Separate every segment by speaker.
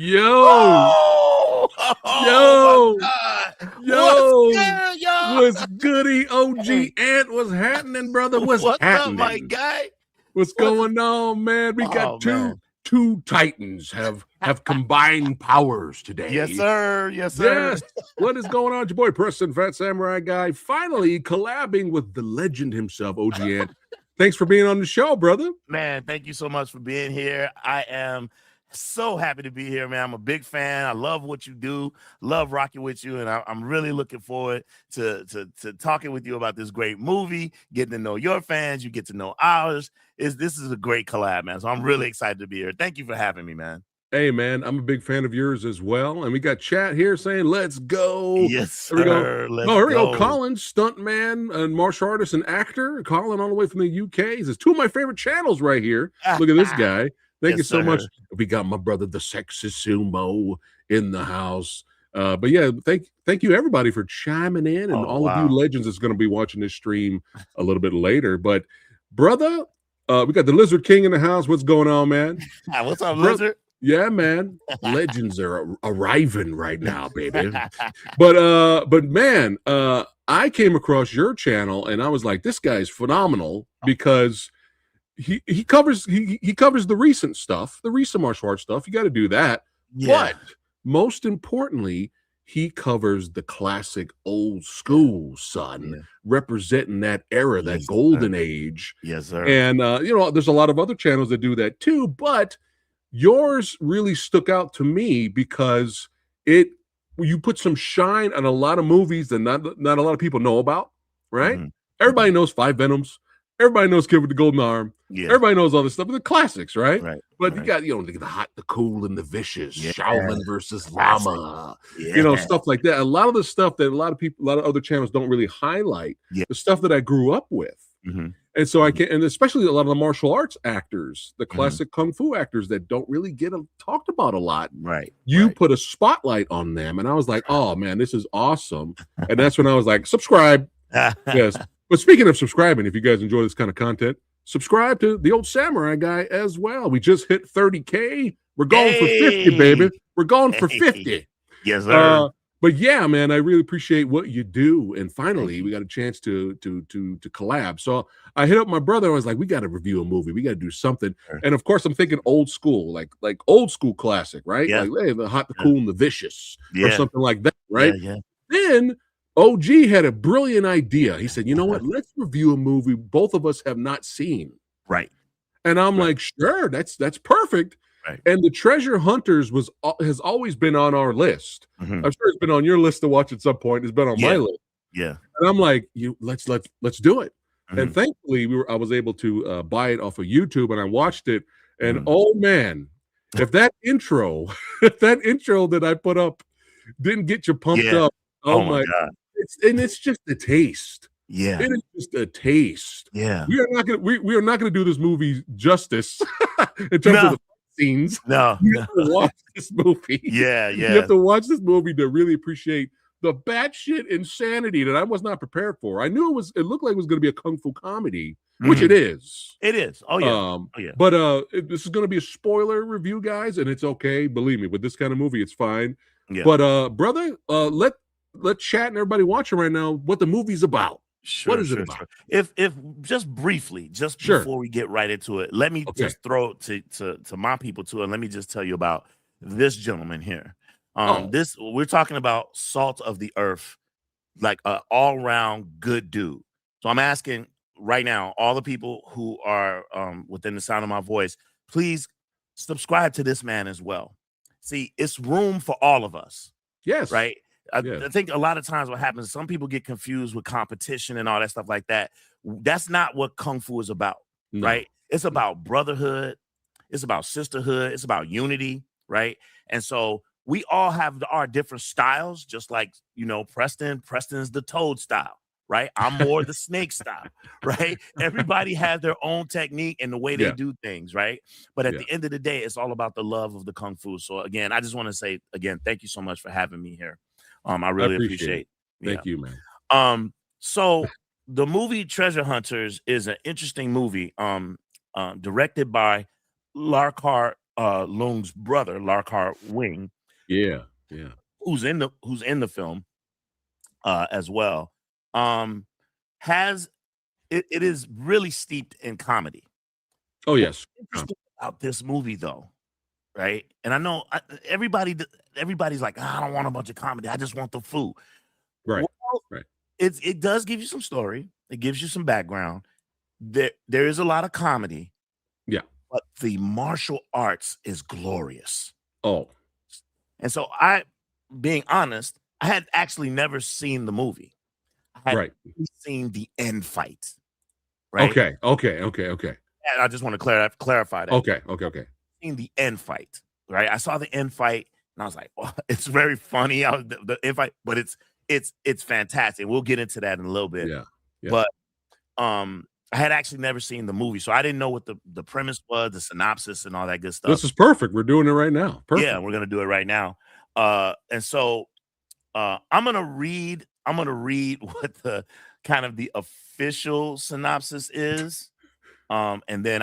Speaker 1: Yo,
Speaker 2: Oh,
Speaker 1: yo,
Speaker 2: my God.
Speaker 1: yo,
Speaker 2: What's good, y'all?
Speaker 1: what's goody? OG Ant, what's happening, brother? What's
Speaker 2: What's up, my
Speaker 1: happening?
Speaker 2: guy?
Speaker 1: What's going on, man? We got
Speaker 2: Oh, man.
Speaker 1: two titans have combined powers today.
Speaker 2: Yes, sir. Yes, sir.
Speaker 1: Yes. What is going on? It's your boy Preston, Fat Samurai Guy, finally collabing with the legend himself, OG Ant. Thanks for being on the show, brother.
Speaker 2: Man, thank you so much for being here. I am so happy to be here, man. I'm a big fan. I love what you do, love rocking with you, and I'm really looking forward to talking with you about this great movie, getting to know your fans. You get to know ours. This is a great collab, man. So I'm really excited to be here. Thank you for having me, man.
Speaker 1: Hey, man, I'm a big fan of yours as well. And we got chat here saying, let's go.
Speaker 2: Yes, sir.
Speaker 1: Here we go.
Speaker 2: Let's
Speaker 1: here we go.
Speaker 2: go.
Speaker 1: Colin, stuntman and martial artist and actor. Colin, all the way from the UK. This is two of my favorite channels right here. Look at this guy. Thank you so much. We got my brother, the sexy sumo, in the house. But yeah, thank you everybody for chiming in, and all of you legends that's going to be watching this stream a little bit later. But brother, we got the Lizard King in the house. What's going on, man?
Speaker 2: What's up, Lizard?
Speaker 1: Yeah, man. Legends are arriving right now, baby. But man, I came across your channel and I was like, this guy's phenomenal because he covers the recent stuff, the recent martial arts stuff. You got to do that. Yeah. But most importantly, he covers the classic old school, son, representing that era, that golden age.
Speaker 2: Yes, sir.
Speaker 1: And there's a lot of other channels that do that too, but yours really stuck out to me because you put some shine on a lot of movies that not a lot of people know about, right? Mm-hmm. Everybody knows Five Venoms. Everybody knows Kid with the Golden Arm. Yeah. Everybody knows all this stuff. The classics, right? But you got, the hot, the cool, and the vicious. Yeah. Shaolin versus Lama. Yeah. Stuff like that. A lot of the stuff that a lot of other channels don't really highlight. Yeah. The stuff that I grew up with. Mm-hmm. And so and especially a lot of the martial arts actors, the classic kung fu actors that don't really get talked about a lot.
Speaker 2: Right.
Speaker 1: You put a spotlight on them. And I was like, oh man, this is awesome. And that's when I was like, subscribe. Yes. But speaking of subscribing, if you guys enjoy this kind of content, subscribe to the old Samurai Guy as well. We just hit 30K. We're going for 50, baby. We're going for 50.
Speaker 2: Yes, sir.
Speaker 1: But yeah, man, I really appreciate what you do. And finally, we got a chance to collab. So I hit up my brother. I was like, we got to review a movie. We got to do something. Sure. And of course, I'm thinking old school, like old school classic, right? Yeah. Like, hey, the hot, the cool, and the vicious, or something like that, right?
Speaker 2: Yeah.
Speaker 1: Then OG had a brilliant idea. He said, you know what? Let's review a movie both of us have not seen.
Speaker 2: Right.
Speaker 1: And I'm like, sure, that's perfect. Right. And The Treasure Hunters has always been on our list. Mm-hmm. I'm sure it's been on your list to watch at some point. It's been on my list.
Speaker 2: Yeah.
Speaker 1: And I'm like, let's do it. Mm-hmm. And thankfully, I was able to buy it off of YouTube, and I watched it. And oh man, if that intro that I put up didn't get you pumped up, oh my God. It's just a taste.
Speaker 2: Yeah,
Speaker 1: it is just a taste.
Speaker 2: Yeah,
Speaker 1: we are not gonna do this movie justice in terms of the scenes.
Speaker 2: No,
Speaker 1: you have to watch this movie.
Speaker 2: Yeah.
Speaker 1: You have to watch this movie to really appreciate the batshit insanity that I was not prepared for. I knew it looked like it was going to be a kung fu comedy, which it is.
Speaker 2: It is. Oh yeah.
Speaker 1: But this is going to be a spoiler review, guys, and it's okay. Believe me, with this kind of movie, it's fine. Yeah. But brother, let's chat and everybody watching right now what the movie's about.
Speaker 2: Sure, what is it about? If just briefly, before we get right into it, let me just throw to my people too, and let me just tell you about this gentleman here. We're talking about salt of the earth, like an all-round good dude. So I'm asking right now, all the people who are within the sound of my voice, please subscribe to this man as well. See, it's room for all of us.
Speaker 1: Yes.
Speaker 2: Right. I think a lot of times what happens is some people get confused with competition and all that stuff like that. That's not what Kung Fu is about, right? It's about brotherhood. It's about sisterhood. It's about unity, right? And so we all have our different styles, just like, Preston's the toad style, right? I'm more the snake style, right? Everybody has their own technique and the way they do things, right? But at the end of the day, it's all about the love of the Kung Fu. So again, I just want to say, again, thank you so much for having me here. I really appreciate it.
Speaker 1: Thank you, man.
Speaker 2: So the movie Treasure Hunters is an interesting movie, directed by Larkar Lung's brother, Larkar Wing,
Speaker 1: Yeah.
Speaker 2: who's in the film as well. Has it is really steeped in comedy.
Speaker 1: Oh
Speaker 2: What's
Speaker 1: yes.
Speaker 2: interesting about this movie, though, right? And I know everybody's like, I don't want a bunch of comedy. I just want the food.
Speaker 1: Right.
Speaker 2: Well,
Speaker 1: Right.
Speaker 2: it does give you some story. It gives you some background. There is a lot of comedy,
Speaker 1: Yeah.
Speaker 2: but the martial arts is glorious.
Speaker 1: Oh.
Speaker 2: And so being honest, I had actually never seen the movie. I had
Speaker 1: Right.
Speaker 2: only seen the end fight. Right.
Speaker 1: Okay.
Speaker 2: And I just want to clarify that.
Speaker 1: Okay.
Speaker 2: Seen the end fight, right? I saw the end fight and I was like, oh, it's very funny. The end fight, but it's fantastic. We'll get into that in a little bit.
Speaker 1: Yeah.
Speaker 2: But I had actually never seen the movie, so I didn't know what the premise was, the synopsis, and all that good stuff.
Speaker 1: This is perfect. We're doing it right now. Perfect.
Speaker 2: Yeah, we're gonna do it right now. And so I'm gonna read what the kind of the official synopsis is. And then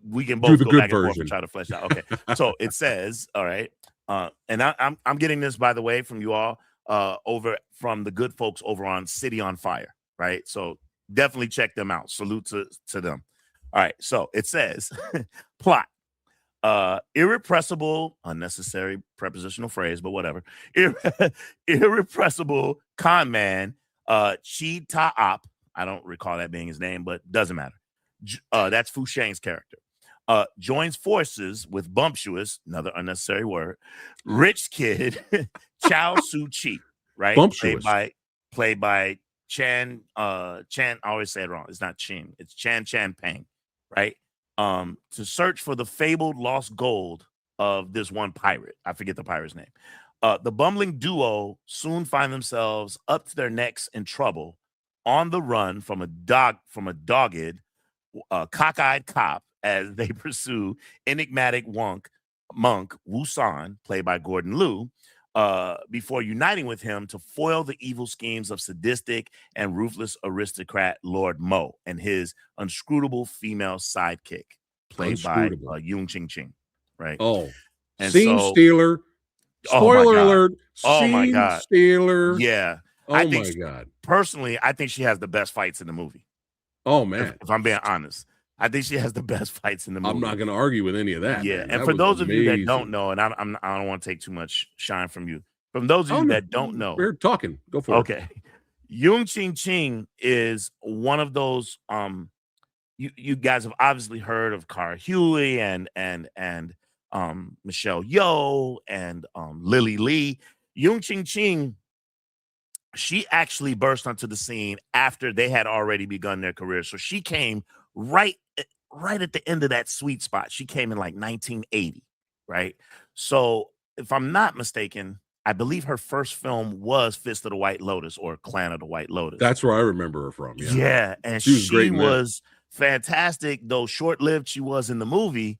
Speaker 2: we can both go back and forth and try to flesh out. Okay. So it says, all right. And I'm getting this, by the way, from you all over from the good folks over on City on Fire, right? So definitely check them out. Salute to them. All right. So it says plot. Irrepressible, unnecessary prepositional phrase, but whatever. Irrepressible con man, Chi Ta-op. I don't recall that being his name, but doesn't matter. That's Fu Sheng's character. Joins forces with bumptious, another unnecessary word, rich kid Chow Su Chi, right?
Speaker 1: Bumptious.
Speaker 2: Played by Chan. I always say it wrong. It's not Chin. It's Chan Pang, right? To search for the fabled lost gold of this one pirate. I forget the pirate's name. The bumbling duo soon find themselves up to their necks in trouble, on the run from a dogged, cockeyed cop as they pursue enigmatic monk Wu San, played by Gordon Liu, before uniting with him to foil the evil schemes of sadistic and ruthless aristocrat Lord Mo and his unscrutable female sidekick, played by Yung Ching, right?
Speaker 1: Oh,
Speaker 2: and
Speaker 1: scene stealer. Spoiler alert.
Speaker 2: Oh my God.
Speaker 1: Stealer.
Speaker 2: Yeah.
Speaker 1: Oh my God.
Speaker 2: Personally, I think she has the best fights in the movie.
Speaker 1: Oh man.
Speaker 2: If I'm being honest, I think she has the best fights in the movie.
Speaker 1: I'm not going to argue with any of that.
Speaker 2: Yeah.
Speaker 1: Man.
Speaker 2: And for those of you that don't know, and I don't want to take too much shine from you. From those of you that don't know,
Speaker 1: we're talking. Go for it.
Speaker 2: Okay. Yung Ching is one of those. You guys have obviously heard of Cara Huey and Michelle Yeoh and Lily Lee. Yung Ching, she actually burst onto the scene after they had already begun their career. So she came right at the end of that sweet spot. She came in like 1980, right? So if I'm not mistaken, I believe her first film was Fist of the White Lotus or Clan of the White Lotus.
Speaker 1: That's where I remember her from.
Speaker 2: Yeah, and she was fantastic, though short-lived she was in the movie.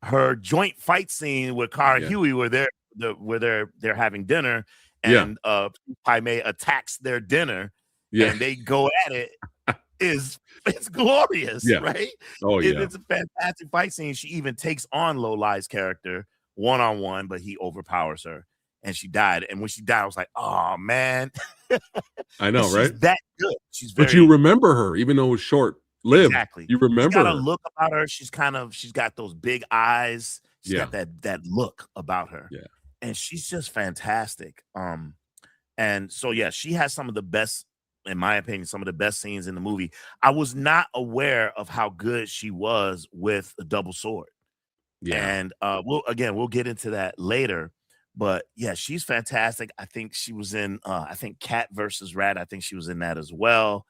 Speaker 2: Her joint fight scene with Cara Huey, where they're having dinner, and Jaime attacks their dinner, and they go at it. It's glorious, right?
Speaker 1: Oh yeah,
Speaker 2: it's a fantastic fight scene. She even takes on Lo Lai's character one-on-one, but he overpowers her, and she died. And when she died, I was like, oh man,
Speaker 1: I know, right?
Speaker 2: She's that good.
Speaker 1: But you remember her, even though it was short-lived.
Speaker 2: Exactly.
Speaker 1: You remember.
Speaker 2: She's got a look about her. She's got those big eyes. She's got that look about her.
Speaker 1: Yeah.
Speaker 2: And she's just fantastic. And so she has some of the best, in my opinion, some of the best scenes in the movie. I was not aware of how good she was with a double sword. Yeah. And we'll get into that later. But yeah, she's fantastic. I think she was in Cat versus Rat. I think she was in that as well.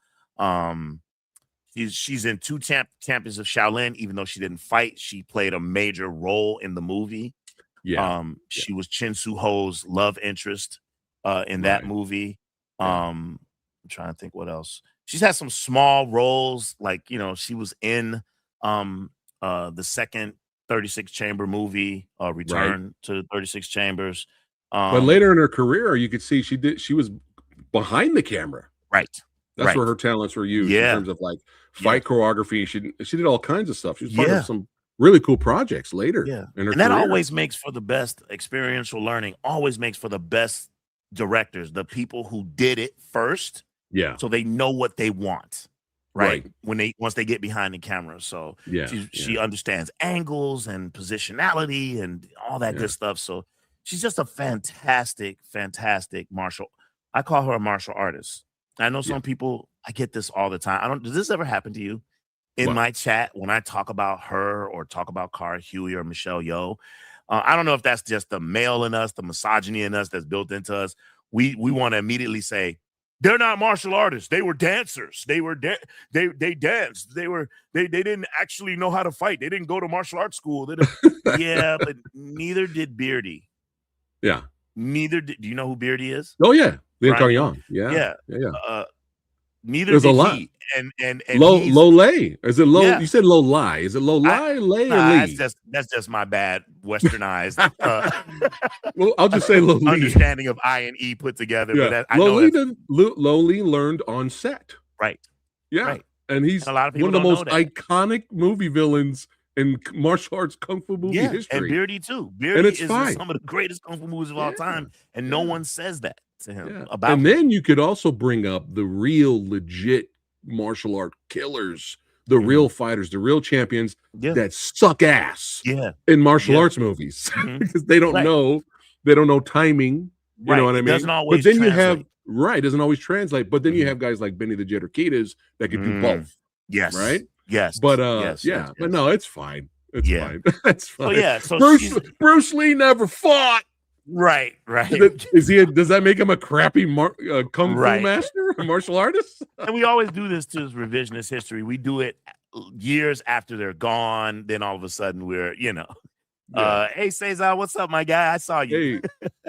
Speaker 2: She's in two Champions of Shaolin, even though she didn't fight. She played a major role in the movie. She was Chin Su Ho's love interest in that movie. I'm trying to think what else. She's had some small roles, like she was in the second 36 Chamber movie, Return to 36 Chambers.
Speaker 1: But later in her career, you could see she was behind the camera.
Speaker 2: Right.
Speaker 1: That's where her talents were used in terms of like fight choreography. She did all kinds of stuff. She was part of some really cool projects later
Speaker 2: Yeah,
Speaker 1: in her
Speaker 2: and that
Speaker 1: career.
Speaker 2: always makes for the best experiential learning, always makes for the best directors, the people who did it first,
Speaker 1: Yeah.
Speaker 2: so they know what they want, right?
Speaker 1: Right.
Speaker 2: Once they get behind the camera. So
Speaker 1: Yeah.
Speaker 2: she understands angles and positionality and all that
Speaker 1: Yeah.
Speaker 2: good stuff. So she's just a fantastic, fantastic martial. I call her a martial artist. I know some people, I get this all the time. Does this ever happen to you? In
Speaker 1: What?
Speaker 2: my chat, when I talk about her or talk about Cara Huey or Michelle Yeoh, I don't know if that's just the male in us, the misogyny in us that's built into us. We want to immediately say they're not martial artists. They were dancers. They danced. They didn't actually know how to fight. They didn't go to martial arts school. Yeah, but neither did Beardy.
Speaker 1: Yeah.
Speaker 2: Neither did. Do you know who Beardy is?
Speaker 1: Oh yeah, the entire
Speaker 2: Brian
Speaker 1: Young. Yeah.
Speaker 2: Neither
Speaker 1: There's a
Speaker 2: did
Speaker 1: lot.
Speaker 2: he. And
Speaker 1: Low lay. Is it low?
Speaker 2: Yeah.
Speaker 1: You said low lie. Is it low lie, lay, or
Speaker 2: Nah,
Speaker 1: lee?
Speaker 2: that's just my bad westernized
Speaker 1: Well, I'll just say low lee.
Speaker 2: understanding of I and E put together.
Speaker 1: Yeah.
Speaker 2: But I know
Speaker 1: Lowly learned on set.
Speaker 2: right.
Speaker 1: Yeah.
Speaker 2: Right.
Speaker 1: And he's
Speaker 2: And a lot of people
Speaker 1: one of the
Speaker 2: don't
Speaker 1: most
Speaker 2: know that.
Speaker 1: iconic movie villains in martial arts kung fu movie
Speaker 2: Yeah,
Speaker 1: history.
Speaker 2: and Beardy too.
Speaker 1: And
Speaker 2: Beardy
Speaker 1: it's
Speaker 2: is in
Speaker 1: fine.
Speaker 2: some of the greatest kung fu movies of all time, and no one says that to him about
Speaker 1: And
Speaker 2: him.
Speaker 1: then you could also bring up the real legit martial art killers, the real fighters, the real champions that suck ass in martial arts movies because they don't know timing. You know what I mean?
Speaker 2: Doesn't always
Speaker 1: but then
Speaker 2: translate.
Speaker 1: you have doesn't always translate. But then you have guys like Benny the Jet Urquidez that can do both.
Speaker 2: Yes.
Speaker 1: Right.
Speaker 2: Yes.
Speaker 1: But
Speaker 2: yes.
Speaker 1: but no, it's fine. It's fine. It's fine.
Speaker 2: So
Speaker 1: Bruce Lee never fought.
Speaker 2: Right.
Speaker 1: Does that make him a crappy kung fu master, a martial artist?
Speaker 2: And we always do this to revisionist history. We do it years after they're gone. Then all of a sudden we're, hey Cesar, what's up, my guy? I saw you.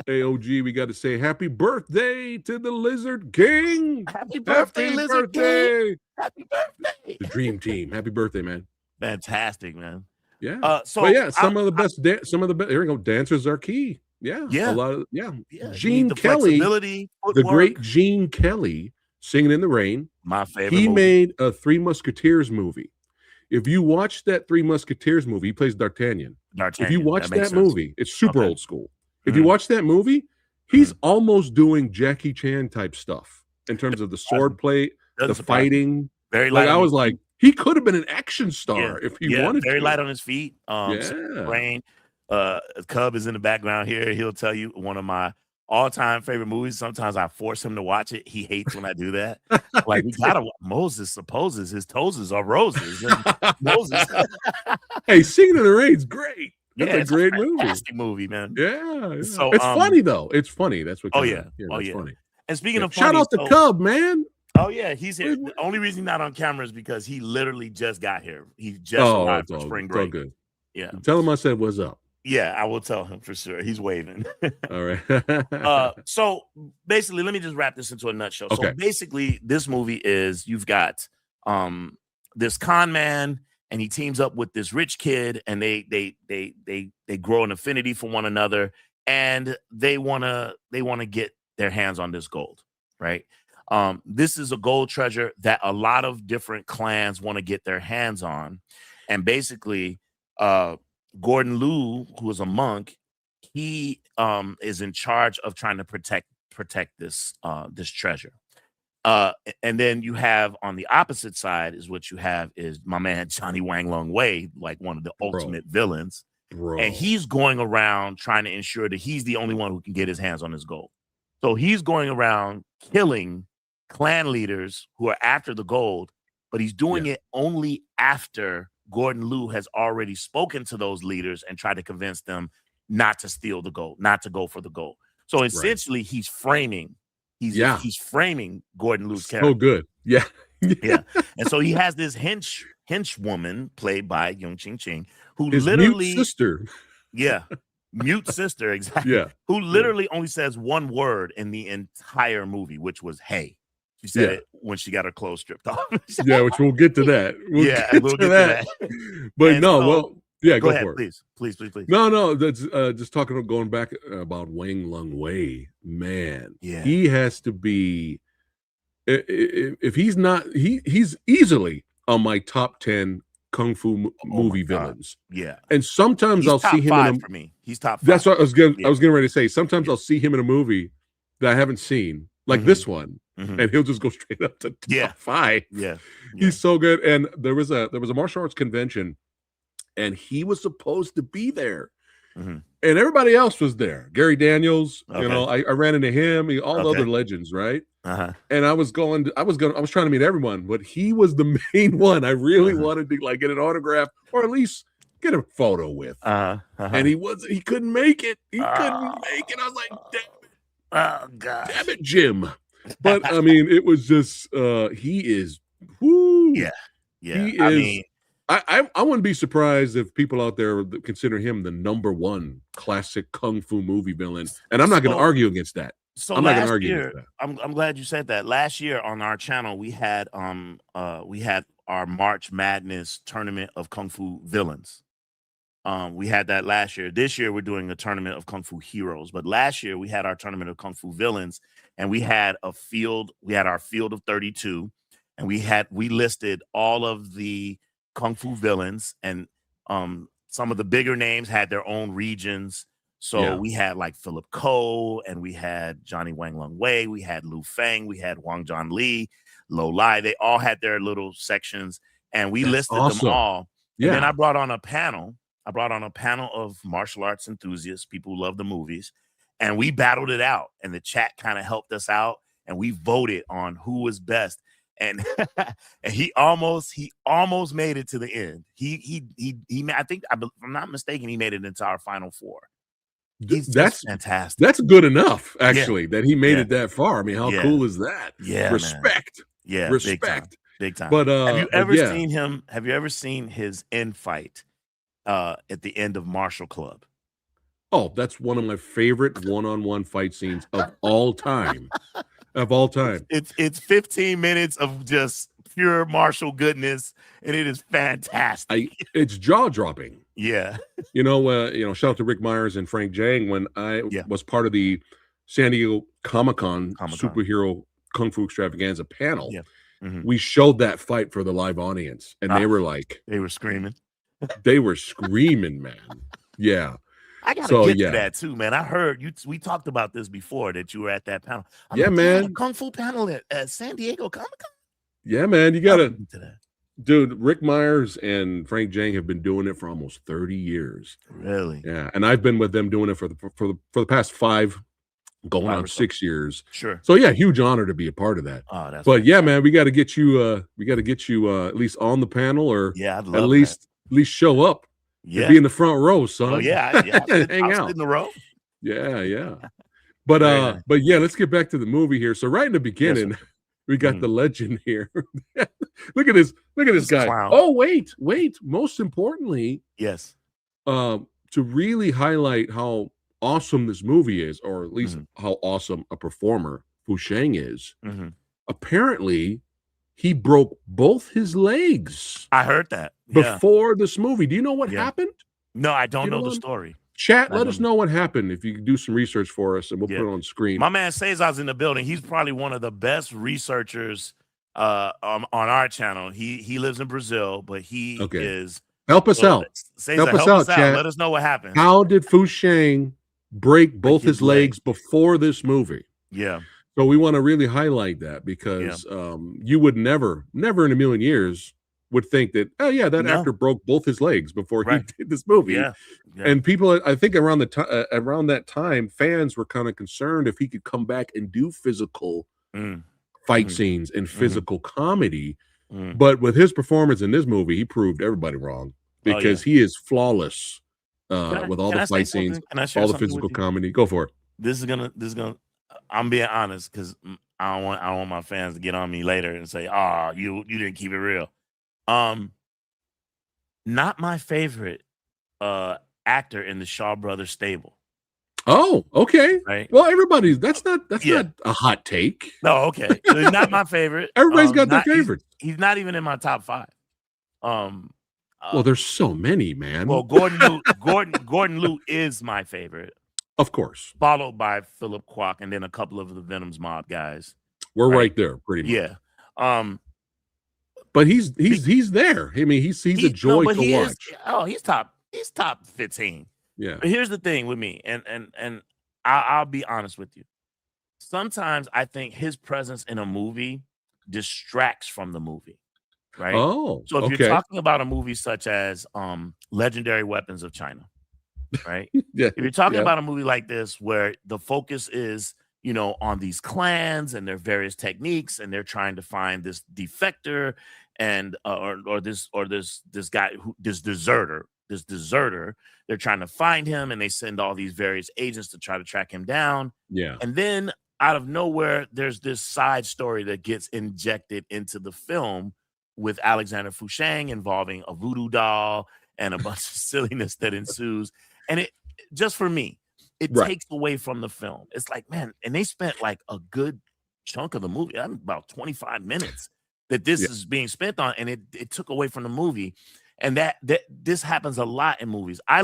Speaker 1: Hey, OG, we got to say happy birthday to the Lizard King.
Speaker 2: Happy birthday, Lizard King. Happy birthday.
Speaker 1: The dream team. Happy birthday, man.
Speaker 2: Fantastic, man.
Speaker 1: Yeah. Some of the best. Here we go. Dancers are key. Yeah. A lot of Gene Kelly, the great Gene Kelly, Singing in the Rain.
Speaker 2: My favorite.
Speaker 1: He made a Three Musketeers movie. If you watch that Three Musketeers movie, he plays D'Artagnan. If you watch that movie, it's super old school. If you watch that movie, he's almost doing Jackie Chan type stuff in terms of the sword play, the fighting.
Speaker 2: Very light.
Speaker 1: I was like, he could have been an action star if he wanted to.
Speaker 2: Very light on his feet. Brain. Cub is in the background here. He'll tell you one of my all-time favorite movies. Sometimes I force him to watch it. He hates when I do that. Like, we gotta. Moses supposes his toes are roses. Moses.
Speaker 1: Hey, Singing in the Rain's great. That's
Speaker 2: a
Speaker 1: great
Speaker 2: fantastic movie, man.
Speaker 1: Yeah.
Speaker 2: So
Speaker 1: it's funny though. It's funny. That's what.
Speaker 2: It's funny. And speaking of funny,
Speaker 1: shout out to Cub, man.
Speaker 2: Oh yeah, he's here. The only reason he's not on camera is because he literally just got here. He just arrived from spring break.
Speaker 1: Good.
Speaker 2: Yeah.
Speaker 1: Tell him I said what's up.
Speaker 2: Yeah, I will tell him for sure. He's waving.
Speaker 1: All right.
Speaker 2: So basically, let me just wrap this into a nutshell.
Speaker 1: Okay.
Speaker 2: So basically, this movie is you've got this con man, and he teams up with this rich kid, and they grow an affinity for one another, and they wanna get their hands on this gold, right? This is a gold treasure that a lot of different clans want to get their hands on, and basically, Gordon Liu, who is a monk, he is in charge of trying to protect this treasure. And then you have on the opposite side is my man Johnny Wang Lung Wei, like one of the ultimate villains. And he's going around trying to ensure that he's the only one who can get his hands on his gold. So he's going around killing clan leaders who are after the gold, but he's doing it only after Gordon Liu has already spoken to those leaders and tried to convince them not to steal the gold, not to go for the gold. So essentially, he's framing Gordon Liu's character.
Speaker 1: So good. Yeah.
Speaker 2: Yeah. And so he has this henchwoman played by Yung Ching, who
Speaker 1: his
Speaker 2: literally
Speaker 1: mute sister.
Speaker 2: Yeah. Mute sister, exactly.
Speaker 1: Yeah.
Speaker 2: Who literally only says one word in the entire movie, which was hey. She said it when she got her clothes stripped off.
Speaker 1: Yeah, which we'll get to that.
Speaker 2: We'll get to that.
Speaker 1: But go
Speaker 2: ahead,
Speaker 1: for it.
Speaker 2: Please.
Speaker 1: No, that's just going back about Wang Lung Wei. Man, he has to be. If he's not, he's easily on my top 10 kung fu movie villains.
Speaker 2: Yeah.
Speaker 1: And sometimes I'll see him in
Speaker 2: for me. He's top 5.
Speaker 1: That's what I was getting ready to say. Sometimes I'll see him in a movie that I haven't seen, like this one, and he'll just go straight up to top 5.
Speaker 2: Yeah.
Speaker 1: He's so good. And there was a martial arts convention, and he was supposed to be there. And everybody else was there. Gary Daniels, you know, I ran into him, all the other legends, right? And I was trying to meet everyone, but he was the main one. I really wanted to like get an autograph or at least get a photo with. And he couldn't make it. He couldn't make it. I was like, damn it.
Speaker 2: Oh God.
Speaker 1: Damn it, Jim. But I mean, it was just he is
Speaker 2: Yeah.
Speaker 1: He is I wouldn't be surprised if people out there consider him the #1 classic kung fu movie villain. And I'm not going to argue against that.
Speaker 2: So
Speaker 1: I'm not going to argue
Speaker 2: against that. I'm glad you said that. Last year on our channel, we had our March Madness tournament of kung fu villains. We had that last year. This year we're doing a tournament of kung fu heroes. But last year we had our tournament of kung fu villains, and we had our field of 32, and we listed all of the kung fu villains, and some of the bigger names had their own regions. So we had like Philip Ko, and we had Johnny Wang Lung Wei, we had Liu Feng, we had Wang John Li, Lo Lai. They all had their little sections, and we listed them all. And then I brought on a panel. Of martial arts enthusiasts, people who love the movies, and we battled it out. And the chat kind of helped us out, and we voted on who was best. And and he almost made it to the end. I think, if I'm not mistaken, he made it into our final 4. That's fantastic.
Speaker 1: That's good enough, actually, that he made it that far. I mean, how cool is that?
Speaker 2: Yeah,
Speaker 1: respect.
Speaker 2: Man. Yeah,
Speaker 1: respect.
Speaker 2: Big time.
Speaker 1: But
Speaker 2: have you ever seen him? Have you ever seen his end fight at the end of Martial Club?
Speaker 1: Oh, that's one of my favorite one-on-one fight scenes of all time. Of all time.
Speaker 2: It's 15 minutes of just pure martial goodness, and it is fantastic.
Speaker 1: It's jaw-dropping.
Speaker 2: Yeah.
Speaker 1: Shout out to Rick Myers and Frank Zhang when I was part of the San Diego Comic-Con superhero kung fu extravaganza panel.
Speaker 2: Yeah.
Speaker 1: We showed that fight for the live audience, and they were
Speaker 2: screaming.
Speaker 1: They were screaming, man. Yeah.
Speaker 2: I gotta get to that too, man. I heard we talked about this before, that you were at that panel.
Speaker 1: Man.
Speaker 2: A kung fu panel at San Diego Comic-Con.
Speaker 1: Yeah, man. You gotta dude, Rick Myers and Frank Zhang have been doing it for almost 30 years.
Speaker 2: Really?
Speaker 1: Yeah. And I've been with them doing it for the past 5, going on 6 years.
Speaker 2: Sure.
Speaker 1: So yeah, huge honor to be a part of that.
Speaker 2: Oh, that's
Speaker 1: but yeah, man, we got to get you at least on the panel, or
Speaker 2: I'd love
Speaker 1: at least show up.
Speaker 2: Yeah,
Speaker 1: be in the front row, son.
Speaker 2: Oh yeah,
Speaker 1: hang out
Speaker 2: in the row.
Speaker 1: Yeah. But yeah, let's get back to the movie here. So right in the beginning, we got the legend here. Look at this guy.
Speaker 2: Clown.
Speaker 1: Oh, wait. Most importantly,
Speaker 2: to
Speaker 1: really highlight how awesome this movie is, or at least how awesome a performer Fu Sheng is. Apparently, he broke both his legs.
Speaker 2: I heard that
Speaker 1: before this movie. Do you know what happened?
Speaker 2: No, I don't know the story.
Speaker 1: Chat, let us know what happened if you can do some research for us, and we'll put it on screen.
Speaker 2: My man Cesar's in the building. He's probably one of the best researchers on our channel. He lives in Brazil, but he is.
Speaker 1: Help us out.
Speaker 2: Cesar, help us out. Chat. Let us know what happened.
Speaker 1: How did Fu Sheng break both his legs before this movie?
Speaker 2: Yeah.
Speaker 1: So we want to really highlight that, because you would never in a million years would think that, that actor broke both his legs before he did this movie.
Speaker 2: Yeah.
Speaker 1: And people, I think around that time, fans were kind of concerned if he could come back and do physical fight scenes and physical comedy. But with his performance in this movie, he proved everybody wrong, because he is flawless with all the fight scenes, all the physical comedy. Go for it.
Speaker 2: This is gonna. I'm being honest, because I don't want my fans to get on me later and say, you didn't keep it real. Not my favorite actor in the Shaw Brothers stable.
Speaker 1: Oh, okay.
Speaker 2: Right.
Speaker 1: Well, that's not a hot take.
Speaker 2: No, okay. So he's not my favorite.
Speaker 1: Everybody's got their favorites.
Speaker 2: He's not even in my top 5.
Speaker 1: Well, there's so many, man.
Speaker 2: Well, Gordon Liu is my favorite.
Speaker 1: Of course.
Speaker 2: Followed by Philip Kwok, and then a couple of the Venom's mob guys.
Speaker 1: We're right there, pretty much.
Speaker 2: Yeah.
Speaker 1: but he's there. I mean, he's a joy to watch.
Speaker 2: He's top 15.
Speaker 1: Yeah.
Speaker 2: But here's the thing with me, and I'll be honest with you. Sometimes I think his presence in a movie distracts from the movie, right?
Speaker 1: Oh,
Speaker 2: so if you're talking about a movie such as Legendary Weapons of China, right?
Speaker 1: Yeah.
Speaker 2: If you're talking about a movie like this where the focus is, on these clans and their various techniques, and they're trying to find this defector and or this guy this deserter. They're trying to find him, and they send all these various agents to try to track him down.
Speaker 1: Yeah.
Speaker 2: And then out of nowhere, there's this side story that gets injected into the film with Alexander Fusheng involving a voodoo doll and a bunch of silliness that ensues. And it just for me, it takes away from the film. It's like, man, and they spent like a good chunk of the movie, about 25 minutes that this is being spent on, and it took away from the movie. And that this happens a lot in movies. I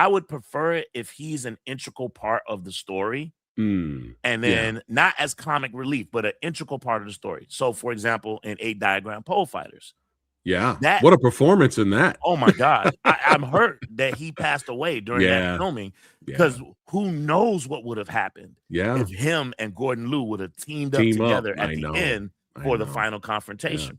Speaker 2: would prefer it if he's an integral part of the story, and then not as comic relief, but an integral part of the story. So, for example, in 8 Diagram Pole Fighters.
Speaker 1: Yeah. What a performance in that.
Speaker 2: Oh my God. I'm hurt that he passed away during that filming, because who knows what would have happened if him and Gordon Liu would have teamed up together at the end for the final confrontation.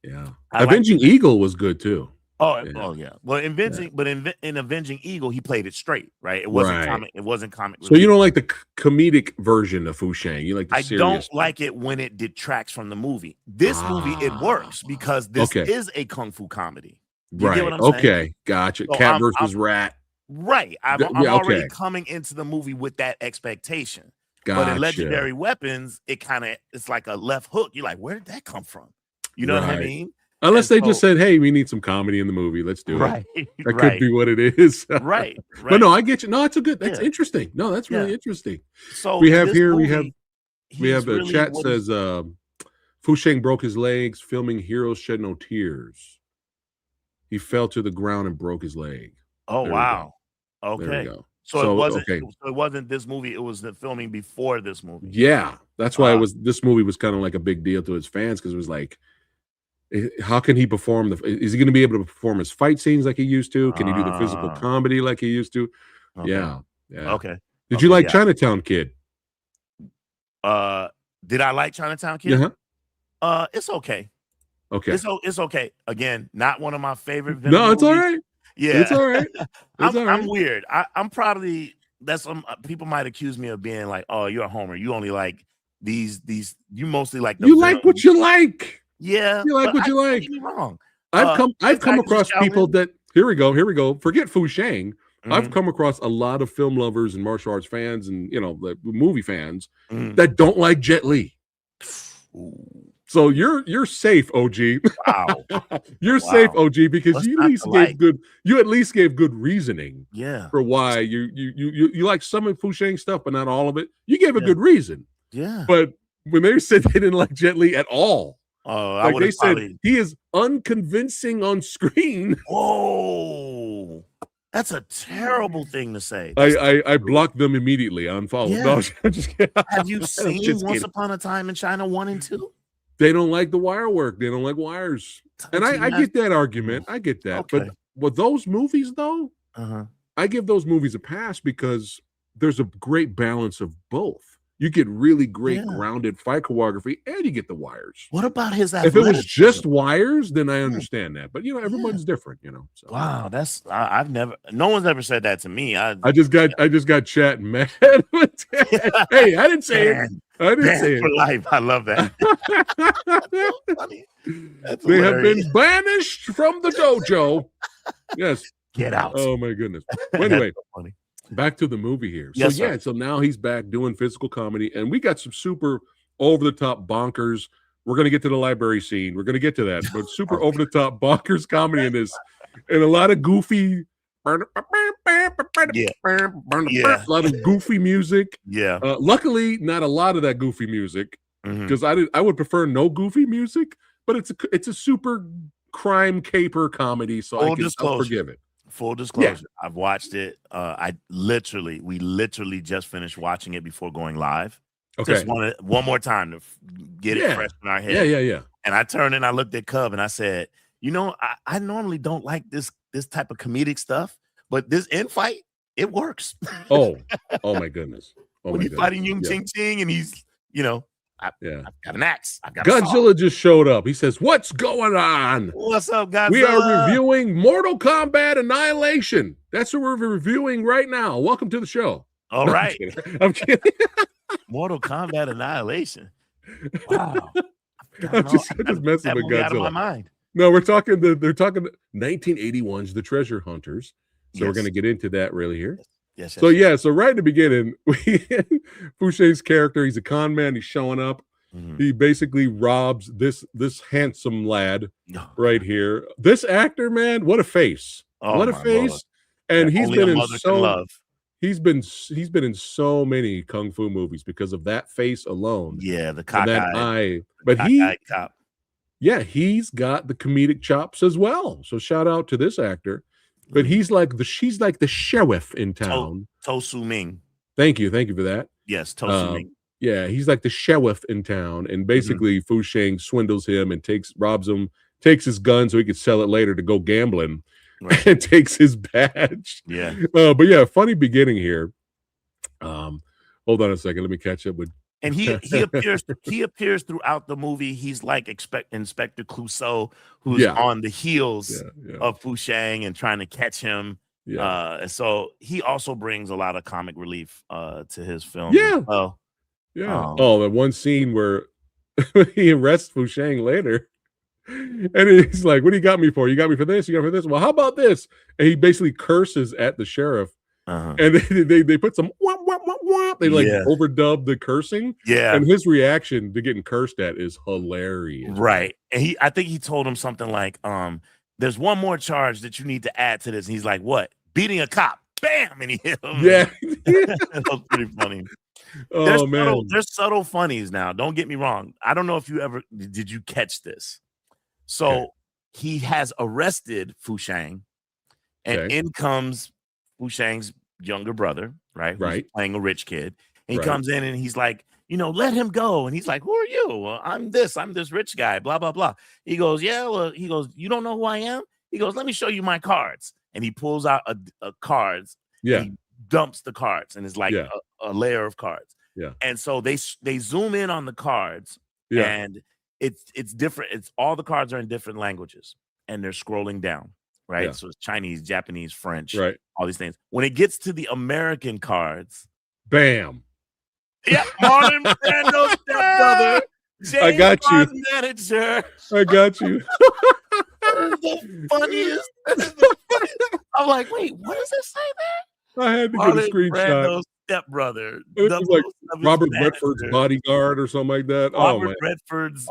Speaker 1: Yeah. Avenging Eagle was good too.
Speaker 2: Oh yeah. Well, in Avenging Eagle, he played it straight, right? It wasn't comic. It wasn't comic.
Speaker 1: So you don't like the comedic version of Fusheng. You like the serious.
Speaker 2: I don't like it when it detracts from the movie. This movie, it works because this is a kung fu comedy. You get what I'm saying?
Speaker 1: Okay, gotcha. So Cat versus rat.
Speaker 2: Right. I'm already coming into the movie with that expectation. But in Legendary Weapons, it's like a left hook. You're like, where did that come from? You know what I mean?
Speaker 1: Unless they just said, hey, we need some comedy in the movie. Let's do it. That could be what it is.
Speaker 2: Right.
Speaker 1: But no, I get you. No, it's that's interesting. No, that's really interesting.
Speaker 2: So
Speaker 1: we have the chat says Fusheng broke his legs filming Heroes Shed No Tears. He fell to the ground and broke his leg.
Speaker 2: Oh, wow. Okay.
Speaker 1: There we go.
Speaker 2: So it wasn't this movie, it was the filming before this movie.
Speaker 1: Yeah. That's why this movie was kind of like a big deal to his fans, because it was like, how can he perform? Is he going to be able to perform his fight scenes like he used to? Can he do the physical comedy like he used to?
Speaker 2: Okay.
Speaker 1: Yeah.
Speaker 2: Okay.
Speaker 1: Did you like Chinatown Kid?
Speaker 2: Did I like Chinatown Kid? It's okay.
Speaker 1: Okay.
Speaker 2: It's okay. Again, not one of my favorite.
Speaker 1: No, it's all right.
Speaker 2: Yeah,
Speaker 1: it's all right.
Speaker 2: I'm weird. I'm probably people might accuse me of being like, oh, you're a homer. You only like these. You mostly like
Speaker 1: you like what you like.
Speaker 2: Yeah,
Speaker 1: you like what you like.
Speaker 2: Don't get me wrong.
Speaker 1: I've come across people that here we go. Forget Fusheng. I've come across a lot of film lovers and martial arts fans and the movie fans that don't like Jet Li. So you're safe, OG.
Speaker 2: Wow.
Speaker 1: You're safe, OG, because you at least gave good reasoning.
Speaker 2: Yeah.
Speaker 1: For why you like some of Fusheng stuff, but not all of it. You gave a good reason.
Speaker 2: Yeah.
Speaker 1: But when they said they didn't like Jet Li at all, they said he is unconvincing on screen.
Speaker 2: Whoa. That's a terrible thing to say.
Speaker 1: I blocked them immediately. I unfollowed.
Speaker 2: Yeah.
Speaker 1: No, I'm just kidding.
Speaker 2: Have you seen Once Upon a Time in China 1 and 2?
Speaker 1: They don't like the wire work. They don't like wires. And I get that argument. I get that.
Speaker 2: Okay.
Speaker 1: But with those movies, though, I give those movies a pass because there's a great balance of both. You get really great grounded fight choreography, and you get the wires.
Speaker 2: What about his
Speaker 1: athleticism? If it was just wires, then I understand that. But everyone's different. So.
Speaker 2: Wow, no one's ever said that to me. I
Speaker 1: just got chat mad. Hey, I didn't say it. I didn't say it
Speaker 2: for life. I love that. That's funny.
Speaker 1: They have been banished from the dojo. Yes,
Speaker 2: get out.
Speaker 1: Oh my goodness. Well, anyway. Funny. Back to the movie here.
Speaker 2: Yes,
Speaker 1: so now he's back doing physical comedy, and we got some super over-the-top bonkers. We're going to get to the library scene. We're going to get to that, but super over-the-top bonkers comedy in this, and a lot of goofy, a lot of goofy music.
Speaker 2: Yeah.
Speaker 1: Luckily, not a lot of that goofy music, because I would prefer no goofy music, but it's a super crime caper comedy, so I'll forgive it.
Speaker 2: Full disclosure, I've watched it. We literally just finished watching it before going live.
Speaker 1: Okay.
Speaker 2: Just wanted one more time to get it fresh in our head.
Speaker 1: Yeah.
Speaker 2: And I turned and I looked at Cub and I said, you know, I normally don't like this type of comedic stuff, but this infight, it works.
Speaker 1: Oh my goodness. Oh
Speaker 2: When
Speaker 1: my
Speaker 2: he's
Speaker 1: goodness.
Speaker 2: fighting Yung Ching Ching and he's, you know, I've got an axe. I've got a saw.
Speaker 1: Godzilla just showed up. He says, "What's going on?
Speaker 2: What's up, Godzilla?
Speaker 1: We are reviewing Mortal Kombat Annihilation. That's what we're reviewing right now. Welcome to the show."
Speaker 2: All right.
Speaker 1: I'm kidding.
Speaker 2: Mortal Kombat Annihilation. Wow.
Speaker 1: I'm just messing with Godzilla.
Speaker 2: Out of my mind.
Speaker 1: No, they're talking 1981's The Treasure Hunters. So we're going to get into that really here.
Speaker 2: Yes.
Speaker 1: So so right in the beginning, Fu Sheng's character, he's a con man. He's showing up. He basically robs this handsome lad right here. This actor, man, what a face! What a face! Lord. And he's been in he's been in so many kung fu movies because of that face alone.
Speaker 2: Yeah, the cockeye.
Speaker 1: But he's got the comedic chops as well. So shout out to this actor. But she's like the sheriff in town.
Speaker 2: To Su Ming.
Speaker 1: Thank you for that.
Speaker 2: Yes, To Su Ming.
Speaker 1: Yeah, he's like the sheriff in town, and basically Fu Sheng swindles him and robs him, takes his gun so he could sell it later to go gambling, and takes his badge.
Speaker 2: Yeah.
Speaker 1: But yeah, funny beginning here. Hold on a second, let me catch up with.
Speaker 2: And he appears throughout the movie. He's like Inspector Clouseau, who's on the heels of Fu Sheng and trying to catch him. And so he also brings a lot of comic relief to his film.
Speaker 1: That one scene where he arrests Fu Sheng later, and he's like, "What do you got me for? You got me for this? You got me for this? Well, how about this?" And he basically curses at the sheriff. And they put some wah, wah, wah, wah. They overdub the cursing. And his reaction to getting cursed at is hilarious.
Speaker 2: Right. And I think he told him something like, there's one more charge that you need to add to this. And he's like, what? Beating a cop. Bam! And he hit him.
Speaker 1: Yeah.
Speaker 2: That was pretty funny.
Speaker 1: Man.
Speaker 2: There's subtle funnies now. Don't get me wrong. I don't know if did you catch this? So he has arrested Fu Sheng, and in comes Fu Sheng's younger brother, right? Who's playing a rich kid. And he comes in and he's like, let him go. And he's like, who are you? Well, I'm this rich guy, blah, blah, blah. He goes, you don't know who I am? He goes, let me show you my cards. And he pulls out a cards.
Speaker 1: Yeah.
Speaker 2: He dumps the cards and it's like a layer of cards.
Speaker 1: Yeah.
Speaker 2: And so they zoom in on the cards and it's different. It's all the cards are in different languages and they're scrolling down. Right.
Speaker 1: Yeah.
Speaker 2: So it's Chinese, Japanese, French, all these things. When it gets to the American cards,
Speaker 1: bam.
Speaker 2: Yeah, Marlon Brando's stepbrother. James
Speaker 1: I got you.
Speaker 2: Bond's manager.
Speaker 1: I got you.
Speaker 2: The funniest. I'm like, wait, what does it say there?
Speaker 1: I had to get a screenshot.
Speaker 2: Brando's stepbrother.
Speaker 1: It was like Robert Redford's bodyguard or something like that.
Speaker 2: Robert Redford's.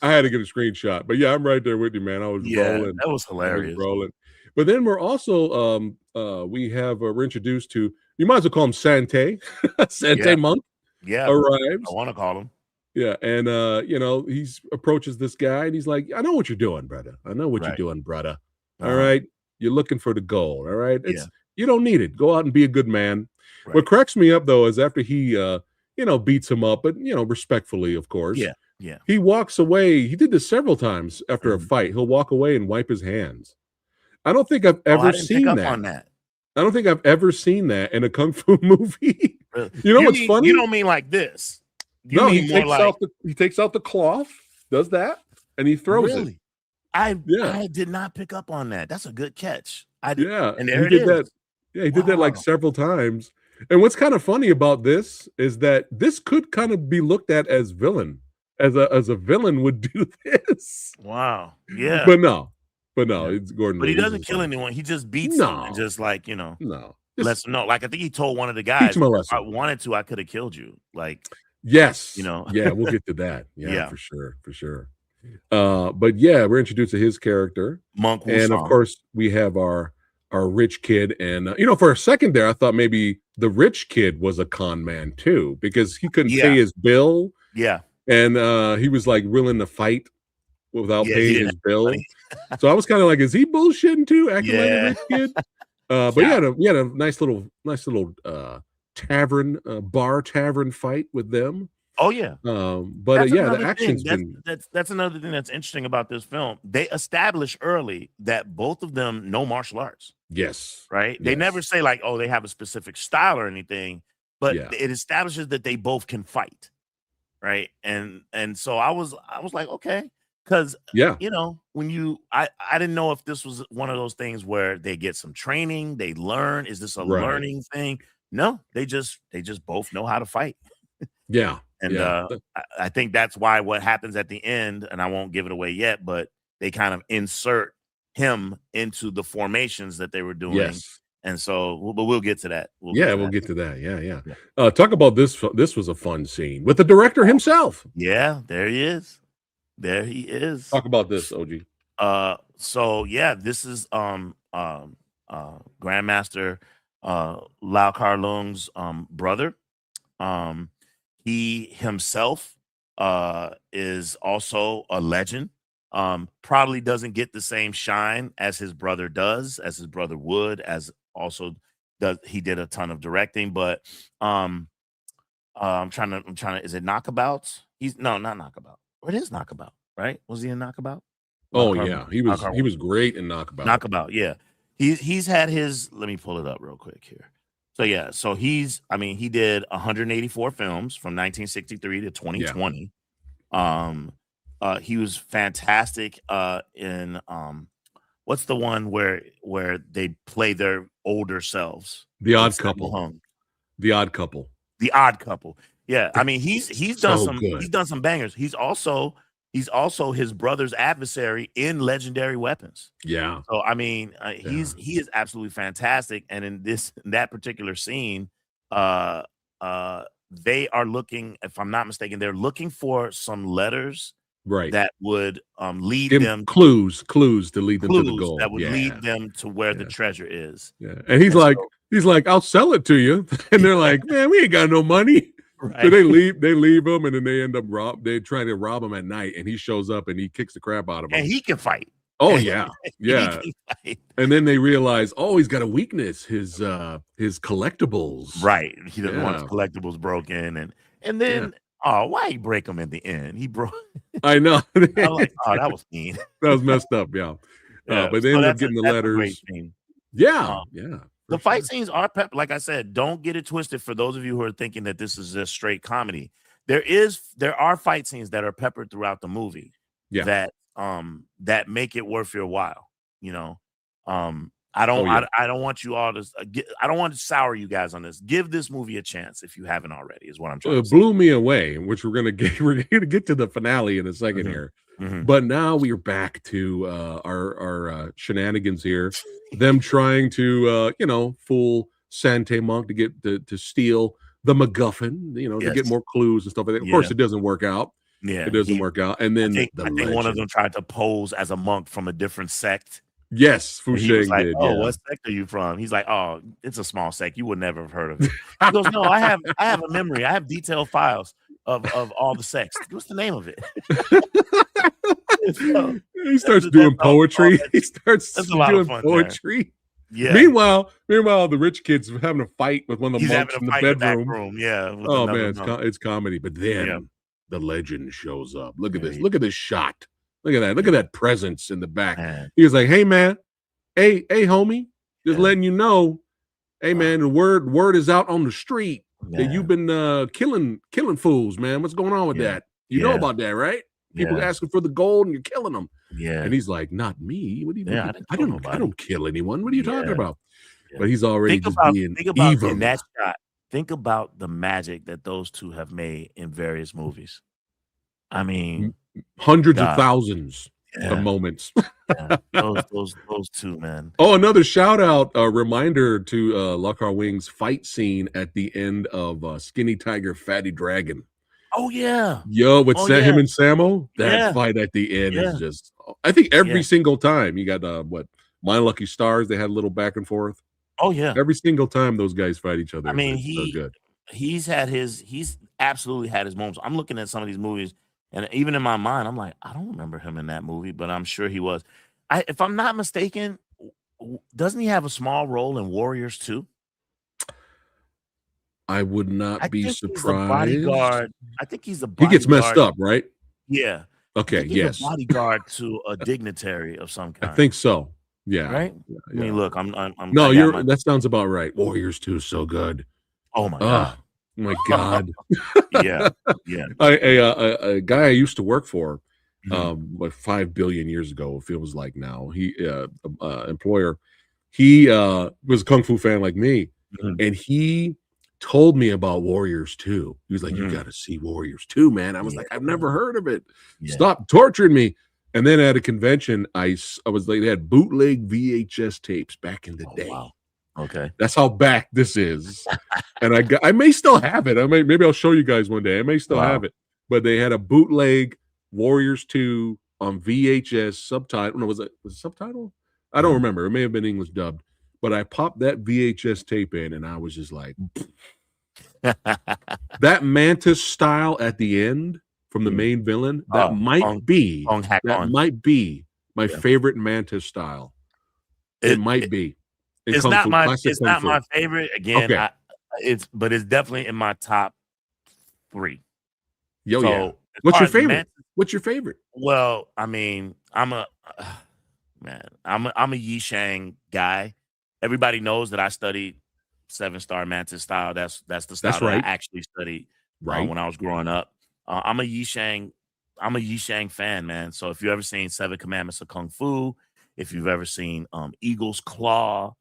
Speaker 1: I had to get a screenshot, but I'm right there with you, man. I was rolling.
Speaker 2: That was hilarious.
Speaker 1: Rolling. But then we're also we're introduced to, you might as well call him Sante. Sante Monk.
Speaker 2: Yeah.
Speaker 1: Arrives.
Speaker 2: I want to call him.
Speaker 1: Yeah. And he approaches this guy and he's like, I know what you're doing, brother. I know what you're doing, brother. All right. You're looking for the gold. All right. You don't need it. Go out and be a good man. Right. What cracks me up though is after he beats him up, but respectfully, of course.
Speaker 2: Yeah. Yeah.
Speaker 1: He walks away. He did this several times after a fight. He'll walk away and wipe his hands. I don't think I've ever seen that. I don't think I've ever seen that in a kung fu movie.
Speaker 2: Really?
Speaker 1: What's funny?
Speaker 2: You don't mean like this.
Speaker 1: He takes out the cloth, does that, and he throws it.
Speaker 2: I did not pick up on that. That's a good catch. And
Speaker 1: there it is. That. Yeah, he did that like several times. And what's kind of funny about this is that this could kind of be looked at as villain, as a villain would do this.
Speaker 2: Wow. Yeah.
Speaker 1: But no, it's Gordon.
Speaker 2: But he doesn't kill anyone. He just beats them and just like, lets them know. Like I think he told one of the guys, if I wanted to, I could have killed you. Like,
Speaker 1: yes, yeah, we'll get to that. Yeah, for sure. But yeah, we're introduced to his character,
Speaker 2: Monk,
Speaker 1: and of course we have our rich kid. And for a second there, I thought maybe the rich kid was a con man too, because he couldn't pay his bill. Yeah, and he was like willing to fight without paying his bill. So I was kind of like, is he bullshitting too, acting like a rich kid? But he had a nice little tavern, bar tavern fight with them.
Speaker 2: Oh yeah.
Speaker 1: But
Speaker 2: That's
Speaker 1: yeah, the
Speaker 2: another thing.
Speaker 1: action's been
Speaker 2: That's another thing that's interesting about this film. They establish early that both of them know martial arts,
Speaker 1: yes,
Speaker 2: right? They never
Speaker 1: yes,
Speaker 2: say like, oh, they have a specific style or anything, but
Speaker 1: yeah,
Speaker 2: it establishes that they both can fight, right? And so I was like, okay, because
Speaker 1: yeah,
Speaker 2: when I didn't know if this was one of those things where they get some training, they learn. Is this a
Speaker 1: right,
Speaker 2: learning thing? No, they just both know how to fight.
Speaker 1: yeah,
Speaker 2: And
Speaker 1: yeah,
Speaker 2: I think that's why what happens at the end, and I won't give it away yet, but they kind of insert him into the formations that they were doing.
Speaker 1: yes.
Speaker 2: And so, but we'll get to that. We'll get
Speaker 1: Yeah,
Speaker 2: to
Speaker 1: we'll
Speaker 2: that.
Speaker 1: get to that. Yeah, yeah.
Speaker 2: Yeah.
Speaker 1: Talk about this. This was a fun scene with the director himself.
Speaker 2: Yeah, there he is. There he is.
Speaker 1: Talk about this, OG.
Speaker 2: So yeah, this is Grandmaster Lau Kar Lung's brother. Um he himself is also a legend. Probably doesn't get the same shine as his brother does, as his brother would, as also does he did a ton of directing, but I'm trying to is it Knockabouts? He's no, not Knockabout. It is Knockabout, right? Was he in Knockabout?
Speaker 1: Oh
Speaker 2: Lockhart,
Speaker 1: yeah,
Speaker 2: Lockhart,
Speaker 1: he was great in Knockabout.
Speaker 2: Knockabout, yeah. He's had his. Let me pull it up real quick here. So yeah, so he did 184 films from 1963 to
Speaker 1: Yeah,
Speaker 2: 2020. He was fantastic in what's the one where they play their older selves
Speaker 1: The
Speaker 2: with
Speaker 1: Odd
Speaker 2: Sammo
Speaker 1: Couple.
Speaker 2: Hung.
Speaker 1: The Odd Couple.
Speaker 2: The Odd Couple. Yeah, I mean he's done
Speaker 1: So
Speaker 2: some
Speaker 1: good.
Speaker 2: bangers. He's also his brother's adversary in Legendary Weapons.
Speaker 1: Yeah,
Speaker 2: So I mean,
Speaker 1: yeah.
Speaker 2: he is absolutely fantastic. And in that particular scene, uh, they are looking, if I'm not mistaken, they're looking for some letters
Speaker 1: Right.
Speaker 2: that would lead
Speaker 1: Give
Speaker 2: them
Speaker 1: clues to lead them to the
Speaker 2: clues
Speaker 1: goal.
Speaker 2: that would
Speaker 1: Yeah,
Speaker 2: lead them to where the
Speaker 1: yeah,
Speaker 2: treasure is.
Speaker 1: yeah. And
Speaker 2: And so,
Speaker 1: he's like, I'll sell it to you. And they're like, man, we ain't got no money. So
Speaker 2: right.
Speaker 1: they leave him, and then they end up they try to rob him at night, and he shows up and he kicks the crap out of
Speaker 2: And
Speaker 1: him.
Speaker 2: he can fight.
Speaker 1: Oh
Speaker 2: And
Speaker 1: yeah,
Speaker 2: he
Speaker 1: yeah.
Speaker 2: can fight.
Speaker 1: And then they realize, oh, he's got a weakness, his collectibles.
Speaker 2: Right. He doesn't want his
Speaker 1: Yeah,
Speaker 2: collectibles broken. And
Speaker 1: yeah.
Speaker 2: then, oh, why he break them in the end? He broke.
Speaker 1: I know.
Speaker 2: I'm like, oh, that
Speaker 1: That
Speaker 2: was mean.
Speaker 1: was messed up, yeah.
Speaker 2: Yeah.
Speaker 1: But they
Speaker 2: So
Speaker 1: ended up getting the
Speaker 2: that's a great
Speaker 1: letters.
Speaker 2: scene.
Speaker 1: Yeah,
Speaker 2: Um,
Speaker 1: yeah, for
Speaker 2: the fight
Speaker 1: sure.
Speaker 2: scenes are like I said, don't get it twisted for those of you who are thinking that this is just straight comedy. There are fight scenes that are peppered throughout the movie
Speaker 1: Yeah.
Speaker 2: that make it worth your while, you know.
Speaker 1: Oh yeah.
Speaker 2: I don't want you all to I don't want to sour you guys on this. Give this movie a chance if you haven't already, is what I'm trying to say.
Speaker 1: Blew me away, which we're gonna get to the finale in a second
Speaker 2: Mhm.
Speaker 1: here.
Speaker 2: Mhm.
Speaker 1: But now we are back to our shenanigans here. Them trying to fool Sante Monk to get to steal the MacGuffin, to get
Speaker 2: Yes.
Speaker 1: more clues and stuff like that. Of course,
Speaker 2: Yeah.
Speaker 1: it doesn't work out. It
Speaker 2: Yeah.
Speaker 1: doesn't work out. And then the
Speaker 2: I think one of
Speaker 1: legend.
Speaker 2: them tried to pose as a monk from a different sect.
Speaker 1: Yes, Fu
Speaker 2: And he was
Speaker 1: Sheng
Speaker 2: like,
Speaker 1: did.
Speaker 2: "Oh,
Speaker 1: Yeah.
Speaker 2: what sect are you from?" He's like, "Oh, it's a small sect. You would never have heard of it." He goes, "No, I have a memory. I have detailed files of all the sects. What's the name of it?" So
Speaker 1: He starts
Speaker 2: that's
Speaker 1: doing poetry. He starts
Speaker 2: that's a lot of
Speaker 1: doing
Speaker 2: fun there.
Speaker 1: poetry.
Speaker 2: Yeah.
Speaker 1: Meanwhile, the rich kid's having a fight with one of the
Speaker 2: He's
Speaker 1: monks
Speaker 2: having
Speaker 1: in
Speaker 2: a
Speaker 1: the
Speaker 2: fight in the back
Speaker 1: bedroom.
Speaker 2: room, yeah, with
Speaker 1: Oh
Speaker 2: another
Speaker 1: man,
Speaker 2: monk.
Speaker 1: it's comedy. But
Speaker 2: Yeah.
Speaker 1: then the legend shows up. Look at
Speaker 2: Yeah,
Speaker 1: this. Look at this shot. Look at that. Look
Speaker 2: yeah,
Speaker 1: at that presence in the back.
Speaker 2: man.
Speaker 1: He was like, "Hey man, hey homie, just
Speaker 2: Yeah.
Speaker 1: letting you know, hey
Speaker 2: Uh,
Speaker 1: man, the word is out on the street that you've
Speaker 2: man.
Speaker 1: been killing fools, man. What's going on with
Speaker 2: Yeah.
Speaker 1: that? You know
Speaker 2: Yeah.
Speaker 1: about that, right? People
Speaker 2: Yeah.
Speaker 1: asking for the gold and you're killing them." And
Speaker 2: Yeah.
Speaker 1: he's like, "Not me. What do
Speaker 2: Yeah,
Speaker 1: you?
Speaker 2: I didn't
Speaker 1: I
Speaker 2: kill
Speaker 1: don't. I
Speaker 2: nobody.
Speaker 1: don't kill anyone. What are you talking
Speaker 2: Yeah.
Speaker 1: about?"
Speaker 2: Yeah.
Speaker 1: But he's already
Speaker 2: Think
Speaker 1: just
Speaker 2: about
Speaker 1: being
Speaker 2: in
Speaker 1: evil.
Speaker 2: that shot, think about the magic that those 2 have made in various movies. I mean,
Speaker 1: Hundreds of
Speaker 2: God,
Speaker 1: thousands of
Speaker 2: yeah,
Speaker 1: moments.
Speaker 2: yeah. Those 2, man.
Speaker 1: Oh, another shout out, reminder to Lockhart Wing's fight scene at the end of Skinny Tiger, Fatty Dragon.
Speaker 2: Oh, yeah.
Speaker 1: Yo, with
Speaker 2: Oh, yeah.
Speaker 1: him and Samo, that
Speaker 2: Yeah.
Speaker 1: fight at the end is
Speaker 2: Yeah.
Speaker 1: just, I think
Speaker 2: Yeah.
Speaker 1: every single time you got, My Lucky Stars, they had a little back and forth.
Speaker 2: Oh, yeah.
Speaker 1: Every single time those guys fight each
Speaker 2: I
Speaker 1: other,
Speaker 2: mean,
Speaker 1: it's so good.
Speaker 2: he's absolutely had his moments. I'm looking at some of these movies, and even in my mind, I'm like, I don't remember him in that movie, but I'm sure he was. If I'm not mistaken, doesn't he have a small role in Warriors too?
Speaker 1: I would not
Speaker 2: I
Speaker 1: be
Speaker 2: think he's the
Speaker 1: surprised.
Speaker 2: bodyguard. I think he's the
Speaker 1: He gets messed
Speaker 2: bodyguard.
Speaker 1: up, right?
Speaker 2: Yeah. I
Speaker 1: Okay,
Speaker 2: think he's a
Speaker 1: yes.
Speaker 2: bodyguard to a dignitary of some
Speaker 1: I
Speaker 2: kind,
Speaker 1: think so. Yeah.
Speaker 2: right?
Speaker 1: Yeah,
Speaker 2: I mean,
Speaker 1: yeah.
Speaker 2: look,
Speaker 1: No,
Speaker 2: I got my
Speaker 1: that sounds about right. Warriors 2 is so good.
Speaker 2: oh my
Speaker 1: Oh
Speaker 2: god.
Speaker 1: my god.
Speaker 2: Yeah. Yeah.
Speaker 1: A guy I used to work for,
Speaker 2: Mhm,
Speaker 1: like 5 billion years ago, it feels like now. Employer, he was a kung fu fan like me,
Speaker 2: mhm,
Speaker 1: and he told me about Warriors 2. He was like, "You
Speaker 2: mhm.
Speaker 1: got to see Warriors 2, man." I was
Speaker 2: Yeah,
Speaker 1: like, "I've never heard of it.
Speaker 2: yeah.
Speaker 1: Stop torturing me." And then at a convention, I was like, they had bootleg VHS tapes back in the
Speaker 2: Oh,
Speaker 1: day.
Speaker 2: wow. Okay.
Speaker 1: That's how back this is. And I may still have it. Maybe I'll show you guys one day. I may still
Speaker 2: Wow.
Speaker 1: have it. But they had a bootleg Warriors 2 on VHS subtitle. No, was it subtitle? I don't
Speaker 2: Mhm.
Speaker 1: remember. It may have been English dubbed. But I popped that VHS tape in and I was just like, that mantis style at the end from the
Speaker 2: Mm.
Speaker 1: main villain,
Speaker 2: Oh, Ong Hack
Speaker 1: that
Speaker 2: On.
Speaker 1: might be my
Speaker 2: Yeah.
Speaker 1: favorite mantis style. It
Speaker 2: It
Speaker 1: might
Speaker 2: it
Speaker 1: be in kung fu, classic
Speaker 2: it's
Speaker 1: kung
Speaker 2: not
Speaker 1: fu.
Speaker 2: my favorite. Again,
Speaker 1: Okay.
Speaker 2: but it's definitely in my top 3.
Speaker 1: Yo, yeah.
Speaker 2: So, as
Speaker 1: What's
Speaker 2: far
Speaker 1: your
Speaker 2: as
Speaker 1: favorite? What's your favorite?
Speaker 2: well, I mean, man, I'm a Yi Shang guy. Everybody knows that I studied 7-star mantis style. That's the style
Speaker 1: That's
Speaker 2: that I
Speaker 1: right.
Speaker 2: actually studied
Speaker 1: Right.
Speaker 2: when I was growing up. I'm a Yi Shang fan, man. So if you ever seen Seven Commandments of Kung Fu, if you've ever seen Eagle's Claw,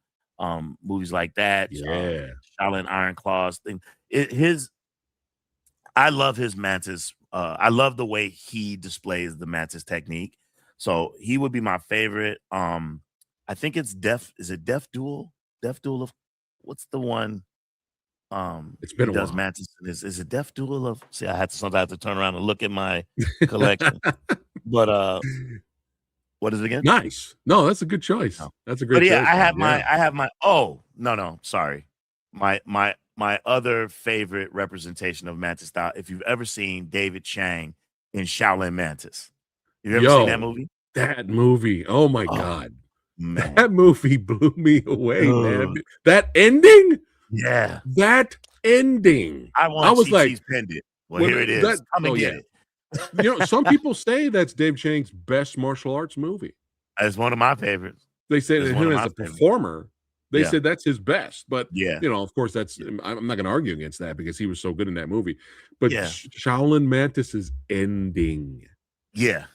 Speaker 2: movies like that,
Speaker 1: Yeah.
Speaker 2: Shaolin Iron Claws thing, his I love his mantis. I love the way he displays the mantis technique. So he would be my favorite. I think it's Death. Is it Death Duel? Death Duel of what's the one?
Speaker 1: It's
Speaker 2: He
Speaker 1: been a
Speaker 2: does
Speaker 1: while.
Speaker 2: mantis. Is it Death Duel of? See, sometimes I have to turn around and look at my collection. But what is it again?
Speaker 1: Nice. No, that's a good
Speaker 2: No.
Speaker 1: choice. That's a
Speaker 2: But
Speaker 1: great
Speaker 2: yeah,
Speaker 1: choice, man. Yeah.
Speaker 2: I have my oh no, sorry. My other favorite representation of mantis style, if you've ever seen David Chang in Shaolin Mantis. You ever seen that
Speaker 1: Yo,
Speaker 2: movie?
Speaker 1: that movie. Oh my
Speaker 2: Oh,
Speaker 1: god.
Speaker 2: man.
Speaker 1: That movie blew me away, man.
Speaker 2: Ugh.
Speaker 1: That ending?
Speaker 2: Yeah.
Speaker 1: That ending.
Speaker 2: I
Speaker 1: I
Speaker 2: want
Speaker 1: was
Speaker 2: Chi
Speaker 1: like,
Speaker 2: Chi's pendant. Well,
Speaker 1: when
Speaker 2: here it
Speaker 1: that
Speaker 2: is. Come and
Speaker 1: oh
Speaker 2: get
Speaker 1: yeah.
Speaker 2: it.
Speaker 1: Some people say that's Dave Chang's best martial arts movie.
Speaker 2: It's one of my favorites.
Speaker 1: They say
Speaker 2: It's
Speaker 1: that
Speaker 2: one
Speaker 1: him
Speaker 2: of
Speaker 1: as
Speaker 2: my
Speaker 1: a
Speaker 2: favorites.
Speaker 1: performer, they
Speaker 2: Yeah.
Speaker 1: said that's his best. But
Speaker 2: Yeah.
Speaker 1: of course, that's
Speaker 2: Yeah.
Speaker 1: I'm not going to argue against that because he was so good in that movie. But
Speaker 2: Yeah.
Speaker 1: Shaolin Mantis's ending,
Speaker 2: Yeah.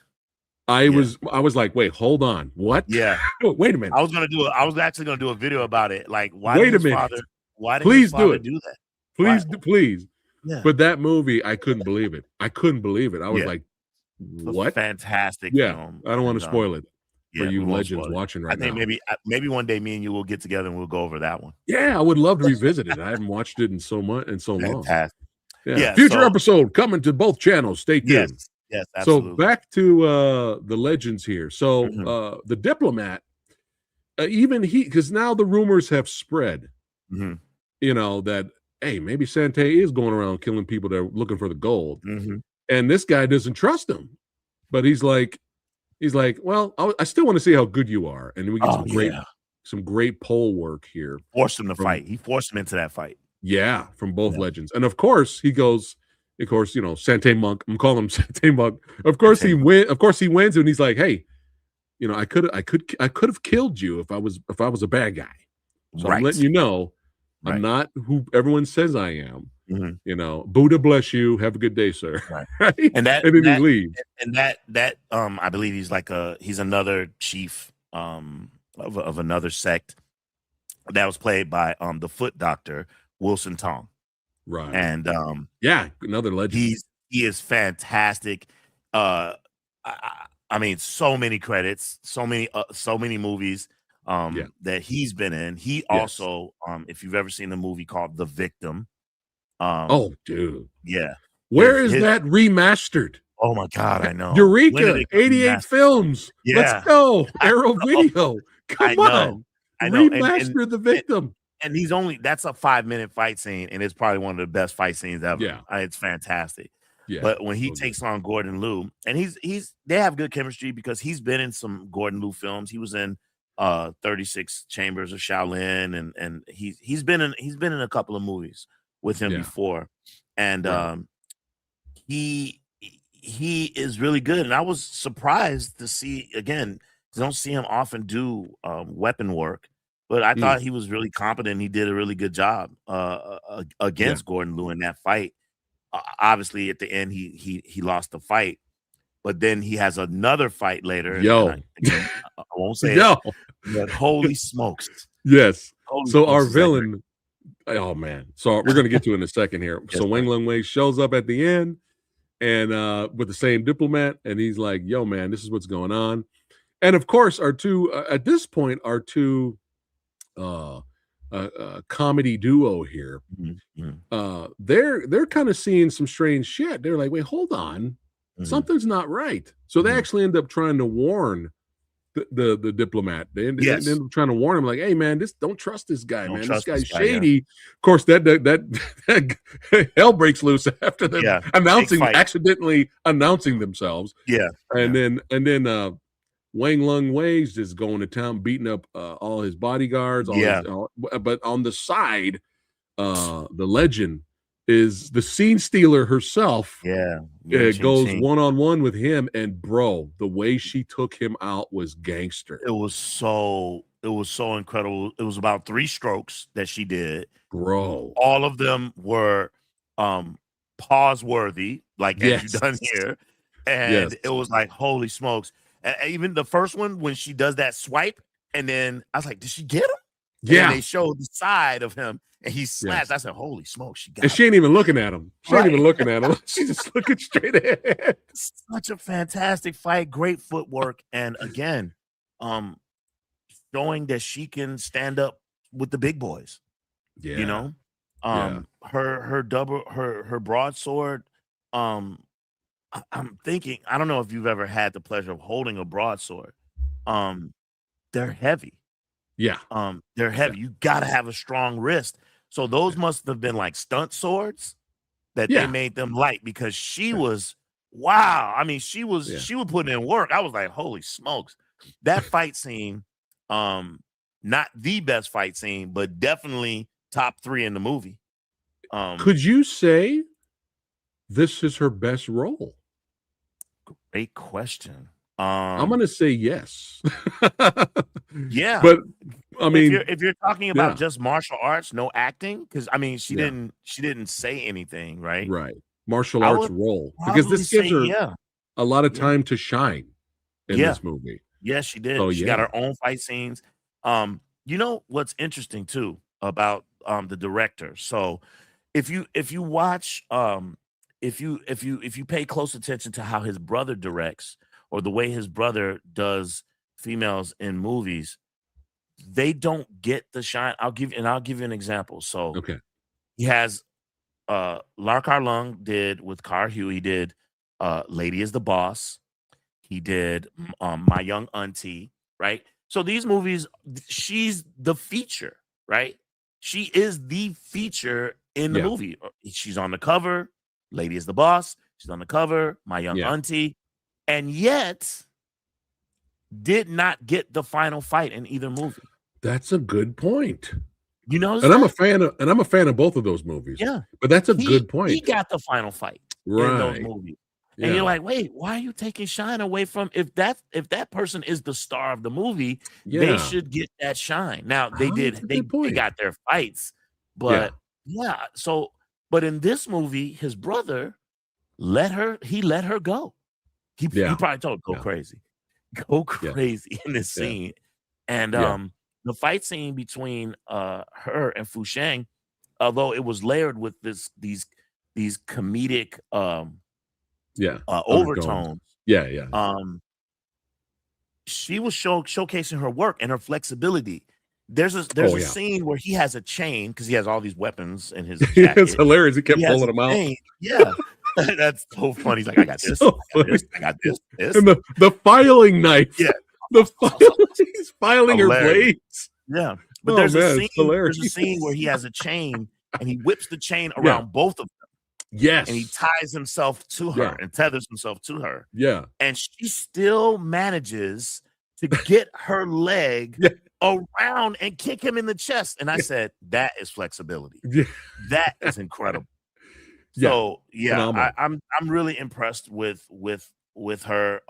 Speaker 1: I
Speaker 2: Yeah.
Speaker 1: was like, wait, hold on, what?
Speaker 2: Yeah.
Speaker 1: Wait a minute,
Speaker 2: I was actually gonna do a video about it. Like,
Speaker 1: wait a minute,
Speaker 2: why did his
Speaker 1: please do
Speaker 2: father
Speaker 1: it,
Speaker 2: do that? Why
Speaker 1: please.
Speaker 2: yeah.
Speaker 1: But that movie, I couldn't believe it. I couldn't believe it. I was
Speaker 2: Yeah.
Speaker 1: like,
Speaker 2: It's a
Speaker 1: what?
Speaker 2: fantastic
Speaker 1: Yeah,
Speaker 2: film,
Speaker 1: I don't want
Speaker 2: and,
Speaker 1: to spoil it for
Speaker 2: yeah, we
Speaker 1: you
Speaker 2: won't
Speaker 1: legends
Speaker 2: spoil it.
Speaker 1: watching
Speaker 2: I
Speaker 1: right
Speaker 2: think
Speaker 1: now.
Speaker 2: maybe one day me and you will get together and we'll go over that one.
Speaker 1: Yeah, I would love to revisit it. I haven't watched it in so long.
Speaker 2: Fantastic.
Speaker 1: Yeah,
Speaker 2: Yeah,
Speaker 1: future
Speaker 2: so
Speaker 1: episode coming to both channels. Stay
Speaker 2: yes,
Speaker 1: tuned.
Speaker 2: yes,
Speaker 1: So
Speaker 2: absolutely.
Speaker 1: back to the legends here. So
Speaker 2: Mhm,
Speaker 1: the diplomat, even he, because now the rumors have spread,
Speaker 2: mhm,
Speaker 1: that hey, maybe Sante is going around killing people that are looking for the gold,
Speaker 2: mhm.
Speaker 1: and this guy doesn't trust him. But he's like, well, I still want to see how good you are, and we get
Speaker 2: Oh, yeah.
Speaker 1: some great poll work here
Speaker 2: Forced him to
Speaker 1: from
Speaker 2: fight. He forced him into that fight.
Speaker 1: yeah, from both
Speaker 2: Yeah.
Speaker 1: legends. And of course, he goes, of course, Sante Monk. I'm calling him Sante Monk. Of course he
Speaker 2: Entertainment.
Speaker 1: win. Of course he wins, and he's like, hey, I could have killed you if I was a bad guy. So I'm letting
Speaker 2: Right,
Speaker 1: you know I'm
Speaker 2: right.
Speaker 1: not who everyone says I am.
Speaker 2: Mhm,
Speaker 1: Buddha bless you. Have a good day, sir.
Speaker 2: right.
Speaker 1: Right?
Speaker 2: And
Speaker 1: And then he leaves.
Speaker 2: I believe he's another chief, of another sect that was played by, the Foot Doctor, Wilson Tong.
Speaker 1: Right.
Speaker 2: And,
Speaker 1: Yeah, another legend.
Speaker 2: he is fantastic. Uh, I mean, so many credits, so many movies
Speaker 1: Yeah.
Speaker 2: that he's been in. He
Speaker 1: Yes.
Speaker 2: also, if you've ever seen the movie called The Victim, um,
Speaker 1: Oh, dude.
Speaker 2: yeah,
Speaker 1: Where is
Speaker 2: his
Speaker 1: that remastered?
Speaker 2: oh my god, I know. When did
Speaker 1: Eureka,
Speaker 2: it come
Speaker 1: 88
Speaker 2: remastered?
Speaker 1: Films. Let's
Speaker 2: Yeah,
Speaker 1: go.
Speaker 2: I
Speaker 1: Arrow
Speaker 2: know,
Speaker 1: Video. Come
Speaker 2: I know,
Speaker 1: on.
Speaker 2: I know,
Speaker 1: Remaster The
Speaker 2: and
Speaker 1: Victim.
Speaker 2: that's a 5-minute fight scene, and it's probably one of the best fight scenes ever.
Speaker 1: Yeah.
Speaker 2: It's fantastic.
Speaker 1: Yeah.
Speaker 2: But when he
Speaker 1: So good.
Speaker 2: takes on Gordon Liu, and they have good chemistry because he's been in some Gordon Liu films. He was in 36 Chambers of Shaolin, and he's been in a couple of movies with him before, and he is really good. And I was surprised to see, again, you don't see him often do weapon work, but I thought he was really competent. He did a really good job against Gordon Liu in that fight. Obviously, at the end, he lost the fight, but then he has another fight later.
Speaker 1: Yo,
Speaker 2: and I won't say
Speaker 1: yo,
Speaker 2: it, but holy smokes!
Speaker 1: Yes.
Speaker 2: Holy
Speaker 1: So
Speaker 2: smokes,
Speaker 1: our
Speaker 2: is that great.
Speaker 1: villain, oh man. So we're gonna get to it in a second here.
Speaker 2: Yes,
Speaker 1: so Wang
Speaker 2: sir.
Speaker 1: Lung Wei shows up at the end and with the same diplomat, and he's like, yo, man, this is what's going on. And of course, our two at this point, our two comedy duo here, they're kind of seeing some strange shit. They're like, wait, hold on, something's not right. So they actually end up trying to warn the diplomat. They end up trying to warn him, like, hey man, don't trust this guy, man. This guy's shady. Of course, that hell breaks loose after them accidentally announcing themselves. And then Wang Lung Wei's just going to town, beating up all his bodyguards. But on the side, the legend is the scene stealer herself. It goes one-on-one with him, and bro, the way she took him out was gangster.
Speaker 2: It was so incredible. It was about 3 strokes that she did,
Speaker 1: bro.
Speaker 2: All of them were pause worthy, like as you done here, and it was like, holy smokes. And even the first one, when she does that swipe, and then I was like, did she get him? And they showed the side of him, and he slaps. I said, holy smokes, she got him.
Speaker 1: She ain't even looking at him. She ain't even looking at him. She's just looking straight ahead.
Speaker 2: Such a fantastic fight, great footwork, and again, showing that she can stand up with the big boys. You know, her broadsword. I'm thinking, I don't know if you've ever had the pleasure of holding a broadsword. They're heavy. They're heavy. You got to have a strong wrist. So those must have been like stunt swords that they made them light, because she was, wow. I mean, she was putting in work. I was like, holy smokes. That fight scene, not the best fight scene, but definitely top 3 in the movie.
Speaker 1: Could you say this is her best role?
Speaker 2: Great question.
Speaker 1: I'm gonna say yes.
Speaker 2: Yeah,
Speaker 1: but I mean,
Speaker 2: if you're talking about just martial arts, no acting, because I mean, she didn't say anything, right?
Speaker 1: Martial arts role, because this gives her a lot of time to shine in this movie.
Speaker 2: Yes, she did.
Speaker 1: So,
Speaker 2: she got her own fight scenes. You know what's interesting too about the director? So if you watch if you pay close attention to how his brother directs, or the way his brother does females in movies, they don't get the shine. I'll give you an example. So he has Lar Kar Lung did with Kar Hu, he did Lady is the Boss, he did My Young Auntie, right? So these movies, she's the feature, right? She is the feature in the movie. She's on the cover, Lady is the Boss, she's on the cover, My Young Auntie, and yet did not get the final fight in either movie.
Speaker 1: That's a good point.
Speaker 2: You know,
Speaker 1: and I'm a fan of both of those movies. But that's a good point.
Speaker 2: He got the final fight in those movies. And you're like, wait, why are you taking shine away from, if that person is the star of the movie, they should get that shine. Now they got their fights, but so, but in this movie, his brother let her go. He probably told her, go crazy in this scene. And the fight scene between her and Fu Sheng, although it was layered with these comedic overtones. She was showcasing her work and her flexibility. There's a scene where he has a chain, because he has all these weapons in his jacket.
Speaker 1: It's hilarious. He kept pulling them out.
Speaker 2: That's so funny. He's like, I got this. I got this.
Speaker 1: And the filing knife. He's filing her blades.
Speaker 2: But there's a scene where he has a chain and he whips the chain around both of them. And he ties himself to her and tethers himself to her. And she still manages to get her leg around and kick him in the chest. And I said, that is flexibility.
Speaker 1: Yeah.
Speaker 2: That is incredible.
Speaker 1: Yeah.
Speaker 2: So yeah,
Speaker 1: Phenomenal.
Speaker 2: I'm really impressed with her.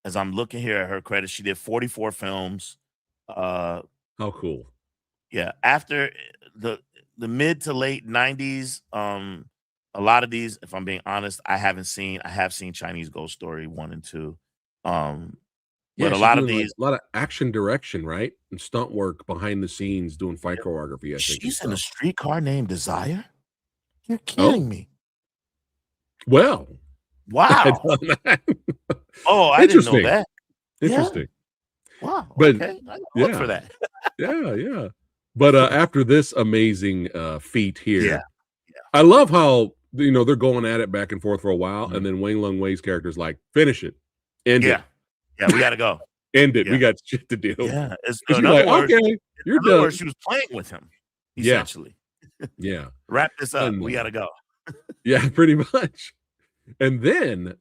Speaker 2: As I'm looking here at her credits, she did 44 films.
Speaker 1: How cool.
Speaker 2: Yeah, after the mid to late 90s, a lot of these, if I'm being honest, I have seen Chinese Ghost Story 1 and 2.
Speaker 1: Yeah,
Speaker 2: But a
Speaker 1: she's
Speaker 2: lot of
Speaker 1: doing like
Speaker 2: these,
Speaker 1: a lot of action direction, right? And stunt work behind the scenes, doing fight choreography, I think, and
Speaker 2: she's in a
Speaker 1: stuff.
Speaker 2: streetcar named Desire. You're kidding
Speaker 1: Oh,
Speaker 2: me.
Speaker 1: well, I
Speaker 2: Wow.
Speaker 1: don't know.
Speaker 2: Oh, I didn't know
Speaker 1: Interesting.
Speaker 2: that. Yeah.
Speaker 1: Interesting.
Speaker 2: Wow.
Speaker 1: But
Speaker 2: Okay. I gotta look for
Speaker 1: yeah,
Speaker 2: that.
Speaker 1: yeah. But after this amazing feat
Speaker 2: Yeah.
Speaker 1: here, I love how they're going at it back and forth for a while,
Speaker 2: Mhm.
Speaker 1: and then Wang Lung Wei's character is like, finish it, end it,
Speaker 2: Yeah, we gotta go.
Speaker 1: end it.
Speaker 2: Yeah.
Speaker 1: We got shit to do.
Speaker 2: Yeah. It's,
Speaker 1: And
Speaker 2: in
Speaker 1: she's
Speaker 2: other
Speaker 1: like,
Speaker 2: words,
Speaker 1: okay, you're
Speaker 2: in other
Speaker 1: done.
Speaker 2: words, she was playing with him,
Speaker 1: Yeah.
Speaker 2: essentially.
Speaker 1: Yeah.
Speaker 2: Wrap this up.
Speaker 1: And,
Speaker 2: We gotta go.
Speaker 1: yeah, pretty much. And then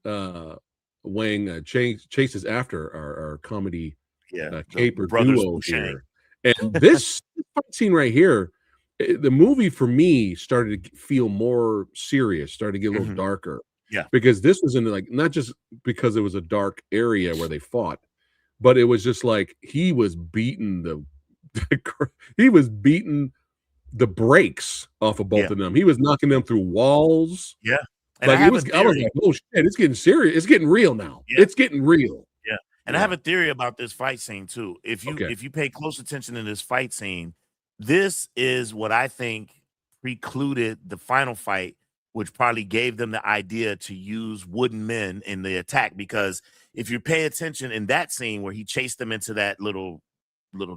Speaker 1: Wang chases after our comedy
Speaker 2: Yeah.
Speaker 1: caper
Speaker 2: brothers
Speaker 1: duo
Speaker 2: Sheng.
Speaker 1: here. And this fight scene right here, the movie for me started to feel more serious, started to get a little
Speaker 2: Mhm.
Speaker 1: darker.
Speaker 2: Yeah.
Speaker 1: Because this was in like not just because it was a dark area where they fought, but it was just like he was beating the brakes off of both
Speaker 2: Yeah.
Speaker 1: of them. He was knocking them through walls.
Speaker 2: Yeah. And
Speaker 1: Like
Speaker 2: I have a
Speaker 1: I was
Speaker 2: theory.
Speaker 1: like, oh shit, it's getting serious. It's getting real now.
Speaker 2: Yeah.
Speaker 1: It's getting real.
Speaker 2: Yeah. And I
Speaker 1: Yeah.
Speaker 2: have a theory about this fight scene too. If
Speaker 1: Okay.
Speaker 2: you pay close attention to this fight scene, this is what I think precluded the final fight, which probably gave them the idea to use wooden men in the attack. Because if you pay attention in that scene where he chased them into that little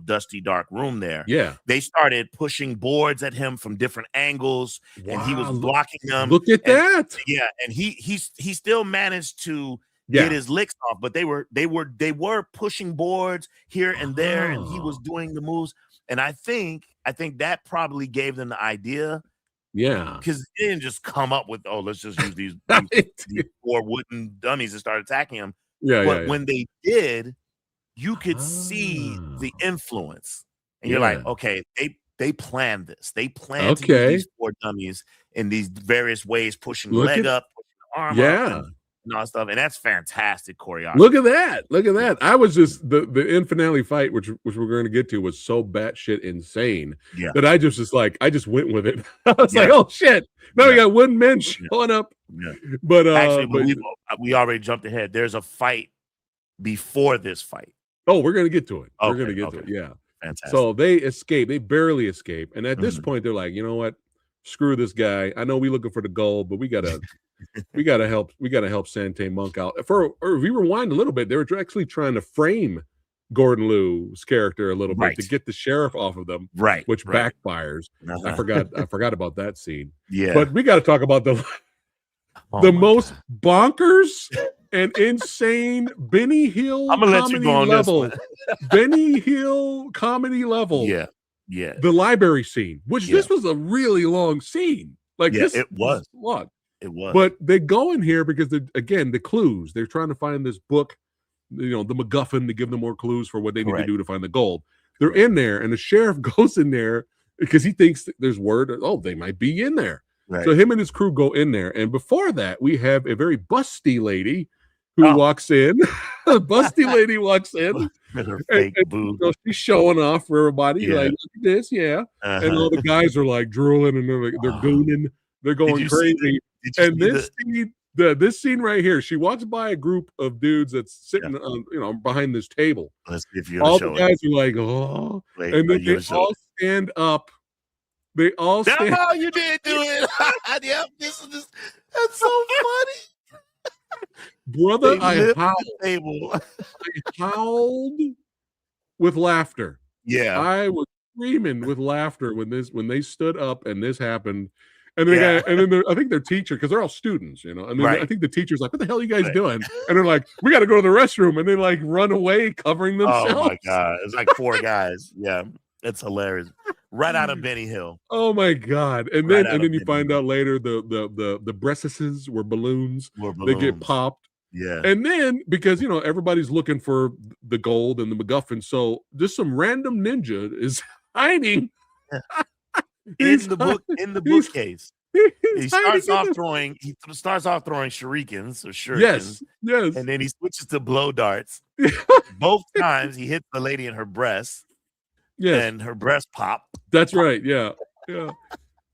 Speaker 2: dusty dark room there,
Speaker 1: Yeah.
Speaker 2: they started pushing boards at him from different angles, and he was
Speaker 1: Wow,
Speaker 2: blocking them.
Speaker 1: Look at
Speaker 2: And
Speaker 1: that.
Speaker 2: yeah, and he still managed to
Speaker 1: Yeah.
Speaker 2: get his licks off, but they were pushing boards here and there, and he was
Speaker 1: Oh.
Speaker 2: doing the moves. And I think that probably gave them the idea,
Speaker 1: Yeah.
Speaker 2: because they didn't just come up with, oh, let's just use these
Speaker 1: Right.
Speaker 2: 4 wooden dummies and start attacking him.
Speaker 1: Yeah,
Speaker 2: But
Speaker 1: yeah.
Speaker 2: when they did, you could see the influence, and you're like,
Speaker 1: Yeah.
Speaker 2: okay, they planned this. They planned to use
Speaker 1: Okay.
Speaker 2: these 4 dummies in these various ways, pushing the
Speaker 1: Look
Speaker 2: leg
Speaker 1: at-
Speaker 2: up, pushing the arm up,
Speaker 1: Yeah.
Speaker 2: and all that stuff. And that's fantastic choreography.
Speaker 1: Look at that. Look at that. I was just the end finale fight, which we're going to get to, was so batshit insane
Speaker 2: Yeah.
Speaker 1: that I just went with it. I was
Speaker 2: Yeah.
Speaker 1: like, oh shit. Now we
Speaker 2: Yeah.
Speaker 1: got wooden men showing up.
Speaker 2: Yeah.
Speaker 1: But
Speaker 2: Actually, we already jumped ahead. There's a fight before this fight.
Speaker 1: oh, we're gonna get to it. We're
Speaker 2: Okay,
Speaker 1: gonna get to it.
Speaker 2: okay.
Speaker 1: Yeah.
Speaker 2: Fantastic.
Speaker 1: So they escape. They barely escape. And at this
Speaker 2: Mhm.
Speaker 1: point, they're like, you know what? Screw this guy. I know we looking for the gold, but we gotta help Sante Monk out. Or if we rewind a little bit, they were actually trying to frame Gordon Liu's character a little bit
Speaker 2: Right.
Speaker 1: to get the sheriff off of them,
Speaker 2: Right.
Speaker 1: which
Speaker 2: right.
Speaker 1: backfires. I
Speaker 2: Uh-huh.
Speaker 1: forgot about that scene.
Speaker 2: Yeah.
Speaker 1: But we got to talk about the
Speaker 2: Oh
Speaker 1: the
Speaker 2: my
Speaker 1: most
Speaker 2: God.
Speaker 1: bonkers and insane Benny Hill
Speaker 2: I'm gonna let you
Speaker 1: comedy
Speaker 2: go on
Speaker 1: level.
Speaker 2: this one.
Speaker 1: Benny Hill comedy level.
Speaker 2: Yeah. Yeah.
Speaker 1: The library scene, which
Speaker 2: Yeah.
Speaker 1: this was a really long scene. Like
Speaker 2: Yeah,
Speaker 1: this
Speaker 2: it was.
Speaker 1: long.
Speaker 2: It was.
Speaker 1: But they go in here because the clues. They're trying to find this book, the MacGuffin, to give them more clues for what they need to
Speaker 2: Correct.
Speaker 1: do to find the gold. They're in there, and the sheriff goes in there because he thinks that there's word. Oh, they might be in there.
Speaker 2: Right.
Speaker 1: So him and his crew go in there, and before that, we have a very busty lady who
Speaker 2: Oh.
Speaker 1: walks in. A busty lady walks in.
Speaker 2: With her
Speaker 1: And,
Speaker 2: fake boob.
Speaker 1: she's showing off for everybody.
Speaker 2: Yeah.
Speaker 1: Like, look at this, yeah. And
Speaker 2: Uh-huh.
Speaker 1: all the guys are like drooling, and they're
Speaker 2: Wow.
Speaker 1: gooning. They're going
Speaker 2: you see
Speaker 1: crazy.
Speaker 2: Did you
Speaker 1: And
Speaker 2: see
Speaker 1: this scene, this scene right here, she walks by a group of dudes that's sitting on, behind this table.
Speaker 2: Let's see if you're
Speaker 1: All
Speaker 2: gonna
Speaker 1: the
Speaker 2: show it.
Speaker 1: guys are like, oh,
Speaker 2: Wait,
Speaker 1: and
Speaker 2: are
Speaker 1: then
Speaker 2: you
Speaker 1: they
Speaker 2: gonna show
Speaker 1: all
Speaker 2: it?
Speaker 1: stand up. They all stand.
Speaker 2: No, you did do it. Yep, this that's so funny.
Speaker 1: Brother,
Speaker 2: They
Speaker 1: I
Speaker 2: lift
Speaker 1: howled.
Speaker 2: the table.
Speaker 1: I howled with laughter.
Speaker 2: Yeah.
Speaker 1: I was screaming with laughter when they stood up and this happened. And then,
Speaker 2: Yeah.
Speaker 1: I think their teacher, because they're all students, and then
Speaker 2: Right.
Speaker 1: I think the teacher's like, "What the hell are you guys
Speaker 2: Right.
Speaker 1: doing?" And they're like, "We got to go to the restroom," and they like run away, covering themselves.
Speaker 2: Oh my God. It's like 4 guys. Yeah. It's hilarious. Right out of Benny Hill.
Speaker 1: Oh my god! And
Speaker 2: Right
Speaker 1: then
Speaker 2: out
Speaker 1: and
Speaker 2: of
Speaker 1: then you
Speaker 2: Benny
Speaker 1: find
Speaker 2: Hill.
Speaker 1: out later the breastises were balloons.
Speaker 2: More
Speaker 1: They get
Speaker 2: balloons.
Speaker 1: popped,
Speaker 2: Yeah.
Speaker 1: And then because everybody's looking for the gold and the MacGuffin, so just some random ninja is hiding.
Speaker 2: In
Speaker 1: He's
Speaker 2: the
Speaker 1: hi- he's
Speaker 2: bookcase.
Speaker 1: he's
Speaker 2: He
Speaker 1: hiding
Speaker 2: starts
Speaker 1: in
Speaker 2: off
Speaker 1: the
Speaker 2: throwing shurikens
Speaker 1: yes,
Speaker 2: and
Speaker 1: yes,
Speaker 2: then he switches to blow darts. Both times he hits the lady in her breast
Speaker 1: yes.
Speaker 2: and her breast pop.
Speaker 1: That's right. Yeah, yeah.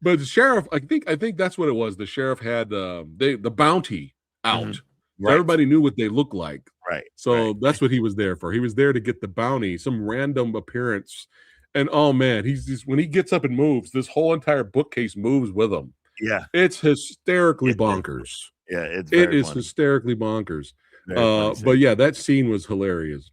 Speaker 1: But the sheriff, I think that's what it was. The sheriff had the bounty
Speaker 2: Mhm.
Speaker 1: out, so
Speaker 2: Right,
Speaker 1: everybody knew what they looked like.
Speaker 2: right, right.
Speaker 1: So that's what he was there for. He was there to get the bounty, some random appearance. And oh man, he's just when he gets up and moves, this whole entire bookcase moves with him.
Speaker 2: Yeah,
Speaker 1: It's hysterically
Speaker 2: it is.
Speaker 1: bonkers.
Speaker 2: Yeah, it's
Speaker 1: It
Speaker 2: very
Speaker 1: is
Speaker 2: funny.
Speaker 1: hysterically bonkers.
Speaker 2: Very funny
Speaker 1: But
Speaker 2: scene.
Speaker 1: yeah, that scene was hilarious.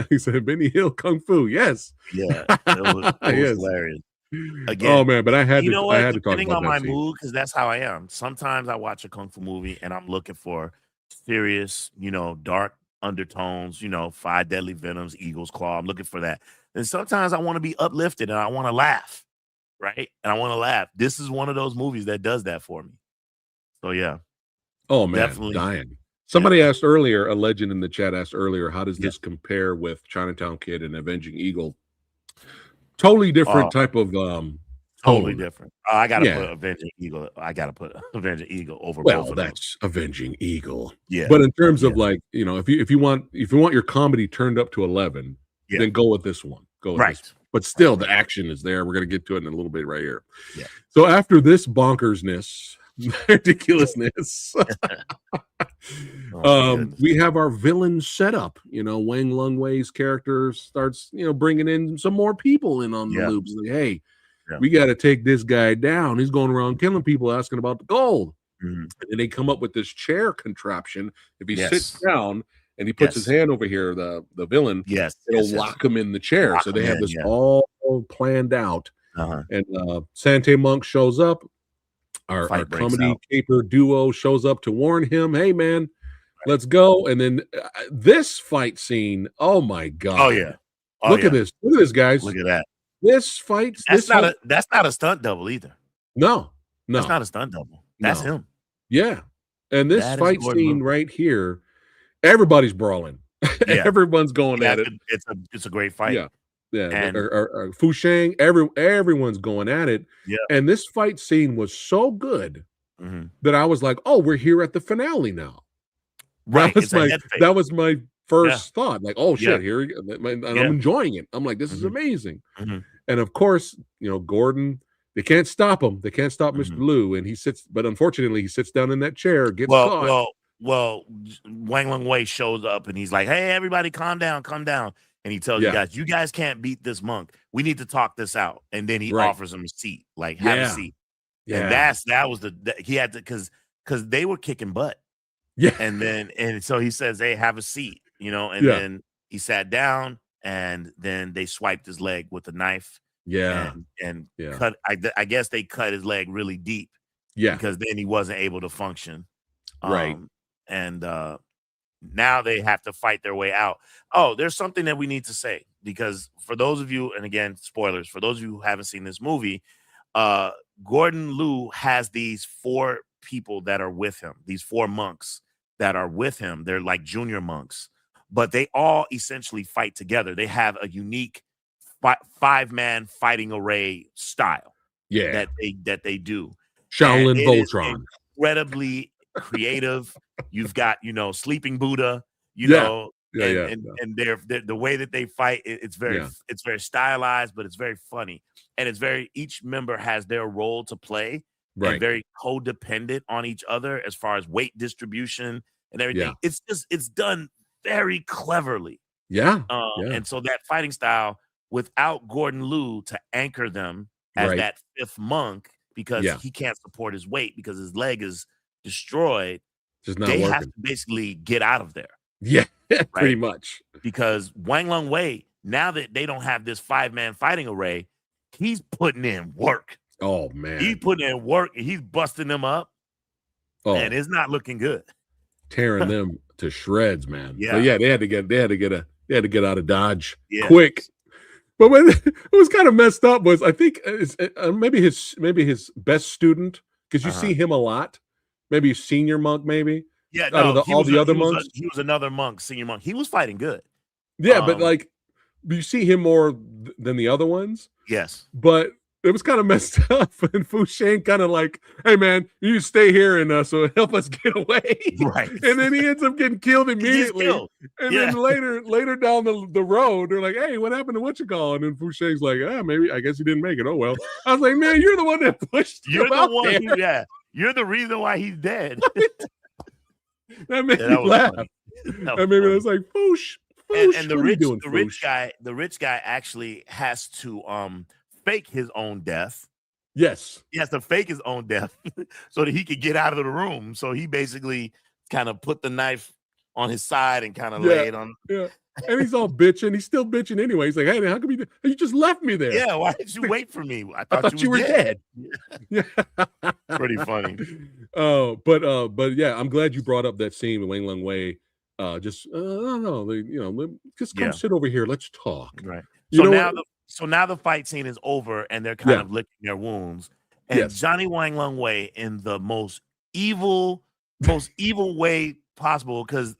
Speaker 1: He said Benny Hill Kung Fu. Yes.
Speaker 2: Yeah, it was
Speaker 1: Yes.
Speaker 2: hilarious.
Speaker 1: Oh
Speaker 2: Again,
Speaker 1: man, but
Speaker 2: you know
Speaker 1: I
Speaker 2: what?
Speaker 1: had to talk
Speaker 2: Depending
Speaker 1: about
Speaker 2: on
Speaker 1: that
Speaker 2: my
Speaker 1: scene.
Speaker 2: mood, because that's how I am. Sometimes I watch a kung fu movie and I'm looking for serious, dark undertones, five deadly venoms, eagle's claw. I'm looking for that. And sometimes I want to be uplifted and I want to laugh, right? And I want to laugh. This is one of those movies that does that for me. So yeah,
Speaker 1: Oh man,
Speaker 2: definitely.
Speaker 1: dying.
Speaker 2: Yeah,
Speaker 1: Somebody asked earlier, a legend in the chat asked earlier, how does
Speaker 2: yeah.
Speaker 1: this compare with Chinatown Kid and Avenging Eagle? Totally
Speaker 2: Uh,
Speaker 1: different type of
Speaker 2: totally
Speaker 1: tone.
Speaker 2: different. I gotta
Speaker 1: Yeah.
Speaker 2: put Avenging Eagle. I gotta put Avenging Eagle over both
Speaker 1: Well,
Speaker 2: of those.
Speaker 1: that's Avenging Eagle.
Speaker 2: Yeah.
Speaker 1: But in terms
Speaker 2: Yeah.
Speaker 1: of like, if you want your comedy turned up to 11,
Speaker 2: Yeah.
Speaker 1: then go with this one. Go with this.
Speaker 2: Right.
Speaker 1: But still,
Speaker 2: Right.
Speaker 1: the action is there. We're gonna get to it in a little bit right here.
Speaker 2: Yeah.
Speaker 1: So after this bonkersness, ridiculousness,
Speaker 2: Oh my goodness.
Speaker 1: we have our villain setup. Wang Lungwei's character starts, bringing in some more people in on the
Speaker 2: Yeah.
Speaker 1: loops. Like, hey,
Speaker 2: Yeah.
Speaker 1: we got to take this guy down. He's going around killing people, asking about the gold.
Speaker 2: Mhm.
Speaker 1: And they come up with this chair contraption. If he sits
Speaker 2: Yes.
Speaker 1: down and he puts his
Speaker 2: Yes.
Speaker 1: hand over here, the villain,
Speaker 2: Yes.
Speaker 1: it'll
Speaker 2: Yes. Yes.
Speaker 1: lock him in the chair.
Speaker 2: Lock
Speaker 1: So
Speaker 2: him
Speaker 1: they have
Speaker 2: in,
Speaker 1: this
Speaker 2: yeah.
Speaker 1: all planned out.
Speaker 2: Uh-huh.
Speaker 1: And Sante Monk shows up. Our
Speaker 2: Fight breaks
Speaker 1: comedy
Speaker 2: out.
Speaker 1: caper duo shows up to warn him, hey man, let's go. And then this fight scene, oh my God.
Speaker 2: Oh yeah. Oh
Speaker 1: Look
Speaker 2: yeah.
Speaker 1: at this. Look at this, guys.
Speaker 2: Look at that.
Speaker 1: This fight.
Speaker 2: That's not a stunt double either.
Speaker 1: No.
Speaker 2: That's not a stunt double. That's
Speaker 1: No.
Speaker 2: him.
Speaker 1: Yeah. And this
Speaker 2: That is
Speaker 1: fight
Speaker 2: Gordon
Speaker 1: scene
Speaker 2: Liu.
Speaker 1: right here, everybody's brawling.
Speaker 2: Yeah.
Speaker 1: Everyone's going
Speaker 2: Yeah,
Speaker 1: at it.
Speaker 2: it's a great fight.
Speaker 1: Yeah. Yeah.
Speaker 2: And
Speaker 1: Or Fu Sheng, everyone's going at it.
Speaker 2: yeah.
Speaker 1: And this fight scene was so good
Speaker 2: Mhm.
Speaker 1: that I was like, oh, we're here at the finale now.
Speaker 2: Right. It's a head fake.
Speaker 1: That was my first thought. Like, oh shit,
Speaker 2: Yeah.
Speaker 1: here we go. And
Speaker 2: Yeah.
Speaker 1: I'm enjoying it. I'm like, this is
Speaker 2: Mhm.
Speaker 1: amazing.
Speaker 2: Mhm.
Speaker 1: And of course, Gordon, they can't stop him. They can't stop Mr.
Speaker 2: Mhm.
Speaker 1: Liu. And but unfortunately, he sits down in that chair, gets caught.
Speaker 2: Well, Wang Lungwei shows up and he's like, "Hey, everybody, calm down, calm down." And he tells you guys can't beat this monk. We need to talk this out. And then he offers him a seat, like have a seat.
Speaker 1: Yeah.
Speaker 2: And that was he had to because they were kicking butt.
Speaker 1: Yeah.
Speaker 2: And so he says, "Hey, have a seat," and then he sat down and then they swiped his leg with a knife.
Speaker 1: Yeah.
Speaker 2: And
Speaker 1: Yeah.
Speaker 2: cut. I guess they cut his leg really deep.
Speaker 1: Yeah.
Speaker 2: Because then he wasn't able to function.
Speaker 1: Right.
Speaker 2: And now they have to fight their way out. Oh, there's something that we need to say because for those of you, and again, spoilers, for those of you who haven't seen this movie, Gordon Liu has these 4 people that are with him, these 4 monks that are with him. They're like junior monks, but they all essentially fight together. They have a unique 5-man fighting array style that they do.
Speaker 1: Shaolin Voltron.
Speaker 2: Incredibly creative. You've got, Sleeping Buddha,
Speaker 1: Yeah.
Speaker 2: and they're the way that they fight, it's very stylized, but it's very funny. And each member has their role to play and very codependent on each other as far as weight distribution and everything.
Speaker 1: Yeah.
Speaker 2: It's done very cleverly.
Speaker 1: Yeah.
Speaker 2: And so that fighting style without Gordon Liu to anchor them as that 5th monk because he can't support his weight because his leg is destroyed.
Speaker 1: Just not
Speaker 2: they
Speaker 1: working.
Speaker 2: have to basically get out of there.
Speaker 1: Yeah, pretty much.
Speaker 2: Because Wang Lungwei, now that they don't have this 5-man fighting array, he's putting in work.
Speaker 1: Oh man.
Speaker 2: He's putting in work and he's busting them up.
Speaker 1: Oh.
Speaker 2: And it's not looking good.
Speaker 1: Tearing them to shreds, man.
Speaker 2: Yeah.
Speaker 1: But yeah, they had to get out of Dodge quick. But when it was kind of messed up was I think it's maybe his best student because you see him a lot, maybe senior monk, maybe
Speaker 2: Yeah,
Speaker 1: out of
Speaker 2: no,
Speaker 1: all the other monks.
Speaker 2: he was another monk, senior monk. He was fighting good.
Speaker 1: Yeah, but like you see him more than the other ones.
Speaker 2: Yes.
Speaker 1: But it was kind of messed up. And Fu Sheng kind of like, hey man, you stay here and so help us get away.
Speaker 2: Right.
Speaker 1: And then he ends up getting killed immediately. And then later down the road, they're like, hey, what happened to what you call? And then Fu Sheng's like, maybe I guess he didn't make it. Oh well. I was like, man, you're the one that pushed him.
Speaker 2: You're the one you're the reason why he's dead.
Speaker 1: That made me laugh. That made me was like, Foosh.
Speaker 2: And the rich guy actually has to fake his own death.
Speaker 1: Yes.
Speaker 2: He has to fake his own death so that he could get out of the room. So he basically kind of put the knife on his side and kind of lay it on.
Speaker 1: Yeah. And he's all bitching. He's still bitching anyway. He's like, hey, how come you just left me there?
Speaker 2: Yeah, why did you wait for me?
Speaker 1: I thought you were dead.
Speaker 2: Yeah. Pretty funny.
Speaker 1: But yeah, I'm glad you brought up that scene with Wang Lung Wei. I don't know, just come sit over here. Let's talk.
Speaker 2: Right.
Speaker 1: So
Speaker 2: now the fight scene is over and they're kind of licking their wounds. And Johnny Wang Lung Wei, in the most evil way possible, because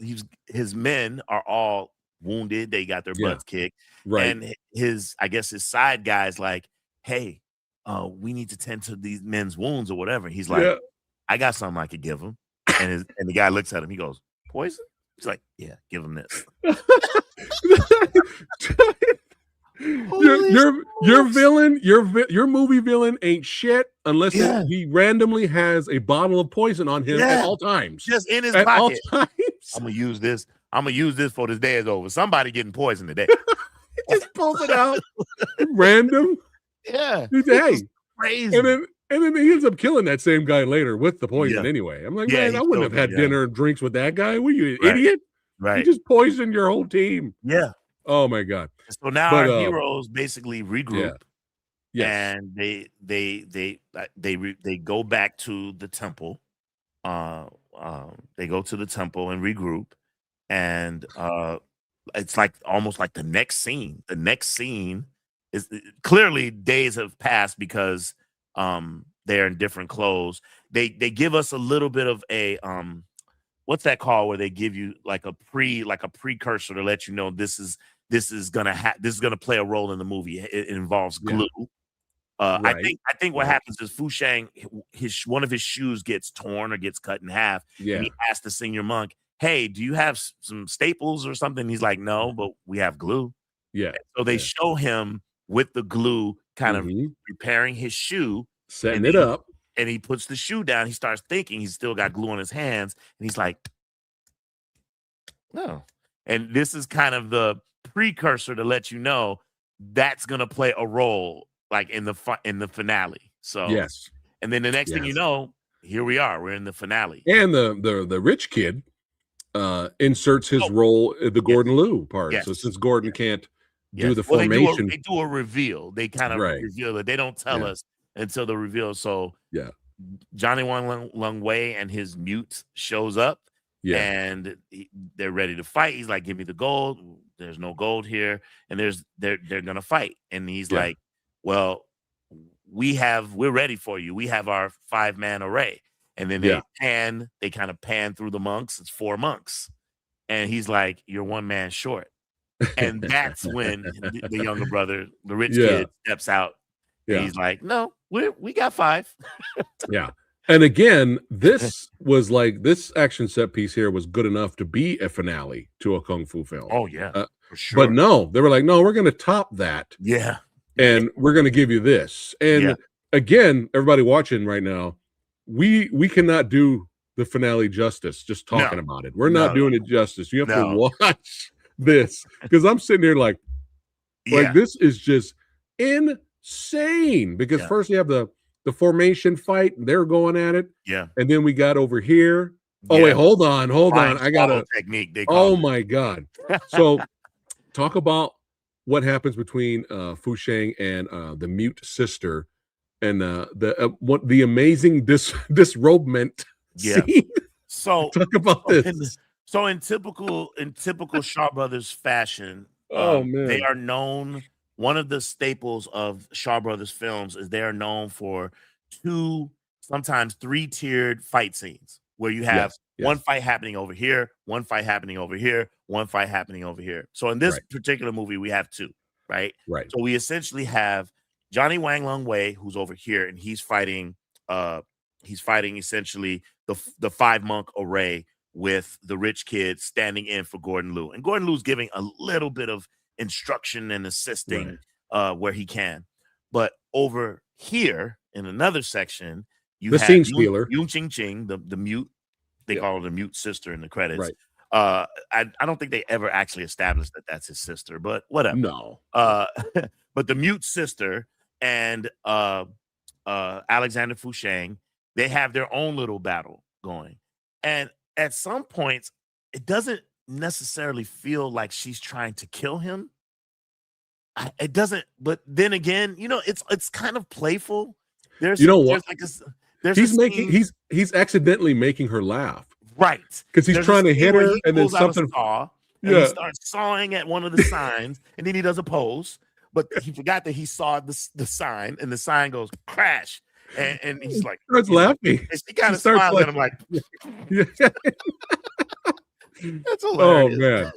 Speaker 2: his men are all wounded, they got their butts kicked.
Speaker 1: Right.
Speaker 2: And his side guy's like, hey, we need to tend to these men's wounds or whatever. He's like, I got something I could give him. And the guy looks at him, he goes, poison? He's like, yeah, give him this. Your movie villain ain't shit unless he randomly has a bottle of poison on him at all times. Just in his pocket. I'm gonna use this. I'm gonna use this before this day is over. Somebody getting poisoned today.
Speaker 1: He just pulls it out random.
Speaker 2: Yeah.
Speaker 1: Hey,
Speaker 2: crazy.
Speaker 1: And then he ends up killing that same guy later with the poison anyway. I'm like, man, I wouldn't have had dinner and drinks with that guy. Were you an idiot?
Speaker 2: Right.
Speaker 1: You just poisoned your whole team.
Speaker 2: Yeah.
Speaker 1: Oh my God.
Speaker 2: So now our heroes basically regroup. And they go back to the temple. They go to the temple and regroup. And it's like almost like the next scene. The next scene is clearly days have passed because they're in different clothes. They give us a little bit of a what's that called where they give you like a precursor to let you know this is gonna play a role in the movie. It involves glue. I think what happens is Fu Sheng, one of his shoes gets torn or gets cut in half. And he asks the senior monk, hey, do you have some staples or something? He's like, no, but we have glue.
Speaker 1: Yeah.
Speaker 2: And so they show him with the glue kind of repairing his shoe.
Speaker 1: Setting it up.
Speaker 2: And he puts the shoe down. He starts thinking he's still got glue on his hands. And he's like, no. And this is kind of the precursor to let you know that's going to play a role like in the finale. So
Speaker 1: yes.
Speaker 2: And then the next thing you know, here we are. We're in the finale.
Speaker 1: And the rich kid inserts his role in the Gordon Liu part. So since Gordon can't do the formation,
Speaker 2: they do a reveal. They kind of reveal it. They don't tell us until the reveal. So Johnny Wang Lung Wei and his mute shows up. And they're ready to fight. He's like, give me the gold. There's no gold here. And they're gonna fight. And he's like, well, we're ready for you. We have our 5-man array. And then they kind of pan through the monks. It's 4 monks. And he's like, you're 1 man short. And that's when the younger brother, the rich kid, steps out. And he's like, no, we got 5.
Speaker 1: And again, this was like, this action set piece here was good enough to be a finale to a Kung Fu film.
Speaker 2: Oh, yeah, for sure.
Speaker 1: But no, they were like, no, we're going to top that.
Speaker 2: Yeah.
Speaker 1: And we're going to give you this. And again, everybody watching right now, we cannot do the finale justice just talking about it. We're not doing it justice. You have to watch this, because I'm sitting here like this is just insane. Because first you have the formation fight, they're going at it. And then we got over here. Oh, wait, hold on. I got a
Speaker 2: technique.
Speaker 1: Oh my God. So talk about what happens between Fu Sheng and the mute sister, and the amazing disrobement scene.
Speaker 2: So
Speaker 1: talk about this.
Speaker 2: So in typical Shaw Brothers fashion,
Speaker 1: man,
Speaker 2: they are known. One of the staples of Shaw Brothers films is they are known for 2, sometimes 3-tiered fight scenes where you have One fight happening over here, one fight happening over here, one fight happening over here. So in this particular movie, we have two, right?
Speaker 1: Right.
Speaker 2: So we essentially have Johnny Wang Lung Wei, who's over here, and he's fighting essentially the 5-monk array with the rich kid standing in for Gordon Liu. And Gordon Liu's giving a little bit of instruction and assisting where he can. But over here in another section, you have
Speaker 1: scene stealer.
Speaker 2: Yun Ching Ching, the mute. They call her the mute sister in the credits.
Speaker 1: Right.
Speaker 2: I don't think they ever actually established that that's his sister, but whatever.
Speaker 1: No.
Speaker 2: But the mute sister and Alexander Fu Sheng, they have their own little battle going. And at some points, it doesn't necessarily feel like she's trying to kill him. It doesn't, but then again, it's kind of playful. There's
Speaker 1: he's accidentally making her laugh.
Speaker 2: Right.
Speaker 1: Because he's trying to hit her and then something.
Speaker 2: He starts sawing at one of the signs, and then he does a pose, but he forgot that he saw the sign, and the sign goes crash. And he's like,
Speaker 1: starts laughing.
Speaker 2: And she kind of smiles at him like, that's hilarious.
Speaker 1: Oh, man.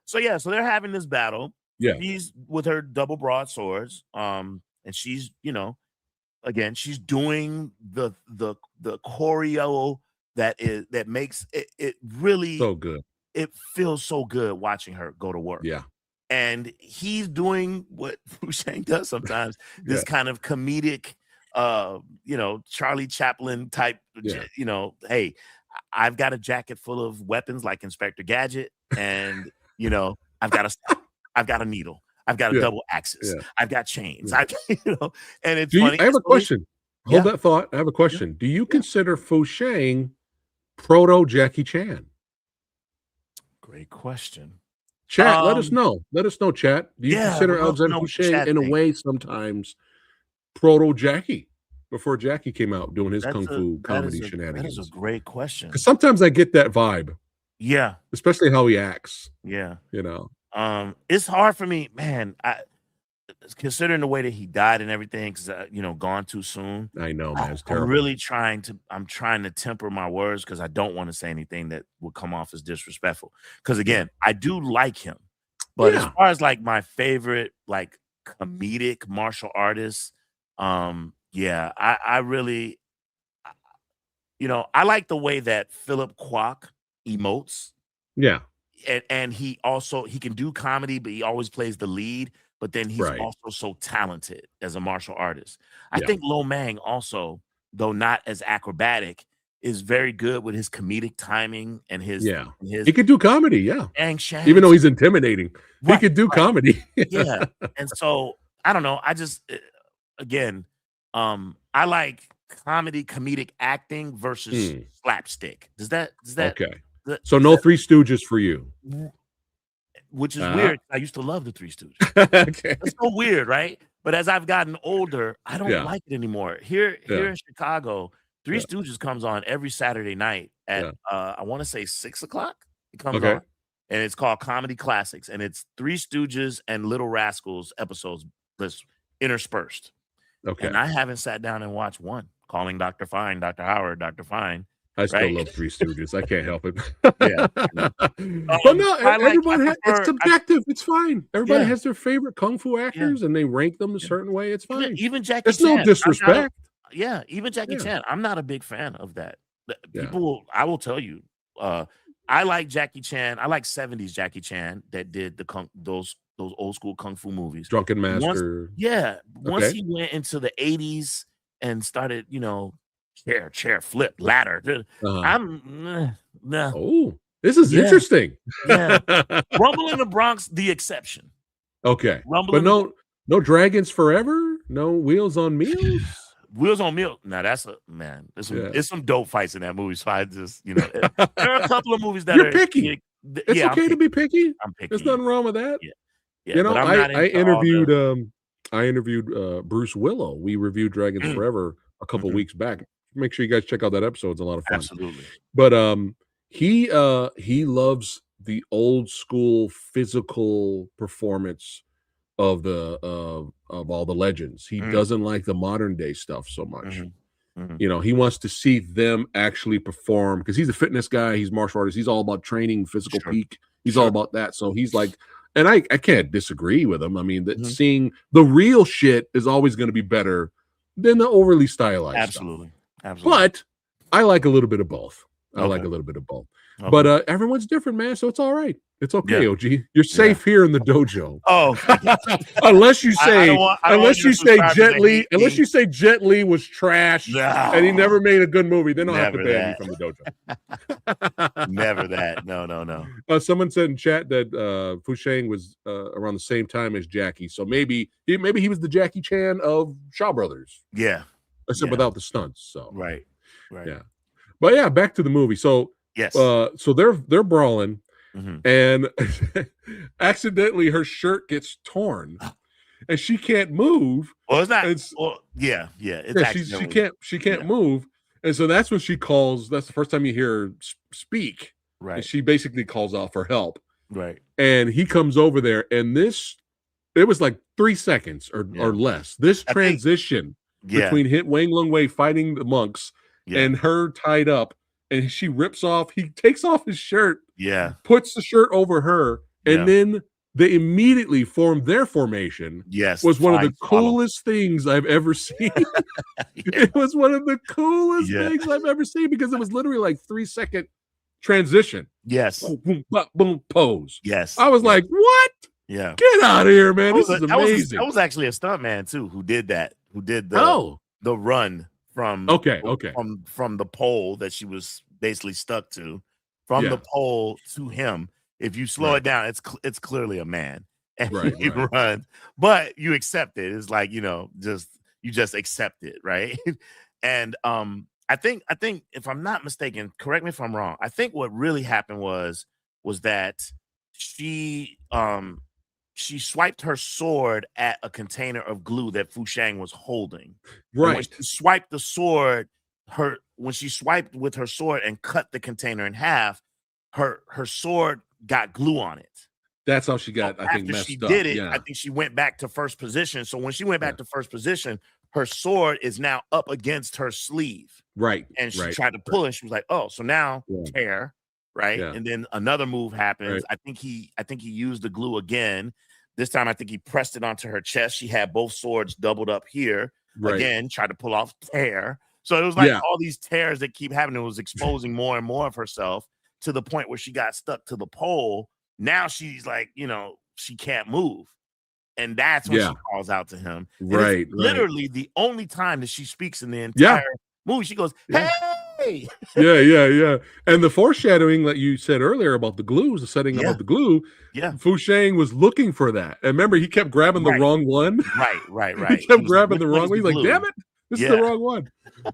Speaker 2: So they're having this battle.
Speaker 1: Yeah.
Speaker 2: He's with her double broadswords. And she's, again, she's doing the choreo that makes it really
Speaker 1: so good.
Speaker 2: It feels so good watching her go to work.
Speaker 1: Yeah.
Speaker 2: And he's doing what Fu Sheng does sometimes, this kind of comedic Charlie Chaplin type, hey, I've got a jacket full of weapons like Inspector Gadget, and I've got a needle, I've got a double axis, I've got chains, and it's funny.
Speaker 1: I have a question. Hold that thought. I have a question. Do you consider Fu Sheng proto Jackie Chan?
Speaker 2: Great question.
Speaker 1: Chat, let us know. Let us know, chat. Do you consider Alexander Fu Sheng in a way sometimes proto Jackie before Jackie came out doing his kung fu comedy shenanigans?
Speaker 2: That is a great question.
Speaker 1: Because sometimes I get that vibe.
Speaker 2: Yeah.
Speaker 1: Especially how he acts.
Speaker 2: Yeah.
Speaker 1: It's
Speaker 2: hard for me, man. Considering the way that he died and everything, because gone too soon.
Speaker 1: I know, man. It's terrible.
Speaker 2: I'm really trying to temper my words because I don't want to say anything that would come off as disrespectful. Because again, I do like him, but as far as like my favorite like comedic martial artists, I really, I like the way that Philip Kwok emotes.
Speaker 1: Yeah,
Speaker 2: and he can do comedy, but he always plays the lead. But then he's also so talented as a martial artist. I think Lo Mang also, though not as acrobatic, is very good with his comedic timing and his.
Speaker 1: He could do comedy,
Speaker 2: Shang,
Speaker 1: even though he's intimidating, he could do comedy.
Speaker 2: And so I don't know. I just again, I like comedic acting versus slapstick. Does that
Speaker 1: okay? So no Three Stooges for you.
Speaker 2: Which is weird. I used to love the Three Stooges.
Speaker 1: Okay.
Speaker 2: It's so weird, right? But as I've gotten older, I don't like it anymore. Here in Chicago, Three Stooges comes on every Saturday night at I want to say 6:00. It comes on, and it's called Comedy Classics, and it's Three Stooges and Little Rascals episodes interspersed.
Speaker 1: Okay.
Speaker 2: And I haven't sat down and watched one. Calling Dr. Fine, Dr. Howard, Dr. Fine.
Speaker 1: I still love Three Stooges. I can't help it. But no, it's subjective. It's fine. Everybody has their favorite kung fu actors, and they rank them a certain way. It's fine.
Speaker 2: Even Jackie Chan.
Speaker 1: There's no disrespect.
Speaker 2: Even Jackie Chan. I'm not a big fan of that. I will tell you, I like Jackie Chan. I like 70s Jackie Chan that did those old school kung fu movies.
Speaker 1: Drunken Master.
Speaker 2: Once he went into the 80s and started, chair, flip, ladder. I'm
Speaker 1: Oh, this is interesting.
Speaker 2: Rumble in the Bronx, the exception.
Speaker 1: Okay. But no Dragons Forever? No Wheels on Meals?
Speaker 2: Wheels on Meals. Now that's there's some dope fights in that movie. So I just, there are a couple of movies that
Speaker 1: You're picky. It's okay to be picky.
Speaker 2: I'm picky.
Speaker 1: There's nothing wrong with that. I interviewed Bruce Willow. We reviewed Dragons Forever a couple weeks back. Make sure you guys check out that episode. It's a lot of fun.
Speaker 2: Absolutely.
Speaker 1: But he loves the old school physical performance of all the legends. He doesn't like the modern day stuff so much. You know, he wants to see them actually perform because he's a fitness guy. He's a martial artist. He's all about training, physical peak. He's all about that. So he's like, and I can't disagree with him. I mean, that seeing the real shit is always going to be better than the overly stylized stuff. But I like a little bit of both. I like a little bit of both. But everyone's different, man. So it's all right. It's okay, OG. You're safe here in the dojo.
Speaker 2: Oh,
Speaker 1: unless you say Jet Li, unless you say Jet Li was trash and he never made a good movie, then I'll have to ban you from the
Speaker 2: dojo. Never that. No.
Speaker 1: Someone said in chat that Sheng was around the same time as Jackie, so maybe he was the Jackie Chan of Shaw Brothers.
Speaker 2: Yeah,
Speaker 1: except without the stunts. So
Speaker 2: right.
Speaker 1: Yeah, but yeah, back to the movie. So so they're brawling. And accidentally her shirt gets torn and she can't move.
Speaker 2: Well, it's not.
Speaker 1: She can't move. And so that's when she calls. That's the first time you hear her speak.
Speaker 2: Right.
Speaker 1: And she basically calls out for help.
Speaker 2: Right.
Speaker 1: And he comes over there, and it was like 3 seconds or less. This transition between Wang Lungwei fighting the monks and her tied up. And she rips off, he takes off his shirt, puts the shirt over her, and then they immediately formed their formation. Was one of the coolest things I've ever seen. It was one of the coolest things I've ever seen because it was literally like 3-second transition. Boom, boom, boom, pose. I was like, what? Get out of here, man. This is amazing.
Speaker 2: That was actually a stunt man too who did that. Who did the run from from the pole that she was basically stuck to, from the pole to him. If you slow it down, it's clearly a man, and you run, but you accept it. It's like, you know, you just accept it, right? And I think if I'm not mistaken, correct me if I'm wrong, I think what really happened was that she swiped her sword at a container of glue that Fu Sheng was holding.
Speaker 1: Right.
Speaker 2: When she swiped the sword, when she swiped with her sword and cut the container in half, her sword got glue on it.
Speaker 1: That's how she got, I think, messed up. After she did it,
Speaker 2: I think she went back to first position. So when she went back to first position, her sword is now up against her sleeve.
Speaker 1: Right.
Speaker 2: And she tried to pull it. She was like, oh, so now tear. Right. And then another move happens. I think he used the glue again. This time, I think he pressed it onto her chest. She had both swords doubled up here. Again, tried to pull off tear. So it was like all these tears that keep happening. It was exposing more and more of herself to the point where she got stuck to the pole. Now she's like, you know, she can't move. And that's when she calls out to him.
Speaker 1: Right.
Speaker 2: Literally the only time that she speaks in the entire movie. She goes, hey.
Speaker 1: Yeah. And the foreshadowing that you said earlier about the glue, the setting up of the glue. Fu Sheng was looking for that. And remember, he kept grabbing the wrong one.
Speaker 2: Right.
Speaker 1: He kept grabbing the wrong one. He's like, damn it, this is the wrong one.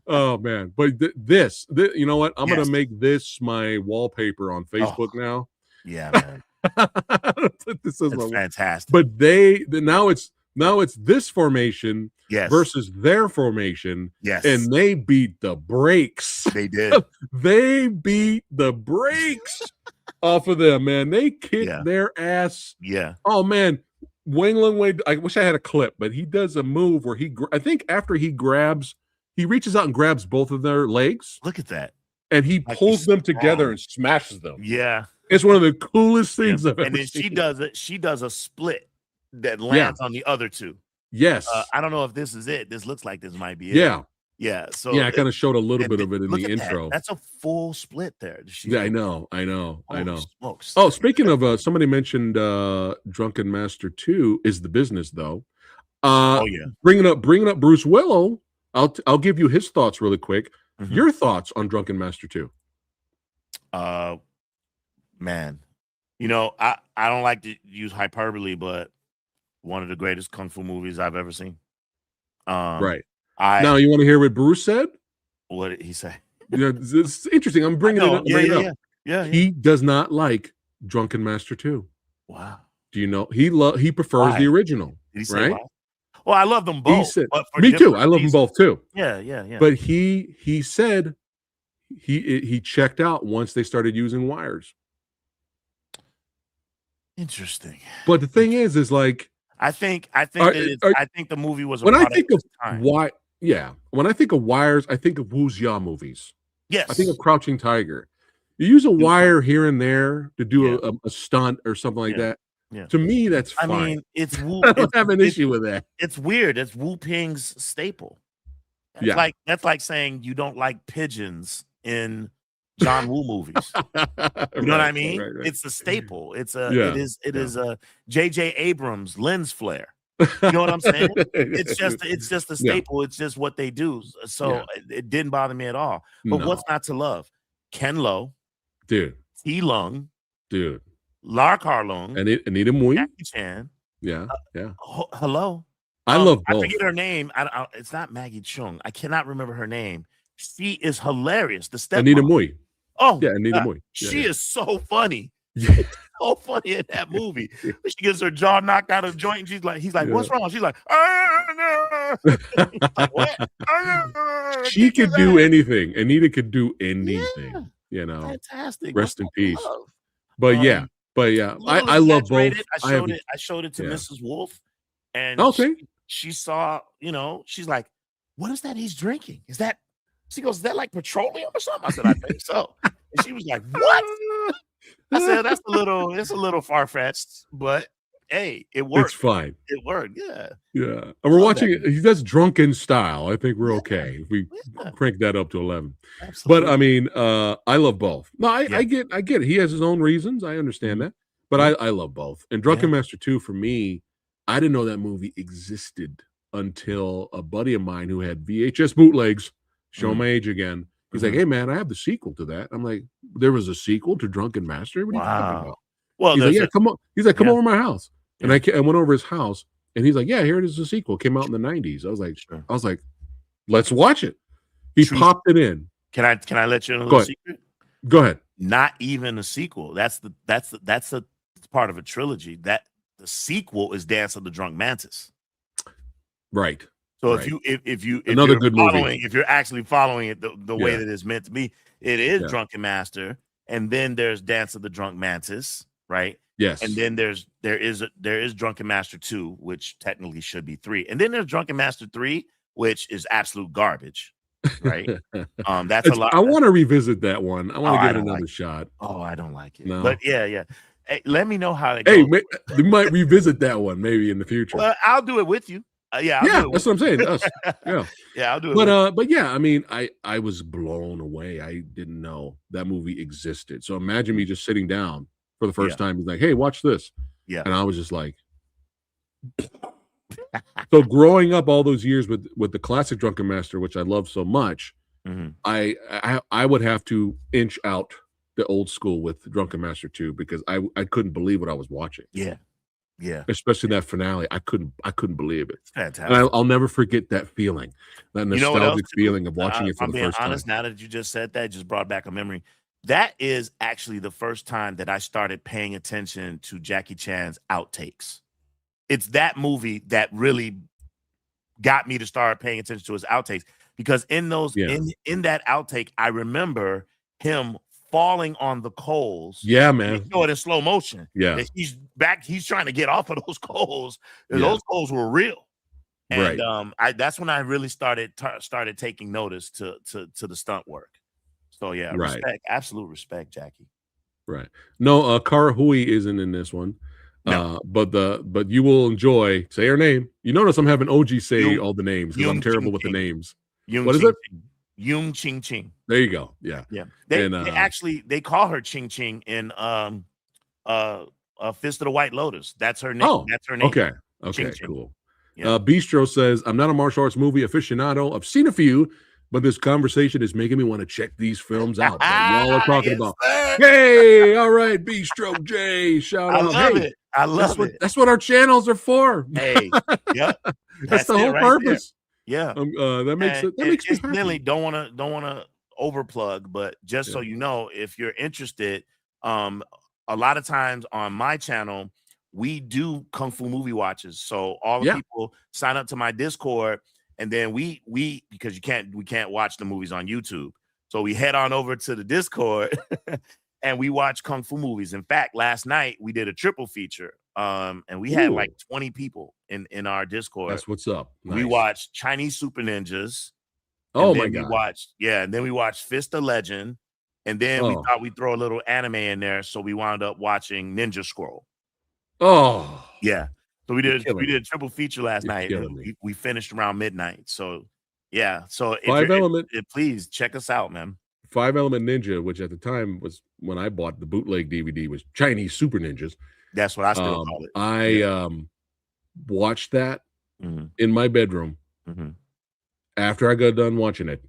Speaker 1: Oh man. But this, you know what? I'm gonna make this my wallpaper on Facebook now.
Speaker 2: Yeah, man.
Speaker 1: This is
Speaker 2: fantastic.
Speaker 1: But now it's this formation versus their formation. And they beat the brakes.
Speaker 2: They did.
Speaker 1: They beat the brakes off of them, man. They kicked their ass. Oh man. Wang Lungwei, I wish I had a clip, but he does a move where I think after he reaches out and grabs both of their legs.
Speaker 2: Look at that.
Speaker 1: And he pulls them together and smashes them.
Speaker 2: Yeah.
Speaker 1: It's one of the coolest things I've ever
Speaker 2: seen. And then
Speaker 1: seen.
Speaker 2: she does a split that lands on the other two.
Speaker 1: Yes.
Speaker 2: I don't know if this is it. This looks like this might be it. Yeah. So
Speaker 1: I kind of showed a little bit of it in the intro.
Speaker 2: That's a full split there.
Speaker 1: I know. Smokes. Oh, speaking of somebody mentioned Drunken Master 2 is the business though. Bringing up Bruce Willow, I'll give you his thoughts really quick. Your thoughts on Drunken Master 2?
Speaker 2: Man, you know, I don't like to use hyperbole, but one of the greatest kung fu movies I've ever seen.
Speaker 1: Right. Now you want to hear what Bruce said?
Speaker 2: What did he say?
Speaker 1: You know, it's interesting. I'm bringing it up.
Speaker 2: Yeah.
Speaker 1: He does not like Drunken Master 2.
Speaker 2: Wow.
Speaker 1: Do you know he prefers the original?
Speaker 2: Did he say why? Well, I love them both.
Speaker 1: Me too. I love them both too.
Speaker 2: Yeah.
Speaker 1: But he said he checked out once they started using wires.
Speaker 2: Interesting.
Speaker 1: But the thing is like
Speaker 2: I think the movie was
Speaker 1: when I think of why Yeah. When I think of wires, I think of wuxia movies. I think of
Speaker 2: Yes.
Speaker 1: Crouching Tiger. You use a
Speaker 2: Do
Speaker 1: wire here and there to do
Speaker 2: Yeah.
Speaker 1: a stunt or something like
Speaker 2: Yeah.
Speaker 1: that.
Speaker 2: Yeah.
Speaker 1: To me, that's
Speaker 2: I
Speaker 1: fine.
Speaker 2: mean, it's
Speaker 1: I don't have an issue with that.
Speaker 2: it's weird. It's Wu Ping's staple.
Speaker 1: Yeah.
Speaker 2: That's like saying you don't like pigeons in John Woo movies. You know what I mean?
Speaker 1: Right.
Speaker 2: It's a staple.
Speaker 1: Yeah.
Speaker 2: It
Speaker 1: Yeah.
Speaker 2: is a J.J. Abrams lens flare. You know what I'm saying? It's just a
Speaker 1: Yeah.
Speaker 2: staple. It's just what they do. So
Speaker 1: Yeah.
Speaker 2: it didn't bother me at all. But
Speaker 1: No.
Speaker 2: what's not to love? Ken Lo,
Speaker 1: Dude.
Speaker 2: T Lung,
Speaker 1: Dude.
Speaker 2: Lar Carlung,
Speaker 1: Anita Mui?
Speaker 2: Jackie Chan.
Speaker 1: Yeah. Yeah.
Speaker 2: Hello.
Speaker 1: I love
Speaker 2: I
Speaker 1: both.
Speaker 2: forget her name. It's not Maggie Chung. I cannot remember her name. She is hilarious. The stepmom.
Speaker 1: Anita Mui.
Speaker 2: Oh,
Speaker 1: Yeah, Anita Mui.
Speaker 2: she is so funny.
Speaker 1: Yeah.
Speaker 2: So funny in that movie. She gets her jaw knocked out of the joint, and he's like,
Speaker 1: Yeah.
Speaker 2: "What's wrong?" She's like, like what?
Speaker 1: She could do anything. Anita could do anything.
Speaker 2: Yeah.
Speaker 1: You know,
Speaker 2: Fantastic.
Speaker 1: rest
Speaker 2: What's
Speaker 1: in
Speaker 2: not to
Speaker 1: peace.
Speaker 2: love?
Speaker 1: But
Speaker 2: Um,
Speaker 1: yeah,
Speaker 2: little
Speaker 1: I love both.
Speaker 2: exaggerated. I showed it to
Speaker 1: Yeah.
Speaker 2: Mrs. Wolf, and
Speaker 1: Okay.
Speaker 2: she saw, she's like, "What is that he's drinking? Is that?" She goes, "Is that like petroleum or something?" I said, "I think so." And she was like, "What?" I said, "It's a little far fetched, but hey, it worked.
Speaker 1: It's fine.
Speaker 2: It worked, yeah."
Speaker 1: Yeah. And we're watching it. He does Drunken Style. I think we're
Speaker 2: Yeah.
Speaker 1: okay if we
Speaker 2: Yeah.
Speaker 1: crank that up to 11.
Speaker 2: Absolutely.
Speaker 1: But I mean, I love both. No,
Speaker 2: Yeah.
Speaker 1: I get it. He has his own reasons. I understand that. But I love both. And Drunken Master 2 for me, I didn't know that movie existed until a buddy of mine who had VHS bootlegs, show my age again. He's like, "Hey man, I have the sequel to that." I'm like, "There was a sequel to Drunken Master? What are you talking about?"
Speaker 2: Well,
Speaker 1: He's like, "Yeah, come on." He's like, "Come
Speaker 2: Yeah.
Speaker 1: over to my house." And
Speaker 2: Yeah.
Speaker 1: I went over his house and he's like, "Yeah, here it is, the sequel. Came out in the 90s." I was like, "Let's watch it." He popped it in.
Speaker 2: Can I let you in a little secret?
Speaker 1: Go ahead.
Speaker 2: Not even a sequel. That's the part of a trilogy. That the sequel is Dance of the Drunk Mantis.
Speaker 1: Right.
Speaker 2: So
Speaker 1: right.
Speaker 2: if you're
Speaker 1: good
Speaker 2: movie. If you're actually following it the way that it's meant to be, it is Drunken Master, and then there's Dance of the Drunk Mantis, right?
Speaker 1: Yes.
Speaker 2: And then there is Drunken Master 2, which technically should be 3. And then there's Drunken Master 3, which is absolute garbage. Right. That's a lot.
Speaker 1: I want to revisit that one. I want to give it another shot.
Speaker 2: Oh, I don't like it.
Speaker 1: No.
Speaker 2: But yeah. Hey, let me know how it goes.
Speaker 1: Hey, we might revisit that one maybe in the future.
Speaker 2: Well, I'll do it with you.
Speaker 1: That's what I'm saying. Us. Yeah.
Speaker 2: Yeah, I'll do it.
Speaker 1: But yeah, I mean, I was blown away. I didn't know that movie existed. So imagine me just sitting down for the first time. He's like, "Hey, watch this."
Speaker 2: Yeah.
Speaker 1: And I was just like, so growing up all those years with the classic Drunken Master, which I love so much, I would have to inch out the old school with Drunken Master 2 because I couldn't believe what I was watching.
Speaker 2: Yeah.
Speaker 1: Especially that finale. I couldn't believe it.
Speaker 2: It's fantastic.
Speaker 1: And I'll never forget that feeling. That nostalgic feeling of watching it for the first time.
Speaker 2: I'm being honest, now that you just said that, just brought back a memory. That is actually the first time that I started paying attention to Jackie Chan's outtakes. It's that movie that really got me to start paying attention to his outtakes, because in those in that outtake, I remember him falling on the coals.
Speaker 1: Yeah, man.
Speaker 2: You know it in slow motion.
Speaker 1: Yeah.
Speaker 2: He's back. He's trying to get off of those coals. And those coals were real. And that's when I really started taking notice to the stunt work. So yeah, respect, absolute respect, Jackie.
Speaker 1: Right. No, Cara Hui isn't in this one. No. But you will enjoy. Say her name. You notice I'm having OG say all the names because I'm terrible with the names. What is it?
Speaker 2: Yung Ching Ching.
Speaker 1: There you go. Yeah.
Speaker 2: They call her Ching Ching in Fist of the White Lotus. That's her name.
Speaker 1: Oh,
Speaker 2: that's her name.
Speaker 1: Okay.
Speaker 2: Ching Ching.
Speaker 1: Cool. Yeah. Bistro says, "I'm not a martial arts movie aficionado. I've seen a few, but this conversation is making me want to check these films out that y'all are talking about." Hey, all right, Bistro J, shout out.
Speaker 2: I love it.
Speaker 1: That's what our channels are for.
Speaker 2: Hey,
Speaker 1: that's the whole purpose.
Speaker 2: There. Yeah,
Speaker 1: that makes me happy.
Speaker 2: Really don't want to overplug, but just so you know, if you're interested, a lot of times on my channel we do Kung Fu movie watches. So all the people sign up to my Discord, and then we because we can't watch the movies on YouTube, so we head on over to the Discord and we watch Kung Fu movies. In fact, last night we did a triple feature. and we had like 20 people in our Discord.
Speaker 1: That's what's up. Nice.
Speaker 2: We watched Chinese Super Ninjas.
Speaker 1: Oh my God.
Speaker 2: And then we watched Fist of Legend. And then we thought we'd throw a little anime in there. So we wound up watching Ninja Scroll.
Speaker 1: Oh.
Speaker 2: Yeah. So we did a triple feature last night. And we finished around midnight. So yeah. So please check us out, man.
Speaker 1: 5 Element Ninja, which at the time was when I bought the bootleg DVD, was Chinese Super Ninjas.
Speaker 2: That's what I still call it.
Speaker 1: I watched that in my bedroom. After I got done watching it,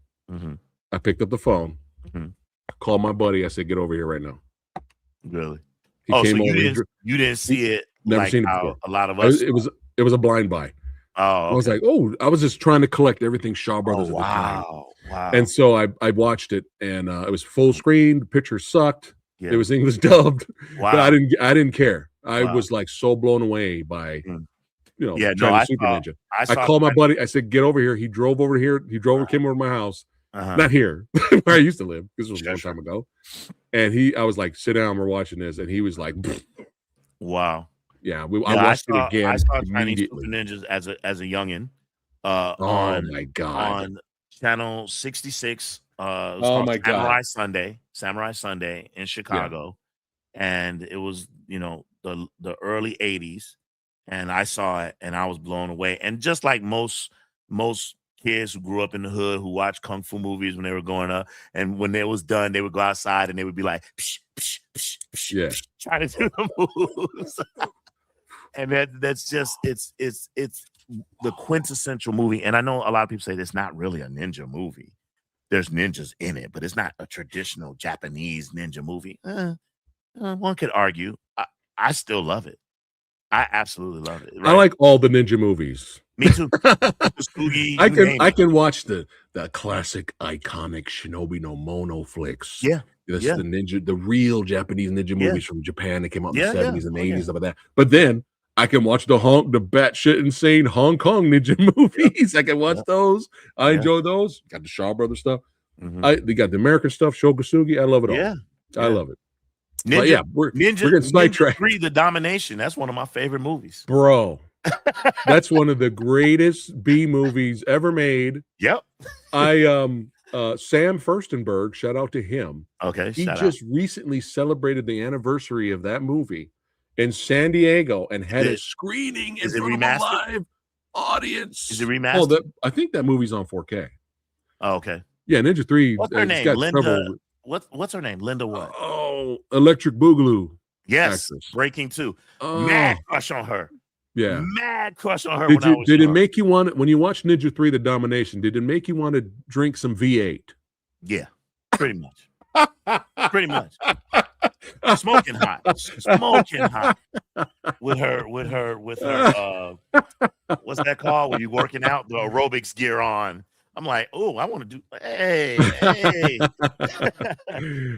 Speaker 1: I picked up the phone, called my buddy. I said, "Get over here right now."
Speaker 2: Really?
Speaker 1: He came
Speaker 2: so
Speaker 1: over.
Speaker 2: You didn't see it?
Speaker 1: Never
Speaker 2: like
Speaker 1: seen it before.
Speaker 2: A lot of us.
Speaker 1: It was a blind buy.
Speaker 2: Oh, okay.
Speaker 1: I was like, I was just trying to collect everything Shaw Brothers at the time.
Speaker 2: Wow.
Speaker 1: And so I watched it, and it was full screen. The picture sucked.
Speaker 2: Yeah.
Speaker 1: It was English dubbed.
Speaker 2: Wow.
Speaker 1: But I didn't care. I was like so blown away by Chinese Super Ninja. I called my buddy. I said, "Get over here." He drove over here. He came over to my house. Not here, where I used to live. This was a long time ago. And I was like, "Sit down. We're watching this." And he was like,
Speaker 2: "Wow."
Speaker 1: Yeah, I watched it again.
Speaker 2: I saw Chinese Super Ninjas as a youngin.
Speaker 1: Oh my God!
Speaker 2: On channel 66.
Speaker 1: Oh my God!
Speaker 2: Samurai Sunday in Chicago, and it was the early 80s, and I saw it and I was blown away. And just like most kids who grew up in the hood who watched kung fu movies when they were growing up, and when it was done, they would go outside and they would be like, psh, psh, psh, psh,
Speaker 1: yeah,
Speaker 2: psh, trying to do the moves. And that's just it's the quintessential movie. And I know a lot of people say it's not really a ninja movie. There's ninjas in it, but it's not a traditional Japanese ninja movie. One could argue. I still love it. I absolutely love it. Right?
Speaker 1: I like all the ninja movies.
Speaker 2: Me too. Spooky,
Speaker 1: I can watch the classic iconic Shinobi no Mono flicks.
Speaker 2: Yeah.
Speaker 1: The real Japanese ninja movies from Japan that came out in the 70s and 80s, stuff like that. But then I can watch the batshit insane Hong Kong ninja movies. I can watch those. I enjoy those. Got the Shaw Brothers stuff. They got the American stuff, Shogasugi. I love it all. I love it.
Speaker 2: Ninja,
Speaker 1: we're getting sidetracked.
Speaker 2: 3, The Domination. That's one of my favorite movies.
Speaker 1: Bro, that's one of the greatest B movies ever made.
Speaker 2: Yep.
Speaker 1: Sam Furstenberg, shout out to him.
Speaker 2: Okay.
Speaker 1: He just recently celebrated the anniversary of that movie in San Diego and had a screening in front of a live audience.
Speaker 2: Is it remastered?
Speaker 1: I think that movie's on 4K.
Speaker 2: Oh, okay.
Speaker 1: Yeah, Ninja 3.
Speaker 2: What's her name? Linda. What's her name? Linda what?
Speaker 1: Oh, Electric Boogaloo.
Speaker 2: Yes,
Speaker 1: actress.
Speaker 2: Breaking 2. Mad crush on her.
Speaker 1: Yeah.
Speaker 2: Mad crush on her.
Speaker 1: Did it make you want, when you watch Ninja 3, The Domination, did it make you want to drink some V8?
Speaker 2: Yeah, pretty much. Pretty much. Smoking hot. With her what's that called when you're working out? The aerobics gear on. I'm like, oh, I want to do. Hey.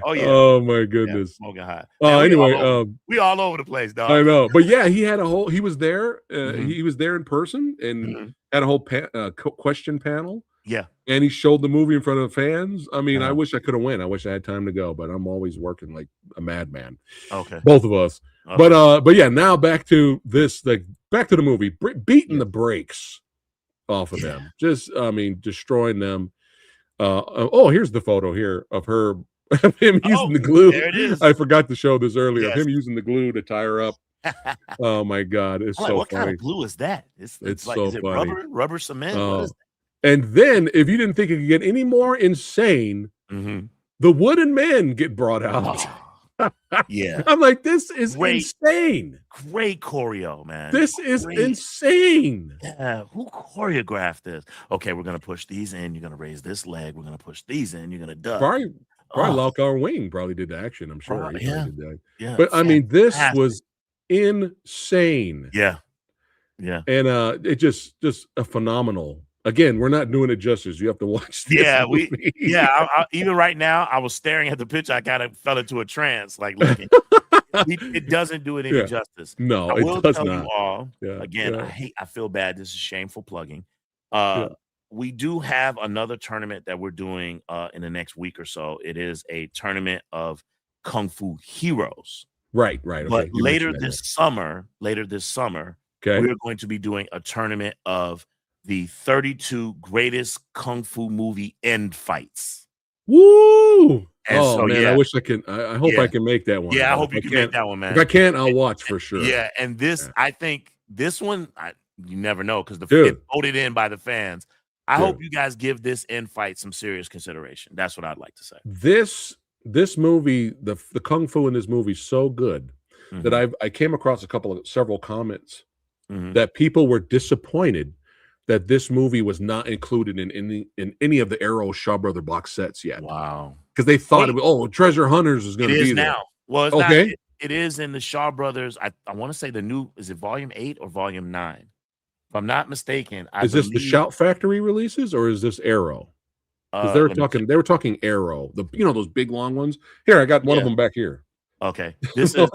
Speaker 2: Oh yeah.
Speaker 1: Oh my goodness.
Speaker 2: Yeah, smoking hot.
Speaker 1: Anyway,
Speaker 2: we all over the place, dog.
Speaker 1: I know, but yeah, he had he was there. He was there in person and had a whole question panel.
Speaker 2: Yeah,
Speaker 1: and he showed the movie in front of the fans. I mean, I wish I could have went. I wish I had time to go, but I'm always working like a madman.
Speaker 2: Okay,
Speaker 1: both of us. Okay. But yeah, now back to this. Back to the movie. Beating the brakes off of them. Just, I mean, destroying them. Here's the photo here of her. Him using the glue.
Speaker 2: There it is.
Speaker 1: I forgot to show this earlier. Yes. Him using the glue to tie her up. Oh my God, it's so
Speaker 2: what
Speaker 1: funny.
Speaker 2: Kind of glue is that? It's like,
Speaker 1: so
Speaker 2: is it
Speaker 1: funny.
Speaker 2: rubber cement? What is that?
Speaker 1: And then, if you didn't think it could get any more insane, the wooden men get brought out.
Speaker 2: Yeah,
Speaker 1: I'm like, this is insane.
Speaker 2: Great choreo, man.
Speaker 1: This is insane.
Speaker 2: Yeah, who choreographed this? Okay, we're gonna push these in. You're gonna raise this leg. We're gonna push these in. You're gonna duck.
Speaker 1: Probably Laucar Wing probably did the action. I'm sure. He did that.
Speaker 2: Yeah.
Speaker 1: But I mean, this was insane.
Speaker 2: Yeah.
Speaker 1: And it just a phenomenal. Again, we're not doing it justice. You have to watch this.
Speaker 2: Yeah, even right now, I was staring at the picture. I kind of fell into a trance, like looking. It doesn't do it any justice.
Speaker 1: No,
Speaker 2: I will
Speaker 1: it does
Speaker 2: tell
Speaker 1: not.
Speaker 2: You all again. I feel bad. This is shameful plugging. We do have another tournament that we're doing in the next week or so. It is a tournament of Kung Fu heroes.
Speaker 1: Right.
Speaker 2: But
Speaker 1: Okay. You mentioned that.
Speaker 2: later this summer,
Speaker 1: Okay.
Speaker 2: we're going to be doing a tournament of the 32 greatest kung fu movie end fights.
Speaker 1: Woo!
Speaker 2: And
Speaker 1: Oh
Speaker 2: so,
Speaker 1: man, I
Speaker 2: yeah,
Speaker 1: wish I can. I hope I can make that one.
Speaker 2: yeah, I
Speaker 1: But
Speaker 2: hope you can make that one,
Speaker 1: if I
Speaker 2: man.
Speaker 1: can't, I'll watch for sure.
Speaker 2: Yeah, and this,
Speaker 1: Yeah.
Speaker 2: I think this one, you never know because it's
Speaker 1: Dude,
Speaker 2: voted in by the fans. I hope
Speaker 1: dude,
Speaker 2: you guys give this end fight some serious consideration. That's what I'd like to say.
Speaker 1: this movie, the kung fu in this movie is so good that
Speaker 2: Mhm,
Speaker 1: I came across several comments
Speaker 2: mhm.
Speaker 1: that people were disappointed that this movie was not included in any of the Arrow Shaw Brother box sets yet
Speaker 2: Wow.
Speaker 1: because they thought
Speaker 2: Wait,
Speaker 1: Treasure Hunters is
Speaker 2: it
Speaker 1: going to
Speaker 2: is
Speaker 1: be there.
Speaker 2: now. Well, it's not.
Speaker 1: Okay,
Speaker 2: It is in the Shaw Brothers. I want to say the new, is it volume 8 or volume 9? If I'm not mistaken, I
Speaker 1: is this the
Speaker 2: believe.
Speaker 1: Shout Factory releases or is this Arrow? Because they
Speaker 2: Let me check.
Speaker 1: were talking Arrow, those big long ones. Here, I got one of
Speaker 2: Yeah.
Speaker 1: them back here.
Speaker 2: Okay.
Speaker 1: This one,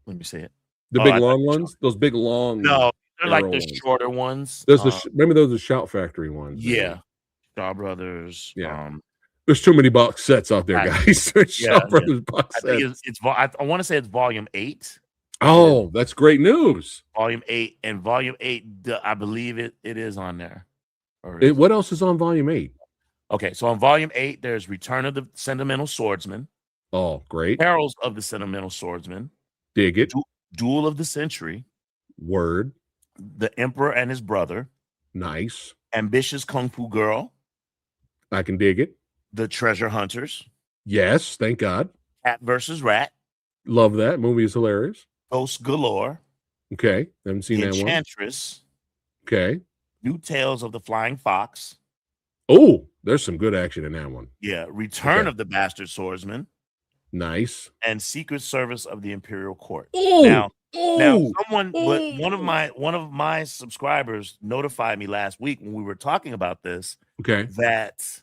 Speaker 2: Let me see it.
Speaker 1: the
Speaker 2: Oh,
Speaker 1: big
Speaker 2: I thought
Speaker 1: long ones, those big long
Speaker 2: no, they're like
Speaker 1: Arrow
Speaker 2: the
Speaker 1: ones.
Speaker 2: shorter ones.
Speaker 1: Maybe those are Shout Factory ones. Maybe.
Speaker 2: Yeah. Shaw Brothers.
Speaker 1: Yeah. There's too many box sets out there, guys.
Speaker 2: Yeah.
Speaker 1: Shaw Brothers box
Speaker 2: I think
Speaker 1: sets.
Speaker 2: I want to say it's volume 8.
Speaker 1: Oh, that's great news.
Speaker 2: Volume 8 and volume 8. I believe it is on there.
Speaker 1: What else is on volume 8?
Speaker 2: Okay, so on volume 8, there's Return of the Sentimental Swordsman,
Speaker 1: Oh, great.
Speaker 2: Perils of the Sentimental Swordsman,
Speaker 1: Dig it.
Speaker 2: Duel of the Century,
Speaker 1: Word.
Speaker 2: The Emperor and His Brother,
Speaker 1: Nice.
Speaker 2: Ambitious Kung Fu Girl,
Speaker 1: I can dig it.
Speaker 2: The Treasure Hunters,
Speaker 1: Yes, thank God.
Speaker 2: Cat versus Rat,
Speaker 1: Love that. Movie is hilarious.
Speaker 2: Ghost Galore,
Speaker 1: Okay. Haven't seen
Speaker 2: The
Speaker 1: that one.
Speaker 2: Enchantress,
Speaker 1: Okay.
Speaker 2: New Tales of the Flying Fox.
Speaker 1: Oh, there's some good action in that one.
Speaker 2: Yeah, Return
Speaker 1: Okay.
Speaker 2: of the Bastard Swordsman,
Speaker 1: Nice.
Speaker 2: and Secret Service of the Imperial Court.
Speaker 1: Oh,
Speaker 2: Now, one of my subscribers notified me last week when we were talking about this
Speaker 1: okay.
Speaker 2: that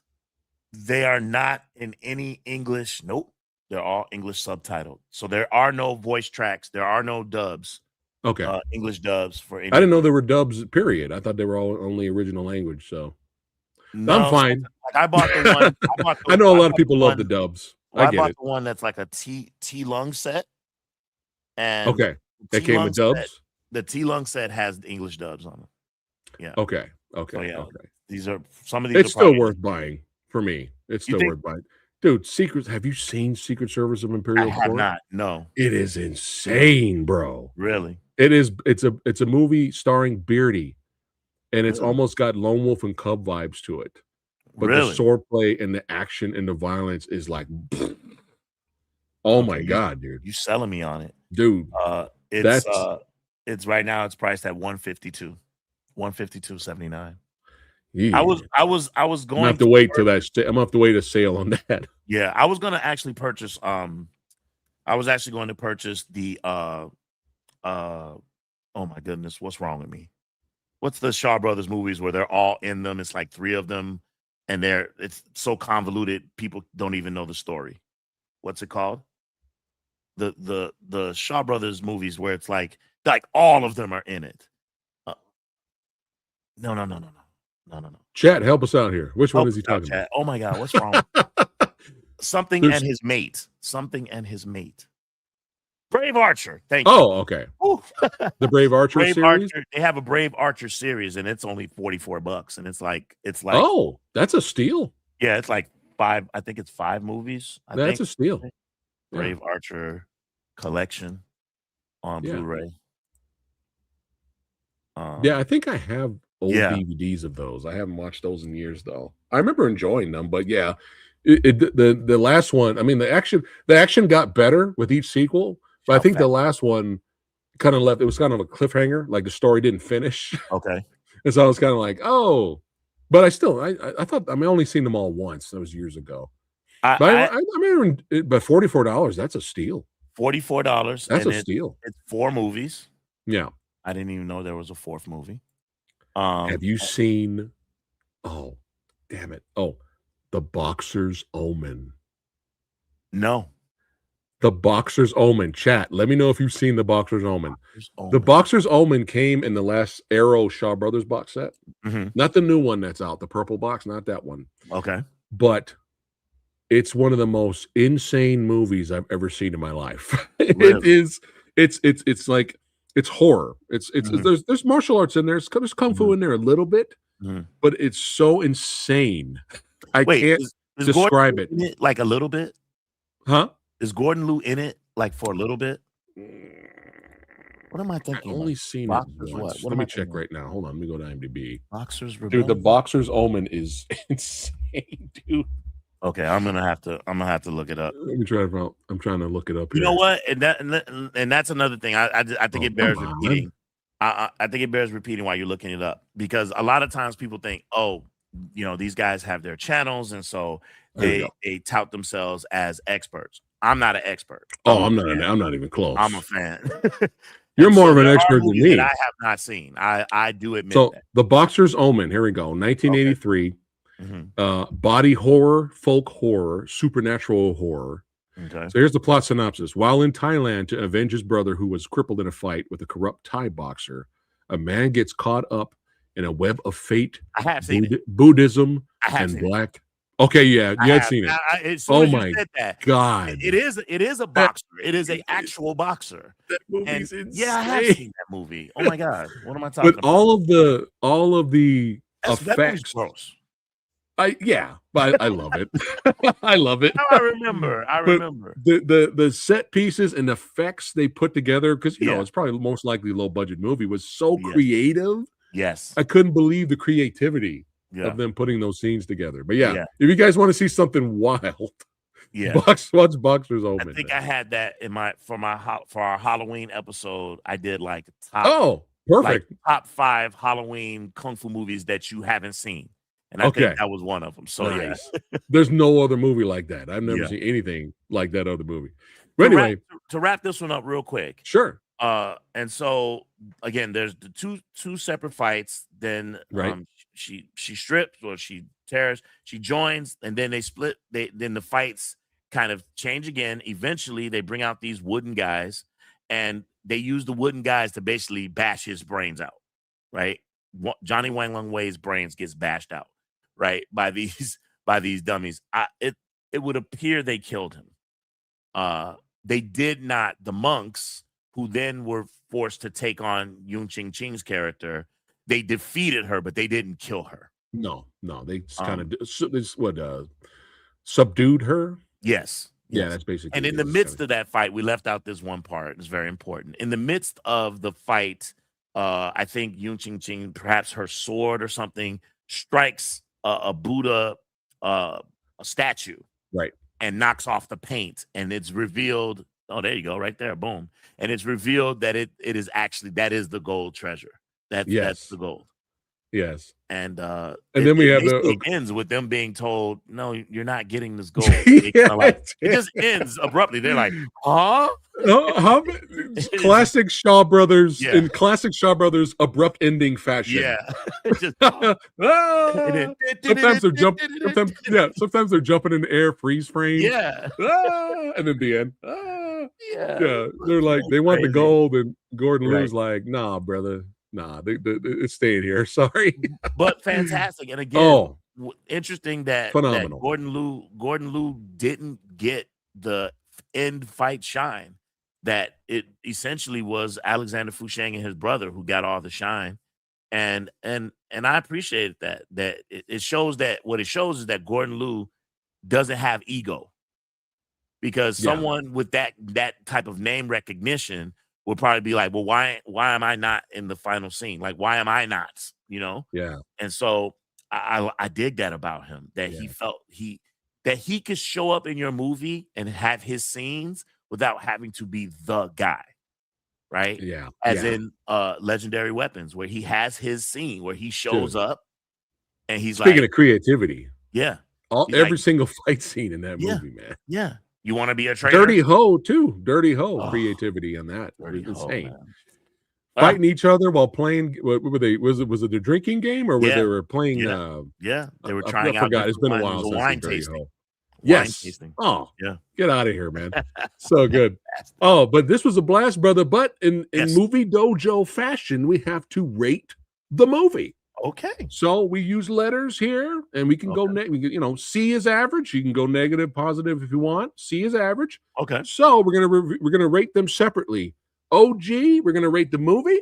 Speaker 2: they are not in any English. Nope, they're all English subtitled. So there are no voice tracks. There are no dubs.
Speaker 1: Okay.
Speaker 2: English dubs for any.
Speaker 1: I didn't know there were dubs, period. I thought they were all only original language. So
Speaker 2: No,
Speaker 1: I'm fine.
Speaker 2: like I bought the one.
Speaker 1: I know a lot of people love the dubs.
Speaker 2: Well,
Speaker 1: I
Speaker 2: I
Speaker 1: get
Speaker 2: bought
Speaker 1: it.
Speaker 2: the one that's like a T Lung set. And
Speaker 1: Okay. That came with dubs?
Speaker 2: The T Lung set has the English dubs on it. Yeah.
Speaker 1: Okay.
Speaker 2: So, yeah,
Speaker 1: Okay.
Speaker 2: these are some of these.
Speaker 1: It's still worth buying for me. It's
Speaker 2: You
Speaker 1: still
Speaker 2: think-
Speaker 1: worth buying. Dude, have you seen Secret Service of
Speaker 2: I
Speaker 1: Imperial
Speaker 2: have
Speaker 1: Court?
Speaker 2: not. No,
Speaker 1: It is insane, bro.
Speaker 2: really.
Speaker 1: It is. It's a movie starring Beardy, and it's
Speaker 2: Really?
Speaker 1: almost got Lone Wolf and Cub vibes to it. But the
Speaker 2: Really?
Speaker 1: swordplay and the action and the violence is like, oh my God, dude.
Speaker 2: You selling me on it,
Speaker 1: Dude,
Speaker 2: it's right now. It's priced at 152, 152.79.
Speaker 1: yeah.
Speaker 2: I was
Speaker 1: I'm
Speaker 2: going
Speaker 1: gonna have to wait till I'm gonna have to wait a sale on that.
Speaker 2: Yeah, I was gonna actually purchase. I was actually going to purchase the. Oh my goodness, what's wrong with me? What's the Shaw Brothers movies where they're all in them? It's like 3 of them, and it's so convoluted people don't even know the story. What's it called? The Shaw Brothers movies where it's like all of them are in it. No.
Speaker 1: Chat, help us out here. Which one is he talking about?
Speaker 2: Oh my God, what's wrong? Something and his mate. Brave Archer. Thank you.
Speaker 1: Oh, okay. The Brave Archer
Speaker 2: Brave
Speaker 1: series.
Speaker 2: Archer, they have a Brave Archer series, and it's only $44, and it's like
Speaker 1: Oh, that's a steal.
Speaker 2: yeah, it's like 5. I think it's 5 movies.
Speaker 1: That's a steal.
Speaker 2: Brave Archer collection on Blu-ray.
Speaker 1: Yeah, I think I have old DVDs of those. I haven't watched those in years though. I remember enjoying them, but yeah, the last one. I mean, the action got better with each sequel, but I think the last one kind of left. It was kind of a cliffhanger, like the story didn't finish.
Speaker 2: Okay,
Speaker 1: and so I was kind of like, oh, but I thought I only seen them all once. That was years ago. I mean, but $44, that's a steal.
Speaker 2: $44.
Speaker 1: That's a steal.
Speaker 2: It's 4 movies.
Speaker 1: Yeah.
Speaker 2: I didn't even know there was a 4th movie.
Speaker 1: Have you seen? Oh, damn it! Oh, The Boxer's Omen.
Speaker 2: No.
Speaker 1: The Boxer's Omen. Chat. Let me know if you've seen The Boxer's Omen. The Boxer's Omen came in the last Arrow Shaw Brothers box set.
Speaker 2: Mm-hmm.
Speaker 1: Not the new one that's out, the purple box, not that one.
Speaker 2: Okay.
Speaker 1: But It's one of the most insane movies I've ever seen in my life. It
Speaker 2: Really?
Speaker 1: is. It's like it's horror. It's
Speaker 2: Mhm,
Speaker 1: there's martial arts in there. There's kung fu
Speaker 2: mhm,
Speaker 1: in there a little bit,
Speaker 2: mhm.
Speaker 1: but it's so insane. I
Speaker 2: Wait,
Speaker 1: can't
Speaker 2: is Gordon
Speaker 1: describe
Speaker 2: Liu
Speaker 1: it.
Speaker 2: in it, like, a little bit?
Speaker 1: Huh?
Speaker 2: Is Gordon Liu in it, like, for a little bit? What am I
Speaker 1: I
Speaker 2: thinking about?
Speaker 1: only seen it
Speaker 2: Boxers what?
Speaker 1: once.
Speaker 2: What
Speaker 1: Let
Speaker 2: am
Speaker 1: me
Speaker 2: I
Speaker 1: check
Speaker 2: thinking of?
Speaker 1: right now. Hold on. Let me go to IMDb.
Speaker 2: Boxers
Speaker 1: Dude, the
Speaker 2: Rebellion?
Speaker 1: Boxer's Omen is insane, dude.
Speaker 2: Okay, I'm gonna have to look it up.
Speaker 1: Let me try to I'm trying to look it up
Speaker 2: You know
Speaker 1: here.
Speaker 2: what? And that's another thing. I think
Speaker 1: Oh,
Speaker 2: it
Speaker 1: come
Speaker 2: bears
Speaker 1: on.
Speaker 2: repeating. I think it bears repeating while you're looking it up because a lot of times people think, oh, you know, these guys have their channels, and so
Speaker 1: There we go.
Speaker 2: they tout themselves as experts. I'm not an expert.
Speaker 1: Oh,
Speaker 2: I'm a fan.
Speaker 1: I'm not even
Speaker 2: I'm a
Speaker 1: close.
Speaker 2: fan.
Speaker 1: You're
Speaker 2: And
Speaker 1: more
Speaker 2: so
Speaker 1: of an
Speaker 2: there are
Speaker 1: expert than
Speaker 2: movies that I
Speaker 1: me.
Speaker 2: have not seen. I do admit
Speaker 1: So,
Speaker 2: that.
Speaker 1: The Boxer's Omen, here we go.
Speaker 2: Okay.
Speaker 1: 1983.
Speaker 2: Mhm.
Speaker 1: Body horror, folk horror, supernatural horror.
Speaker 2: Okay.
Speaker 1: So here's the plot synopsis. While in Thailand to avenge his brother who was crippled in a fight with a corrupt Thai boxer, a man gets caught up in a web of fate,
Speaker 2: I have seen it.
Speaker 1: Buddhism,
Speaker 2: I have
Speaker 1: and
Speaker 2: seen it.
Speaker 1: black. Okay, yeah,
Speaker 2: I
Speaker 1: you had
Speaker 2: have.
Speaker 1: seen it.
Speaker 2: As soon
Speaker 1: Oh
Speaker 2: as you
Speaker 1: my
Speaker 2: said that,
Speaker 1: God.
Speaker 2: it is a
Speaker 1: That,
Speaker 2: boxer. It is a actual boxer.
Speaker 1: that
Speaker 2: And
Speaker 1: movie's
Speaker 2: yeah, I have
Speaker 1: insane.
Speaker 2: seen that movie. Oh my god, what am I
Speaker 1: But
Speaker 2: talking about?
Speaker 1: all of the
Speaker 2: That movie's
Speaker 1: effects,
Speaker 2: gross.
Speaker 1: but I love it. I love it.
Speaker 2: Now I remember. I
Speaker 1: But
Speaker 2: remember.
Speaker 1: the set pieces and effects they put together, because you know
Speaker 2: Yeah.
Speaker 1: it's probably most likely a low budget movie, was so
Speaker 2: Yes.
Speaker 1: creative.
Speaker 2: Yes.
Speaker 1: I couldn't believe the creativity
Speaker 2: Yeah.
Speaker 1: of them putting those scenes together. But yeah,
Speaker 2: Yeah.
Speaker 1: if you guys want to see something wild,
Speaker 2: Yeah.
Speaker 1: watch Boxer's
Speaker 2: I
Speaker 1: Omen,
Speaker 2: think
Speaker 1: man.
Speaker 2: I had that in for our Halloween episode. I did
Speaker 1: Oh,
Speaker 2: like
Speaker 1: perfect.
Speaker 2: top 5 Halloween kung fu movies that you haven't seen. And I think
Speaker 1: Okay,
Speaker 2: that was one of them. So yeah.
Speaker 1: nice. There's no other movie like that. I've never
Speaker 2: Yeah.
Speaker 1: seen anything like that other movie. But
Speaker 2: To wrap
Speaker 1: anyway,
Speaker 2: to wrap this one up real quick.
Speaker 1: sure.
Speaker 2: And so again, there's the two separate fights. Then
Speaker 1: Right.
Speaker 2: she strips or she tears, she joins, and then they split. Then the fights kind of change again. Eventually, they bring out these wooden guys, and they use the wooden guys to basically bash his brains out. Right? Johnny Wang Lung Wei's brains gets bashed out. Right by these by these dummies. It would appear they killed him. They did not. The monks, who then were forced to take on Yun Ching Ching's character, they defeated her, but they didn't kill her.
Speaker 1: No, they just kind
Speaker 2: Um,
Speaker 1: of subdued her.
Speaker 2: yes,
Speaker 1: Yeah,
Speaker 2: yes.
Speaker 1: that's basically
Speaker 2: And
Speaker 1: what
Speaker 2: in
Speaker 1: it
Speaker 2: the
Speaker 1: is. Kind
Speaker 2: midst
Speaker 1: of.
Speaker 2: of that fight, we left out this one part. It's very important. In the midst of the fight, I think Yun Ching Ching, perhaps her sword or something, strikes a Buddha a statue
Speaker 1: Right.
Speaker 2: and knocks off the paint, and it's revealed. Oh, there you go, right there, boom. And it's revealed that it is actually that is the gold treasure. That's
Speaker 1: Yes.
Speaker 2: the gold.
Speaker 1: Yes.
Speaker 2: And
Speaker 1: And then we
Speaker 2: it
Speaker 1: have
Speaker 2: basically
Speaker 1: the
Speaker 2: ends with them being told, "No, you're not getting this gold." They
Speaker 1: yeah,
Speaker 2: kinda like it just ends abruptly. They're like, "Huh?"
Speaker 1: oh,
Speaker 2: It's just
Speaker 1: classic Shaw Brothers
Speaker 2: yeah,
Speaker 1: in classic Shaw Brothers abrupt ending fashion.
Speaker 2: yeah. It's just and
Speaker 1: Ah!
Speaker 2: then
Speaker 1: Sometimes they're jumping in the air, freeze frame.
Speaker 2: yeah,
Speaker 1: And then the end. Ah!
Speaker 2: yeah.
Speaker 1: Yeah,
Speaker 2: It
Speaker 1: they're like
Speaker 2: was
Speaker 1: they want the
Speaker 2: crazy.
Speaker 1: gold, and Gordon
Speaker 2: Right.
Speaker 1: Liu's like, "Nah, brother, nah, it's staying here. Sorry."
Speaker 2: But fantastic. And again,
Speaker 1: Oh,
Speaker 2: interesting that
Speaker 1: phenomenal.
Speaker 2: Gordon Liu didn't get the end fight shine. That it essentially was Alexander Fusheng and his brother who got all the shine. And I appreciated that. It shows that what it shows is that Gordon Liu doesn't have ego. Because
Speaker 1: Yeah,
Speaker 2: someone with that type of name recognition would probably be like, well, why am I not in the final scene? Like, why am I not? You know?
Speaker 1: yeah,
Speaker 2: And so I dig that about him, that he
Speaker 1: yeah,
Speaker 2: felt that he could show up in your movie and have his scenes without having to be the guy, right?
Speaker 1: yeah,
Speaker 2: As
Speaker 1: yeah.
Speaker 2: in Legendary Weapons, where he has his scene where he shows
Speaker 1: Dude,
Speaker 2: up and he's
Speaker 1: speaking
Speaker 2: like,
Speaker 1: of creativity,
Speaker 2: yeah, he's like,
Speaker 1: every single fight scene in that
Speaker 2: yeah,
Speaker 1: movie, man.
Speaker 2: yeah. You want to be a traitor?
Speaker 1: Dirty Ho too. Dirty Ho
Speaker 2: Oh,
Speaker 1: creativity on that
Speaker 2: dirty
Speaker 1: was
Speaker 2: hoe,
Speaker 1: insane.
Speaker 2: man. Ah,
Speaker 1: Fighting each other while playing. What were they? Was it the drinking game, or were they
Speaker 2: yeah,
Speaker 1: were playing?
Speaker 2: yeah, yeah. They were
Speaker 1: I
Speaker 2: trying out
Speaker 1: forgot. It's
Speaker 2: different
Speaker 1: been a
Speaker 2: wines. It was
Speaker 1: while
Speaker 2: a
Speaker 1: since the
Speaker 2: wine
Speaker 1: Dirty
Speaker 2: tasting.
Speaker 1: Ho.
Speaker 2: Wine
Speaker 1: Yes.
Speaker 2: tasting.
Speaker 1: Oh,
Speaker 2: Yeah.
Speaker 1: get out of here, man. So good.
Speaker 2: Fantastic.
Speaker 1: Oh, but this was a blast, brother. But in
Speaker 2: Yes.
Speaker 1: movie dojo fashion, we have to rate the movie.
Speaker 2: Okay.
Speaker 1: So we use letters here, and we can go, C is average. You can go negative, positive if you want. C is average.
Speaker 2: Okay.
Speaker 1: So we're gonna rate them separately. OG, we're gonna rate the movie,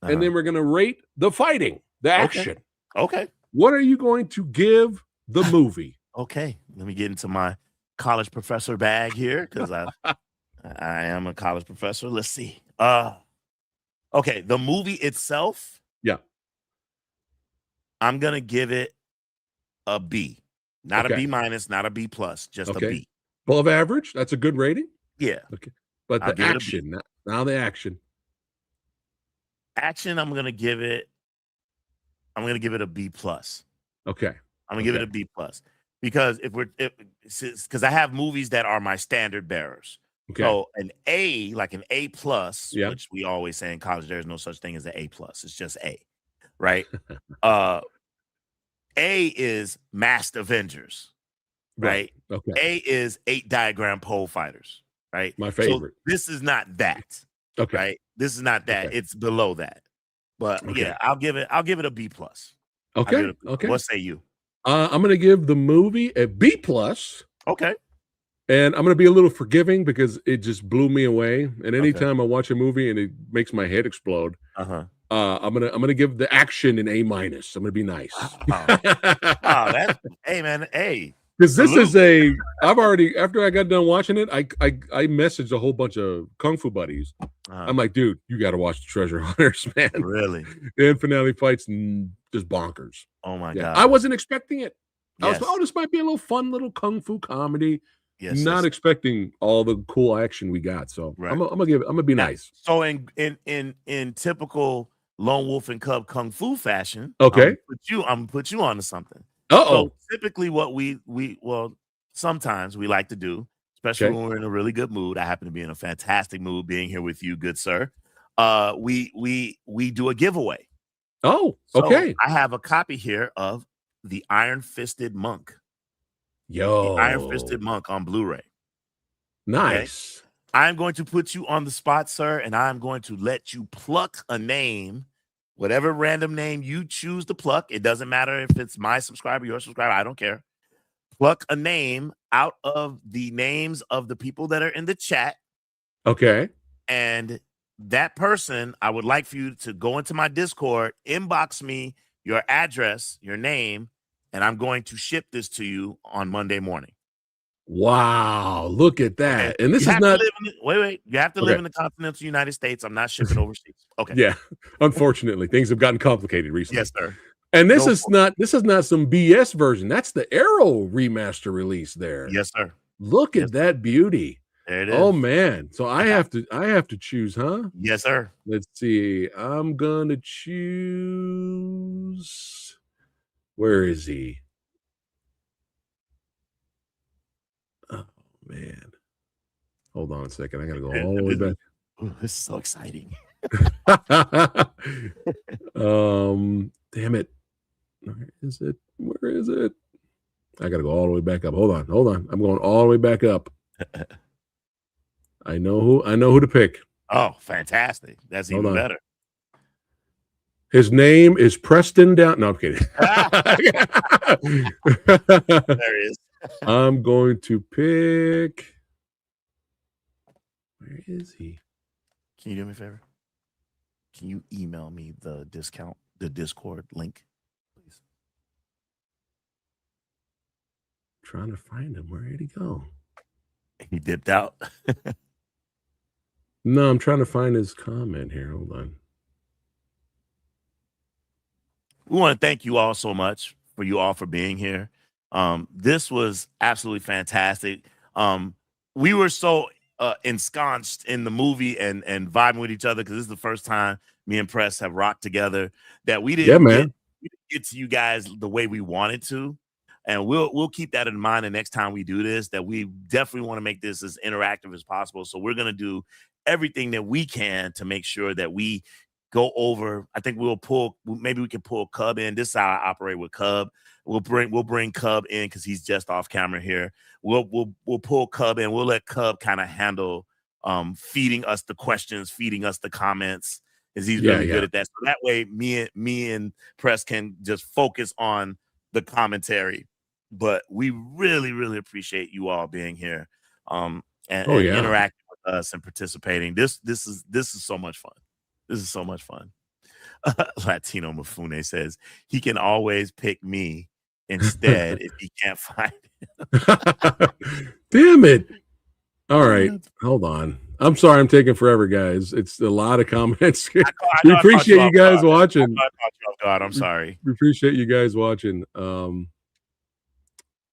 Speaker 1: and then we're gonna rate the fighting, the action.
Speaker 2: Okay.
Speaker 1: What are you going to give the movie?
Speaker 2: Okay. Let me get into my college professor bag here because I am a college professor. Let's see. Okay, the movie itself,
Speaker 1: Yeah.
Speaker 2: I'm gonna give it a B. Not a
Speaker 1: Okay.
Speaker 2: B minus, not a B plus, just a
Speaker 1: Okay.
Speaker 2: B.
Speaker 1: Above average. That's a good rating.
Speaker 2: Yeah.
Speaker 1: Okay. But
Speaker 2: I'll
Speaker 1: the
Speaker 2: give it a B.
Speaker 1: action, now the action.
Speaker 2: Action, I'm gonna give it a B plus.
Speaker 1: Okay.
Speaker 2: I'm gonna give it a B plus because because I have movies that are my standard bearers.
Speaker 1: Okay.
Speaker 2: So an A, like an A plus,
Speaker 1: Yeah.
Speaker 2: which we always say in college, there's no such thing as an A plus. It's just A, right? A is Masked Avengers, right?
Speaker 1: Okay.
Speaker 2: A is 8 diagram pole fighters, right?
Speaker 1: My favorite.
Speaker 2: So this is not that,
Speaker 1: Okay.
Speaker 2: right? This is not that.
Speaker 1: Okay.
Speaker 2: It's below that. But
Speaker 1: Okay.
Speaker 2: yeah, I'll give it a B plus.
Speaker 1: Okay. Okay.
Speaker 2: What say you?
Speaker 1: I'm gonna give the movie a B plus.
Speaker 2: Okay.
Speaker 1: And I'm gonna be a little forgiving because it just blew me away. And anytime I watch a movie and it makes my head explode, I'm gonna give the action an A minus. I'm gonna be nice.
Speaker 2: That's hey man, hey.
Speaker 1: Because this is I've already, after I got done watching it, I messaged a whole bunch of Kung Fu buddies. I'm like, dude, you got to watch the Treasure Hunters, man.
Speaker 2: Really?
Speaker 1: The end finale fights just bonkers.
Speaker 2: Oh my God.
Speaker 1: I wasn't expecting it. I
Speaker 2: Yes.
Speaker 1: was, this might be a little fun little Kung Fu comedy.
Speaker 2: Yes,
Speaker 1: Not expecting all the cool action we got. So
Speaker 2: Right.
Speaker 1: I'm gonna be nice.
Speaker 2: So in typical Lone Wolf and Cub Kung Fu fashion,
Speaker 1: Okay.
Speaker 2: I'm gonna put you onto something.
Speaker 1: Uh-oh.
Speaker 2: So typically what we sometimes we like to do, especially when we're in a really good mood. I happen to be in a fantastic mood being here with you, good sir. We do a giveaway.
Speaker 1: Oh,
Speaker 2: So
Speaker 1: okay.
Speaker 2: I have a copy here of the Ironfisted Monk.
Speaker 1: Yo.
Speaker 2: The Ironfisted Monk on Blu-ray.
Speaker 1: Nice.
Speaker 2: Okay? I'm going to put you on the spot, sir, and I'm going to let you pluck a name, whatever random name you choose to pluck. It doesn't matter if it's my subscriber, your subscriber, I don't care. Pluck a name out of the names of the people that are in the chat.
Speaker 1: Okay.
Speaker 2: And that person, I would like for you to go into my Discord, inbox me your address, your name, and I'm going to ship this to you on Monday morning.
Speaker 1: Wow, look at that.
Speaker 2: Okay.
Speaker 1: And this is not
Speaker 2: wait. You have to live in the continental United States. I'm not shipping overseas. Okay.
Speaker 1: Yeah. Unfortunately, things have gotten complicated recently.
Speaker 2: Yes, sir.
Speaker 1: And this is not some BS version. That's the Arrow remaster release there.
Speaker 2: Yes, sir.
Speaker 1: Look at that beauty.
Speaker 2: There it is.
Speaker 1: Oh man. So I have to choose, huh?
Speaker 2: Yes, sir.
Speaker 1: Let's see. I'm gonna choose. Where is he? Oh man. Hold on a second. I gotta go all the way back.
Speaker 2: Ooh, this is so exciting.
Speaker 1: Damn it. Where is it? Where is it? I gotta go all the way back up. Hold on. I'm going all the way back up. I know who to pick.
Speaker 2: Oh, fantastic. That's even better.
Speaker 1: His name is Preston Down. No, I'm kidding.
Speaker 2: There he is.
Speaker 1: I'm going to pick. Where is he?
Speaker 2: Can you do me a favor? Can you email me the Discord link, please?
Speaker 1: Trying to find him. Where did he go?
Speaker 2: He dipped out.
Speaker 1: No, I'm trying to find his comment here. Hold on.
Speaker 2: We want to thank you all so much for being here. This was absolutely fantastic. We were so ensconced in the movie and vibing with each other because this is the first time me and Press have rocked together that we didn't get to you guys the way we wanted to. And we'll keep that in mind the next time we do this, that we definitely want to make this as interactive as possible. So we're going to do everything that we can to make sure that we go over. I think maybe we can pull Cub in. This is how I operate with Cub. We'll bring Cub in because he's just off camera here. We'll pull Cub in. We'll let Cub kind of handle feeding us the questions, feeding us the comments, is he's really good at that. So that way, me and Press can just focus on the commentary. But we really, really appreciate you all being here, and interacting with us and participating. This is so much fun. This is so much fun. Latino Mafune says he can always pick me instead if he can't find it.
Speaker 1: Damn it. All right. Hold on. I'm sorry I'm taking forever, guys. It's a lot of comments. We appreciate you guys watching.
Speaker 2: God, I'm sorry.
Speaker 1: We appreciate you guys watching. Oh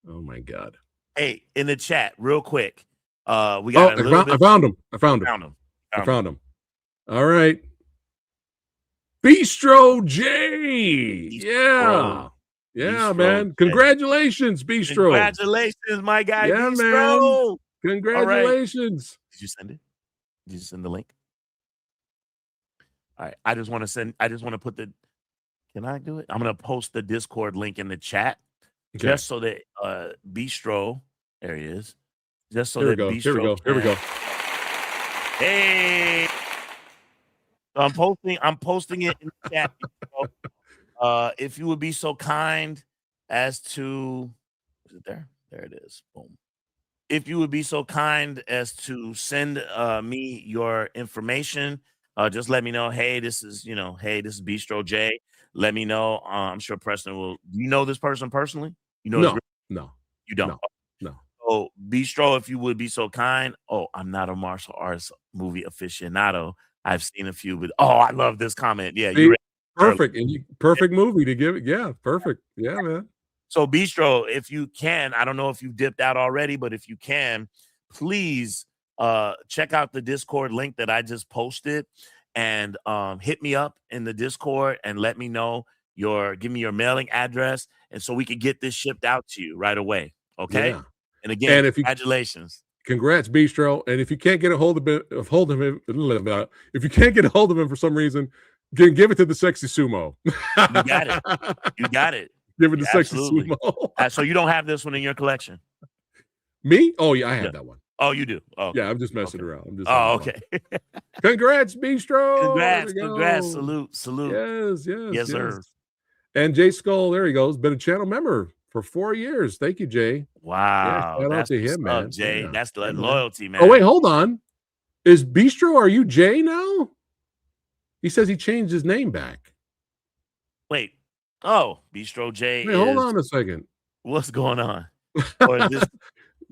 Speaker 1: my God.
Speaker 2: Hey, in the chat, real quick. We got
Speaker 1: I found him. All right. Bistro J. Yeah, Bistro man. J. Congratulations, Bistro.
Speaker 2: Congratulations, my guy. Yeah, Bistro.
Speaker 1: Man. Congratulations.
Speaker 2: Right. Did you send it? Did you send the link? All right. I just want to put the. Can I do it? I'm gonna post the Discord link in the chat, just so that Bistro. There he is. Just so that Bistro.
Speaker 1: Here we go.
Speaker 2: Hey. So I'm posting it in the chat. If you would be so kind as to, is it there? There it is. Boom. If you would be so kind as to send me your information, just let me know. Hey, this is Bistro J. Let me know. I'm sure Preston will. Do you know this person personally? You know?
Speaker 1: No.
Speaker 2: You don't.
Speaker 1: No.
Speaker 2: So Bistro, if you would be so kind. Oh, I'm not a martial arts movie aficionado. I've seen a few, but I love this comment. Yeah,
Speaker 1: you're perfect. Perfect movie to give it. Yeah, perfect. Yeah, man.
Speaker 2: So Bistro, if you can, I don't know if you dipped out already, but if you can, please check out the Discord link that I just posted and hit me up in the Discord and let me know give me your mailing address, and so we can get this shipped out to you right away. Okay. Yeah. And again, congratulations.
Speaker 1: Congrats, Bistro. And if you can't get a hold of him, if you can't get a hold of him for some reason, give it to the Sexy Sumo.
Speaker 2: You got it.
Speaker 1: Give it to Sexy Sumo.
Speaker 2: So you don't have this one in your collection?
Speaker 1: Me? Oh yeah, I have that one.
Speaker 2: Oh, you do? Oh,
Speaker 1: yeah, I'm just messing around. I'm just.
Speaker 2: Okay.
Speaker 1: Congrats, Bistro.
Speaker 2: Congrats. Salute.
Speaker 1: Yes,
Speaker 2: sir.
Speaker 1: And Jay Skull, there he goes. Been a channel member for 4 years. Thank you, Jay.
Speaker 2: Wow.
Speaker 1: Yeah, shout out to him, man.
Speaker 2: Jay. Yeah. That's the loyalty, man.
Speaker 1: Oh, wait, hold on. Is Bistro, are you Jay now? He says he changed his name back.
Speaker 2: Wait. Oh, Bistro J.
Speaker 1: Wait, hold on a second.
Speaker 2: What's going on?
Speaker 1: Or is this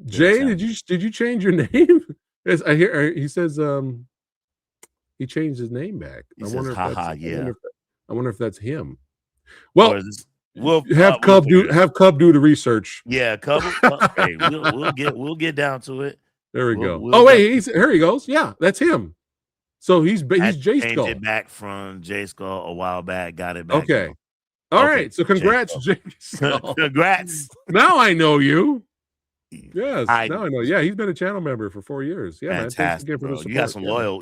Speaker 1: Jay, did you change your name? As I hear he says he changed his name back. I wonder if that's him. Well, we'll have Cub do the research.
Speaker 2: Yeah, Cub. Hey, we'll get down to it.
Speaker 1: There we go. Here he goes. Yeah, that's him. So he's Jay Skull.
Speaker 2: Changed it back from Jay Skull a while back. Got it back.
Speaker 1: Okay. All right. So congrats, Jay Skull.
Speaker 2: Congrats.
Speaker 1: Now I know you. Yes. Now I know. Yeah, he's been a channel member for 4 years. Yeah,
Speaker 2: fantastic, man. Thanks again for the support.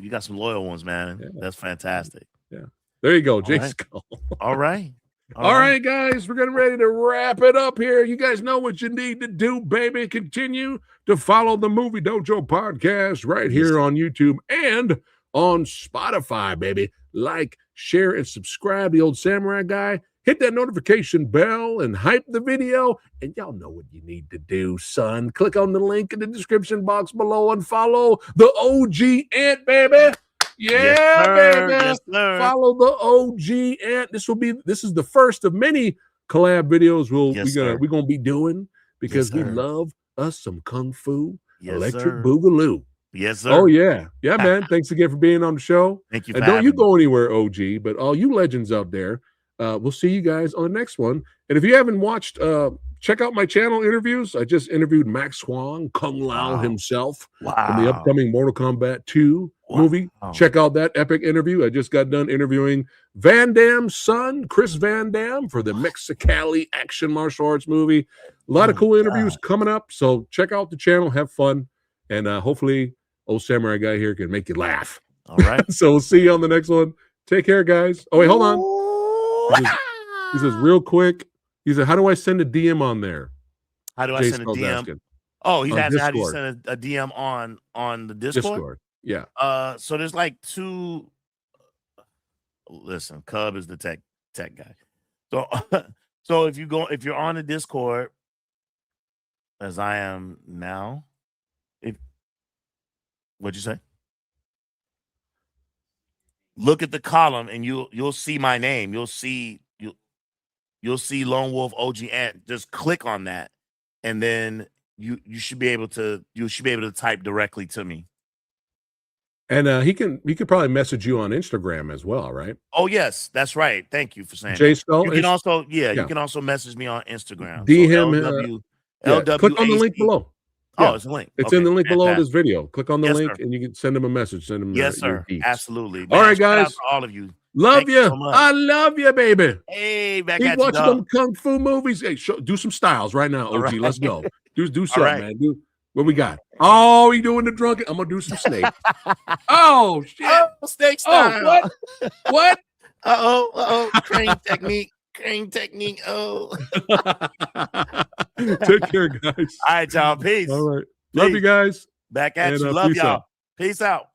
Speaker 2: You got some loyal ones, man. Yeah. That's fantastic.
Speaker 1: Yeah. There you go, Jay Skull.
Speaker 2: All right.
Speaker 1: All right, guys, we're getting ready to wrap it up here. You guys know what you need to do, baby. Continue to follow the Movie Dojo podcast right here on YouTube and on Spotify, baby. Like, share, and subscribe. The Old Samurai Guy. Hit that notification bell and hype the video. And y'all know what you need to do, son. Click on the link in the description box below and follow the OG Ant, baby. Yeah, baby.
Speaker 2: Yes,
Speaker 1: follow the OG Ant. This is the first of many collab videos we're gonna be doing because we love us some Kung Fu Electric Boogaloo.
Speaker 2: Yes, sir.
Speaker 1: Oh, yeah. Yeah, man. Thanks again for being on the show.
Speaker 2: Thank you.
Speaker 1: And don't you go anywhere, OG, but all you legends out there, we'll see you guys on the next one. And if you haven't watched, check out my channel interviews. I just interviewed Max Huang, Kung Lao himself, in the upcoming Mortal Kombat 2 movie. Check out that epic interview. I just got done interviewing Van Damme's son, Chris Van Damme, for the Mexicali action martial arts movie. A lot of cool interviews coming up. So check out the channel, have fun, and hopefully Old Samurai Guy here can make you laugh.
Speaker 2: All right.
Speaker 1: So we'll see you on the next one. Take care, guys. Oh, wait, hold on. He says real quick. He said, "How do I send a DM on there?"
Speaker 2: How do I send a DM? Asking. Oh, he's asking how do you send a DM on the Discord?
Speaker 1: Yeah.
Speaker 2: So there's like two. Listen, Cub is the tech guy. So so if you're on the Discord, as I am now, what'd you say? Look at the column and you'll see my name. You'll see Lone Wolf OG Ant. Just click on that, and then you should be able to type directly to me.
Speaker 1: And he could probably message you on Instagram as well, right?
Speaker 2: Oh yes, that's right. Thank you for saying
Speaker 1: J
Speaker 2: that.
Speaker 1: Skull.
Speaker 2: You can also you can also message me on Instagram.
Speaker 1: D
Speaker 2: so
Speaker 1: him.
Speaker 2: LW
Speaker 1: Click on the link below.
Speaker 2: Oh, it's a link.
Speaker 1: It's in the link below this video. Click on the link
Speaker 2: sir.
Speaker 1: and you can send him a message. Send him
Speaker 2: yes,
Speaker 1: your
Speaker 2: sir.
Speaker 1: deets.
Speaker 2: Absolutely.
Speaker 1: All right, guys.
Speaker 2: Shout out to all of you.
Speaker 1: Love you.
Speaker 2: So
Speaker 1: I love you, baby.
Speaker 2: Hey, back
Speaker 1: Keep
Speaker 2: at
Speaker 1: watching
Speaker 2: you,
Speaker 1: them kung fu movies. Hey, do some styles right now, OG.
Speaker 2: right.
Speaker 1: Let's go. Do something,
Speaker 2: right.
Speaker 1: man. Do what we got. Oh, you doing the drunken? I'm gonna do some snake. Oh shit!
Speaker 2: Oh, snake style.
Speaker 1: Oh, what?
Speaker 2: Uh-oh. Crane technique. Oh.
Speaker 1: Take care, guys.
Speaker 2: All right, y'all. Peace.
Speaker 1: All right. Love you guys.
Speaker 2: Back at
Speaker 1: And,
Speaker 2: you. Love
Speaker 1: peace
Speaker 2: y'all.
Speaker 1: out.
Speaker 2: Peace out.